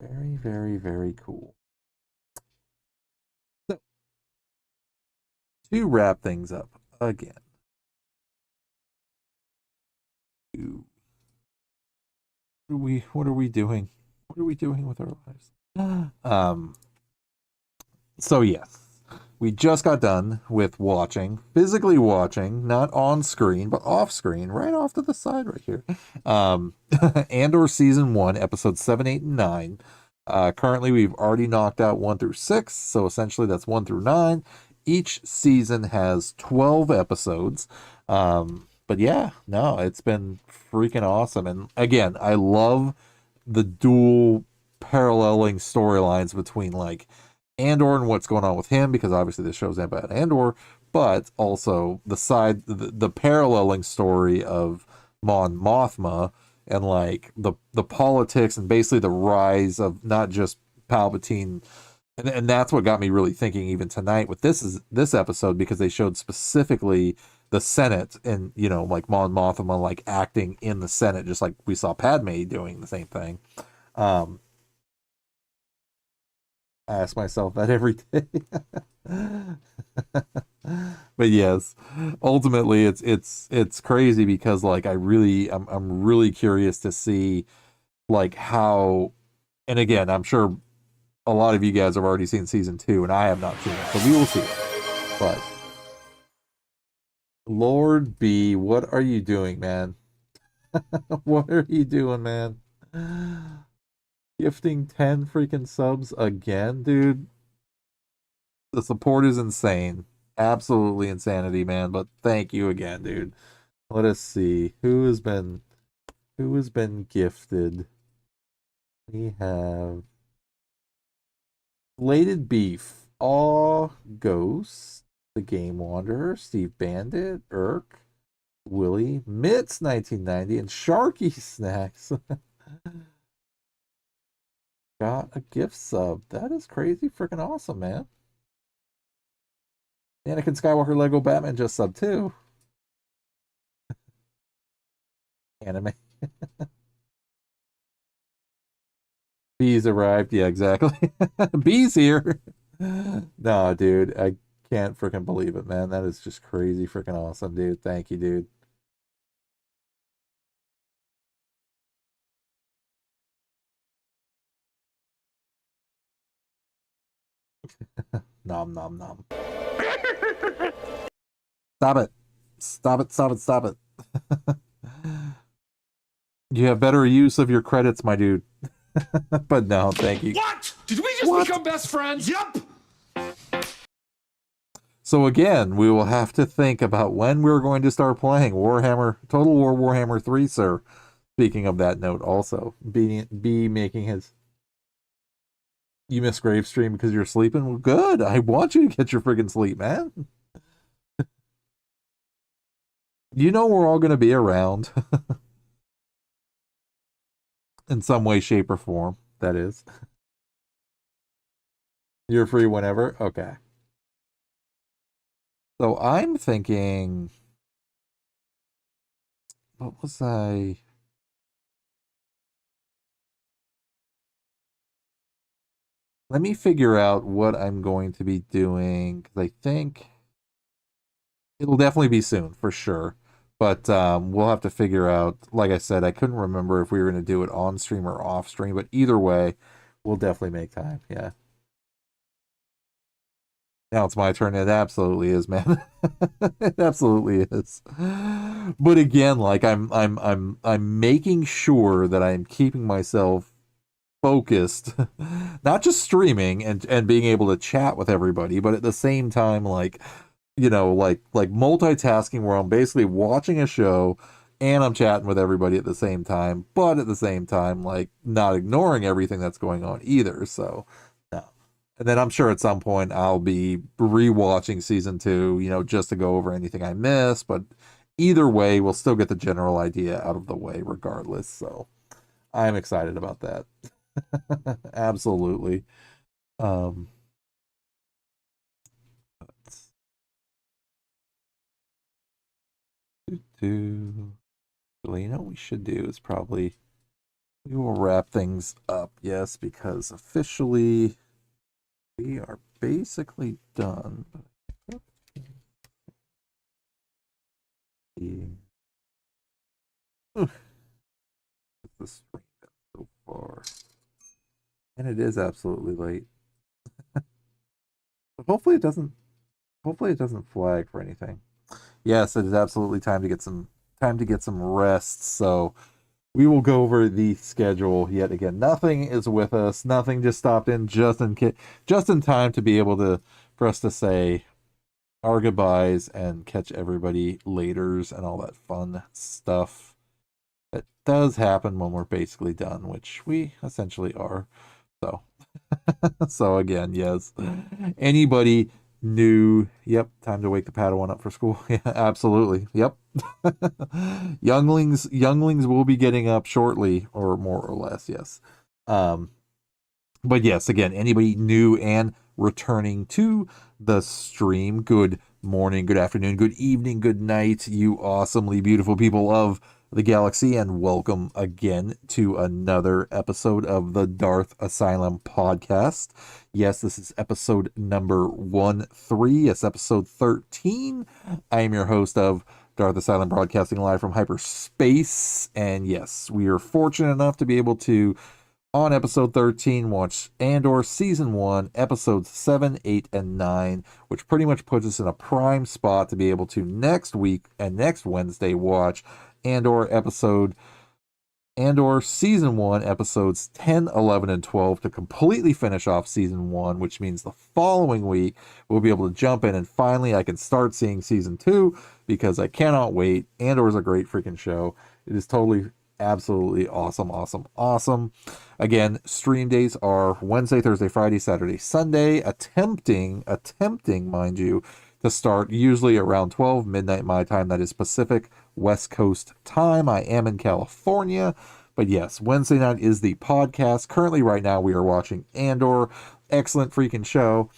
Very, very, very cool. So, to wrap things up again, what are we doing? What are we doing with our lives? So yes, we just got done with physically watching, not on screen, but off screen, right off to the side right here. Andor season 1, episodes 7, 8, and 9. Currently, we've already knocked out 1 through 6, so essentially that's 1 through 9. Each season has 12 episodes. But yeah, no, it's been freaking awesome. And again, I love the dual paralleling storylines between like Andor and what's going on with him, because obviously this show's about Andor, but also the paralleling story of Mon Mothma, and like the politics and basically the rise of not just Palpatine. And that's what got me really thinking even tonight with this episode, because they showed specifically the Senate, and like Mon Mothma like acting in the Senate, just like we saw Padme doing the same thing. I ask myself that every day. But yes, ultimately it's crazy, because like I'm really curious to see like how, and again, I'm sure a lot of you guys have already seen season 2 and I have not seen it, so we will see it. But Lord B, what are you doing, man? What are you doing, man? Gifting 10 freaking subs again, dude. The support is insane. Absolutely insanity, man. But thank you again, dude. Let us see. Who has been gifted? We have Bladed Beef, Aw Ghost, The Game Wanderer, Steve Bandit, Irk, Willie, Mitz 1990, and Sharky Snacks. Got a gift sub. That is crazy freaking awesome, man. Anakin Skywalker Lego Batman just sub too. Anime. Bees arrived. Yeah, exactly. Bees here. No, dude, I can't freaking believe it, man. That is just crazy freaking awesome, dude. Thank you, dude. Nom nom nom. Stop it. Stop it, stop it, stop it. You have better use of your credits, my dude. But no, thank you. What? Did we just become best friends? Yup! So again, we will have to think about when we're going to start playing Warhammer, Total War Warhammer 3, sir. Speaking of that note, also, B making his... You miss Grave stream because you're sleeping? Well, good. I want you to get your friggin' sleep, man. You know we're all going to be around. In some way, shape, or form, that is. You're free whenever? Okay. So I'm thinking... What was I... Let me figure out what I'm going to be doing, because I think it'll definitely be soon, for sure. But we'll have to figure out, like I said, I couldn't remember if we were going to do it on stream or off stream, but either way, we'll definitely make time, yeah. Now it's my turn. It absolutely is, man. It absolutely is. But again, like I'm making sure that I'm keeping myself focused, not just streaming and being able to chat with everybody, but at the same time, like, you know, like multitasking where I'm basically watching a show and I'm chatting with everybody at the same time, but at the same time, like, not ignoring everything that's going on either. So, no. And then I'm sure at some point I'll be rewatching season 2, you know, just to go over anything I missed. But either way, we'll still get the general idea out of the way regardless. So I'm excited about that. Absolutely. Well, you know what we should do is probably we will wrap things up, yes, because officially we are basically done. The stream so far, and it is absolutely late. But hopefully it doesn't flag for anything. Yes, it is absolutely time to get some rest. So we will go over the schedule yet again. Nothing is with us. Nothing just stopped in just in time to be able for us to say our goodbyes and catch everybody laters and all that fun stuff that does happen when we're basically done, which we essentially are. So so again, yes, anybody new, yep, time to wake the Padawan up for school. Yeah, absolutely. Yep. younglings will be getting up shortly, or more or less, yes. But yes, again, anybody new and returning to the stream, good morning, good afternoon, good evening, good night, you awesomely beautiful people of the galaxy, and welcome again to another episode of the Darth Asylum podcast. Yes, this is episode number 13. It's episode 13. I am your host of Darth Asylum, broadcasting live from hyperspace. And yes, we are fortunate enough to be able to, on episode 13, watch Andor Season 1, episodes 7, 8, and 9, which pretty much puts us in a prime spot to be able to next week and next Wednesday watch Andor Season 1, episodes 10, 11, and 12 to completely finish off Season 1, which means the following week we'll be able to jump in and finally I can start seeing Season 2 because I cannot wait. Andor is a great freaking show. It is totally, absolutely awesome. Again, stream days are Wednesday, Thursday, Friday, Saturday, Sunday, attempting, mind you, to start usually around 12 midnight my time. That is Pacific West Coast time. I am in California, but yes, Wednesday night is the podcast. Currently right now we are watching Andor. Excellent freaking show.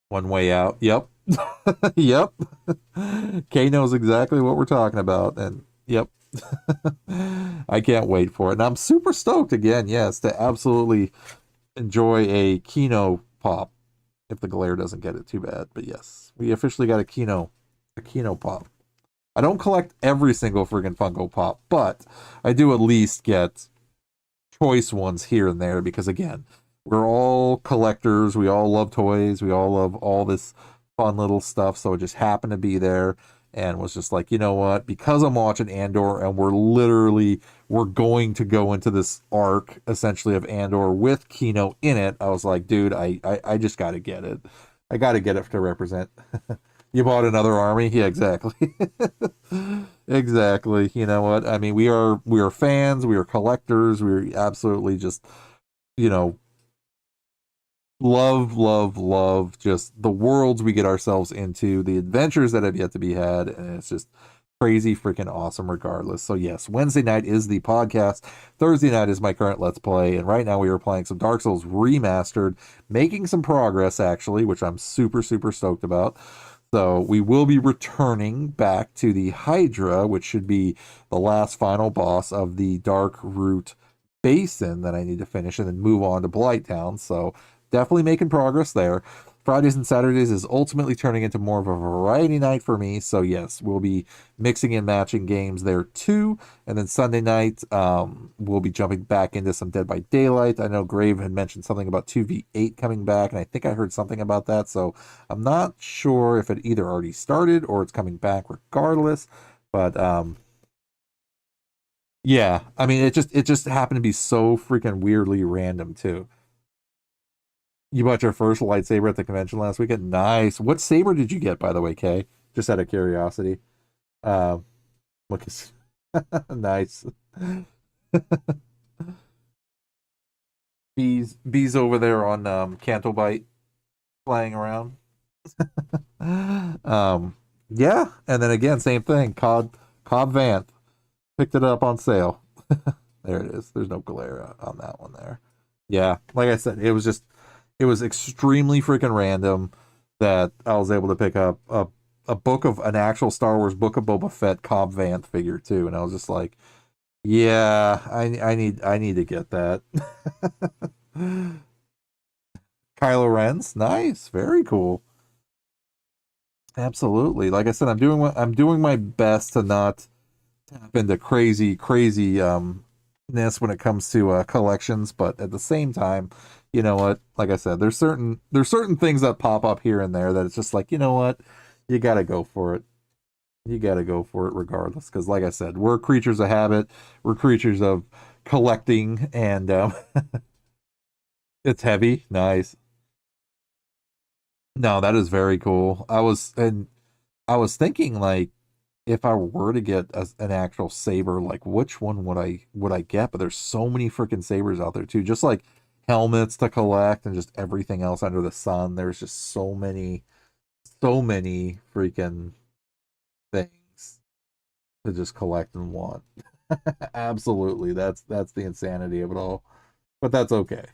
One Way Out. Yep. Yep. Kay knows exactly what we're talking about, and Yep. I can't wait for it. And I'm super stoked again, yes, to absolutely enjoy a Kino pop if the glare doesn't get it too bad. But yes, we officially got a Kino pop. I don't collect every single friggin' Funko Pop, but I do at least get choice ones here and there because, again, we're all collectors. We all love toys. We all love all this fun little stuff. So it just happened to be there and was just like, you know what? Because I'm watching Andor and we're going to go into this arc essentially of Andor with Kino in it. I was like, dude, I just got to get it. I got to get it to represent. You bought another army? Yeah, exactly. Exactly. You know what? I mean, we are fans, we are collectors, we're absolutely just, you know, love just the worlds we get ourselves into, the adventures that have yet to be had, and it's just crazy freaking awesome regardless. So yes, Wednesday night is the podcast. Thursday night is my current Let's Play, and right now we are playing some Dark Souls Remastered, making some progress actually, which I'm super stoked about. So we will be returning back to the Hydra, which should be the last final boss of the Dark Root Basin that I need to finish and then move on to Blighttown. So definitely making progress there. Fridays and Saturdays is ultimately turning into more of a variety night for me. So yes, we'll be mixing and matching games there too. And then Sunday night, we'll be jumping back into some Dead by Daylight. I know Grave had mentioned something about 2v8 coming back, and I think I heard something about that. So I'm not sure if it either already started or it's coming back regardless. But yeah, I mean, it just happened to be so freaking weirdly random too. You bought your first lightsaber at the convention last weekend? Nice. What saber did you get, by the way, Kay? Just out of curiosity. Look, nice. Bees over there on Canto Bite flying around. Yeah, and then again, same thing. Cobb Vanth. Picked it up on sale. There it is. There's no glare on that one there. Yeah, like I said, it was extremely freaking random that I was able to pick up a book of an actual Star Wars Book of Boba Fett Cobb Vanth figure too, and I was just like, yeah, I need to get that. Kylo Ren's nice, very cool. Absolutely, like I said, I'm doing my best to not tap into craziness when it comes to collections, but at the same time, you know what? Like I said, there's certain things that pop up here and there that it's just like, you know what? You got to go for it. You got to go for it regardless. Because like I said, we're creatures of habit. We're creatures of collecting. And it's heavy. Nice. No, that is very cool. I was thinking like, if I were to get an actual saber, like which one would I get? But there's so many freaking sabers out there too. Just like helmets to collect and just everything else under the sun. There's just so many freaking things to just collect and want. Absolutely. That's the insanity of it all. But that's okay.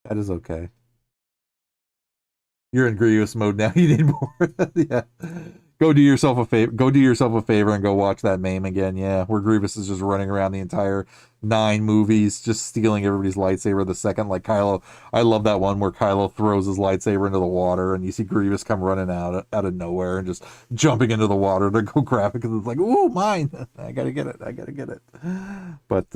That is okay. You're in Grievous mode now. You need more. Yeah. Go do yourself a favor and go watch that meme again. Yeah, where Grievous is just running around the entire 9 movies, just stealing everybody's lightsaber the second. Like Kylo, I love that one where Kylo throws his lightsaber into the water, and you see Grievous come running out of nowhere and just jumping into the water to go grab it because it's like, ooh, mine! I gotta get it. But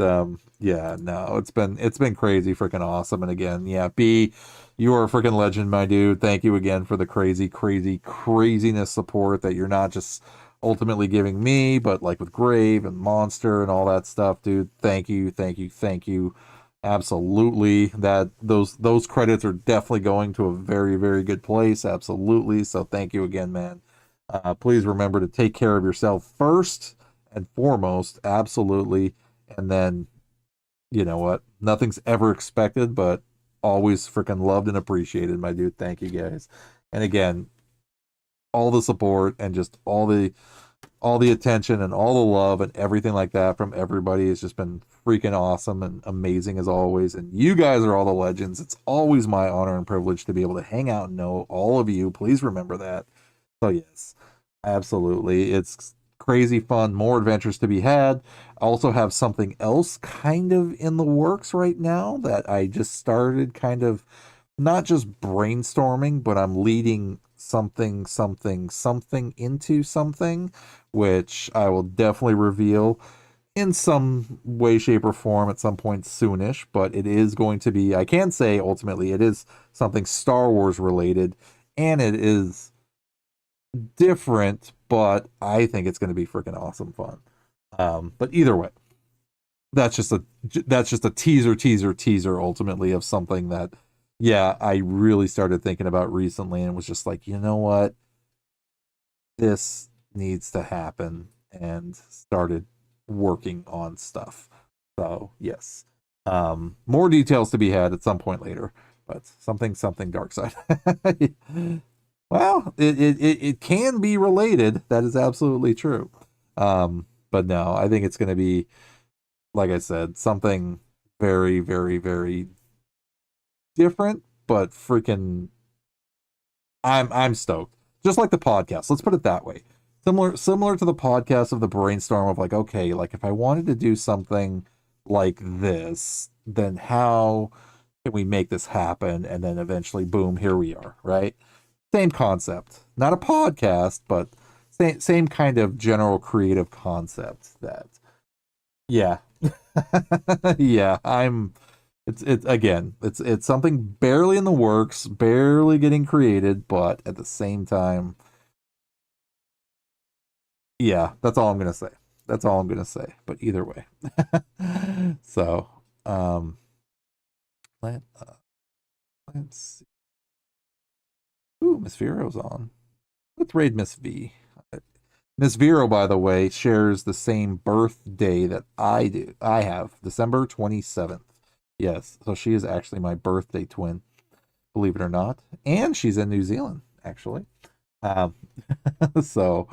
yeah, no, it's been crazy, freaking awesome. And again, yeah, B. You are a freaking legend, my dude. Thank you again for the craziness support that you're not just ultimately giving me, but like with Grave and Monster and all that stuff, dude. Thank you. Absolutely. That those credits are definitely going to a very, very good place. Absolutely. So thank you again, man. Please remember to take care of yourself first and foremost. Absolutely. And then, you know what? Nothing's ever expected, but always freaking loved and appreciated, my dude. Thank you guys. And again, all the support and just all the attention and all the love and everything like that from everybody has just been freaking awesome and amazing as always. And you guys are all the legends. It's always my honor and privilege to be able to hang out and know all of you. Please remember that. So yes, absolutely. It's crazy fun, more adventures to be had. Also have something else kind of in the works right now that I just started kind of not just brainstorming, but I'm leading something into something, which I will definitely reveal in some way, shape, or form at some point soonish. But it is going to be, I can say ultimately, it is something Star Wars related, and it is different, but I think it's going to be freaking awesome fun. But either way, that's just a teaser ultimately of something that, yeah, I really started thinking about recently and was just like, you know what, this needs to happen, and started working on stuff. So yes, more details to be had at some point later, but something dark side. Well, it can be related. That is absolutely true. But no, I think it's going to be, like I said, something very, very, very different, but freaking, I'm stoked. Just like the podcast. Let's put it that way. Similar to the podcast of the brainstorm of like, okay, like if I wanted to do something like this, then how can we make this happen? And then eventually, boom, here we are, right? Same concept. Not a podcast, but same kind of general creative concept that, yeah. Yeah, it's something barely in the works, barely getting created, but at the same time, yeah, that's all I'm gonna say. That's all I'm gonna say. But either way. So let's see. Ooh, Miss Vero's on. Let's raid Miss V. Miss Vero, by the way, shares the same birthday that I do. I have December 27th. Yes, so she is actually my birthday twin, believe it or not. And she's in New Zealand, actually. So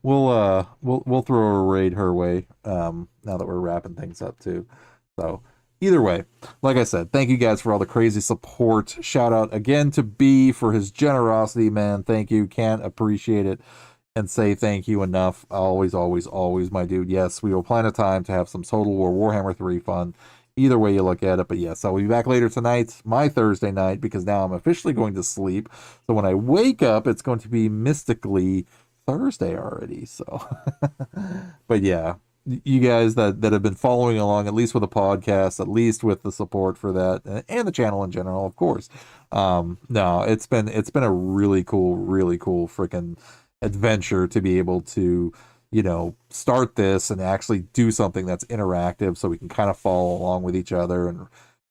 we'll throw a raid her way now that we're wrapping things up too. So either way, like I said, thank you guys for all the crazy support. Shout out again to B for his generosity, man. Thank you. Can't appreciate it and say thank you enough. Always, my dude. Yes, we will plan a time to have some Total War Warhammer 3 fun. Either way you look at it, but yes, I'll be back later tonight, my Thursday night, because now I'm officially going to sleep. So when I wake up, it's going to be mystically Thursday already. So, but yeah, you guys that have been following along, at least with the podcast, at least with the support for that, and the channel in general, of course. No, it's been a really cool freaking adventure to be able to, you know, start this and actually do something that's interactive so we can kind of follow along with each other and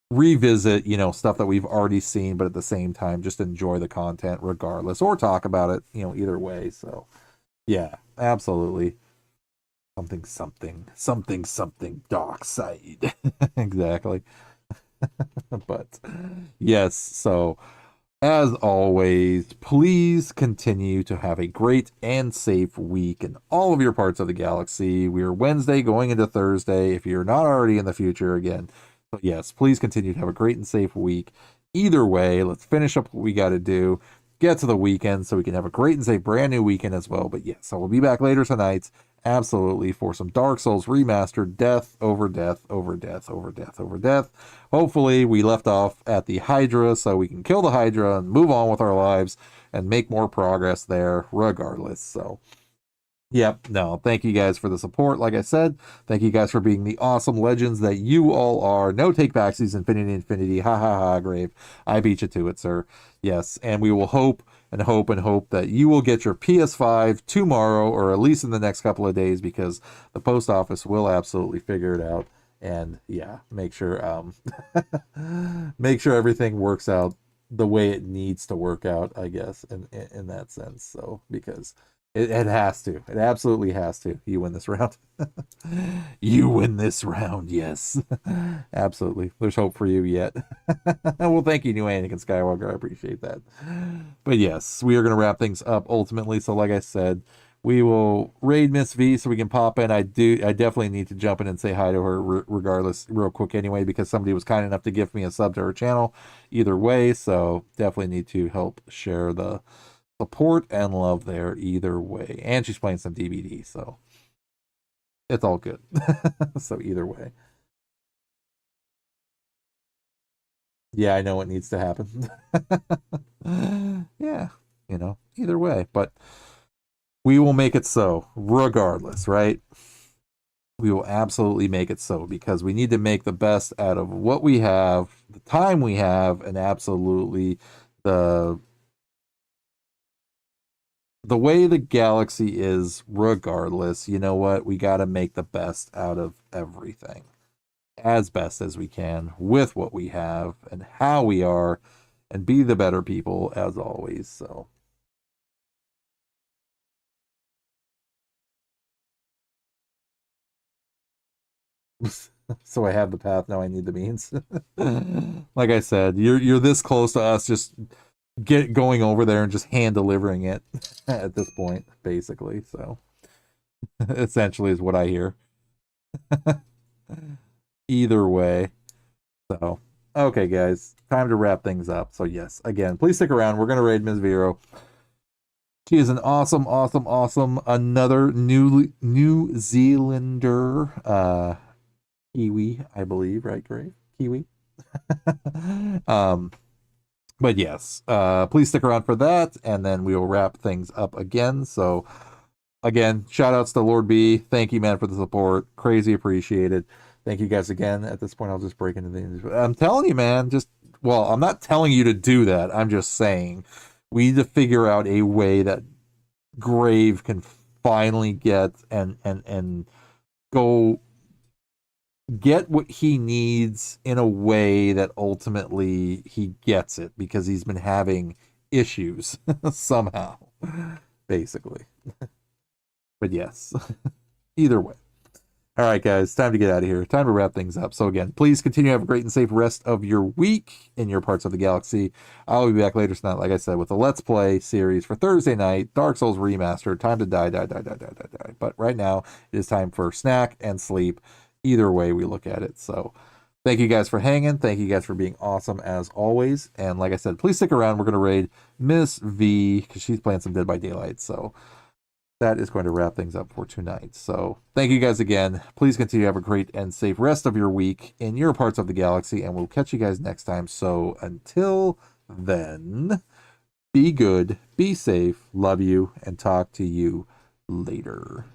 revisit, you know, stuff that we've already seen, but at the same time just enjoy the content regardless, or talk about it, you know, either way. So yeah, absolutely. Something dark side. Exactly. But yes, so as always, please continue to have a great and safe week in all of your parts of the galaxy. We are Wednesday going into Thursday, if you're not already in the future again. But yes, please continue to have a great and safe week. Either way, let's finish up what we got to do, get to the weekend so we can have a great and safe brand new weekend as well. But yes, I will be back later tonight, absolutely, for some Dark Souls Remastered, death over death over death over death over death. Hopefully we left off at the Hydra so we can kill the Hydra and move on with our lives and make more progress there regardless. So yep, no, thank you guys for the support. Like I said, thank you guys for being the awesome legends that you all are. No take backsies, infinity, ha ha ha, Grave. I beat you to it, sir. Yes, and we will hope that you will get your PS5 tomorrow, or at least in the next couple of days, because the post office will absolutely figure it out. And yeah, make sure make sure everything works out the way it needs to work out, I guess, in that sense. So because it has to. It absolutely has to. You win this round. You win this round, yes. Absolutely. There's hope for you yet. Well, thank you, New Anakin Skywalker. I appreciate that. But yes, we are going to wrap things up ultimately. So like I said, we will raid Miss V so we can pop in. I definitely need to jump in and say hi to her regardless real quick anyway, because somebody was kind enough to give me a sub to her channel either way. So definitely need to help share the support and love there either way. And she's playing some DVD, so it's all good. So either way. Yeah, I know what needs to happen. Yeah, either way. But we will make it so, regardless, right? We will absolutely make it so because we need to make the best out of what we have, the time we have, and absolutely the way the galaxy is, regardless. You know what? We got to make the best out of everything as best as we can with what we have and how we are and be the better people as always. So so I have the path, now I need the means. Like I said, you're this close to us just going over there and just hand delivering it at this point, basically. So essentially is what I hear. Either way. So okay, guys, time to wrap things up. So yes, again, please stick around. We're gonna raid Ms. Vero. She is an awesome another New Zealander Kiwi, I believe, right, Grave? Kiwi. But yes, please stick around for that, and then we will wrap things up again. So again, shout outs to Lord B. Thank you, man, for the support. Crazy appreciated. Thank you guys again. At this point, I'll just break into things. I'm telling you, man, I'm not telling you to do that. I'm just saying we need to figure out a way that Grave can finally get and go get what he needs in a way that ultimately he gets it, because he's been having issues somehow, basically. But yes, either way. All right, guys, time to get out of here. Time to wrap things up. So again, please continue to have a great and safe rest of your week in your parts of the galaxy. I'll be back later tonight, like I said, with a Let's Play series for Thursday night, Dark Souls Remastered. Time to die. But right now, it is time for snack and sleep. Either way we look at it. So thank you guys for hanging. Thank you guys for being awesome as always. And like I said, please stick around. We're going to raid Miss V because she's playing some Dead by Daylight. So that is going to wrap things up for tonight. So thank you guys again. Please continue to have a great and safe rest of your week in your parts of the galaxy, and we'll catch you guys next time. So until then, be good, be safe, love you, and talk to you later.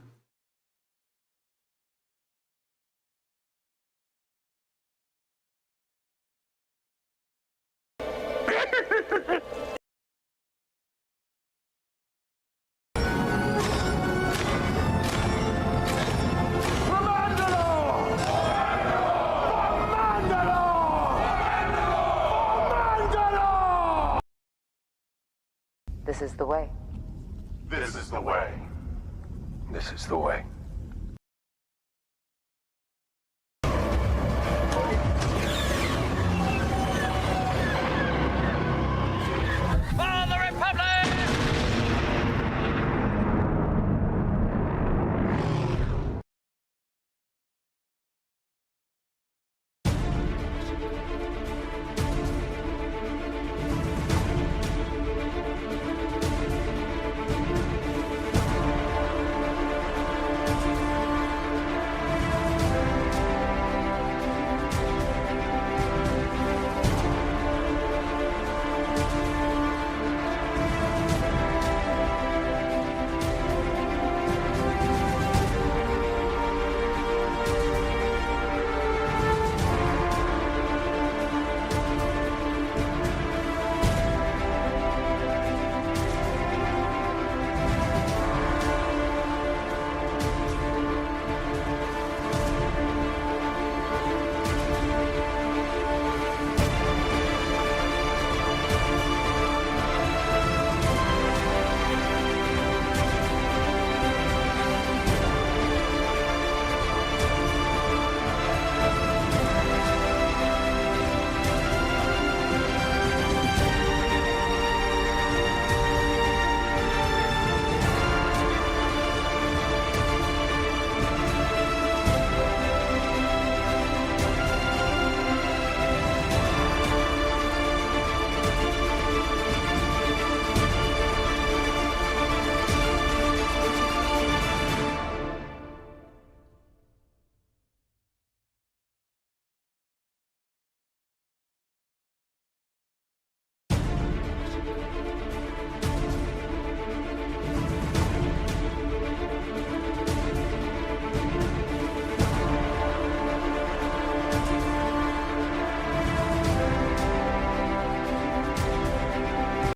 This is the way. This is the way. This is the way.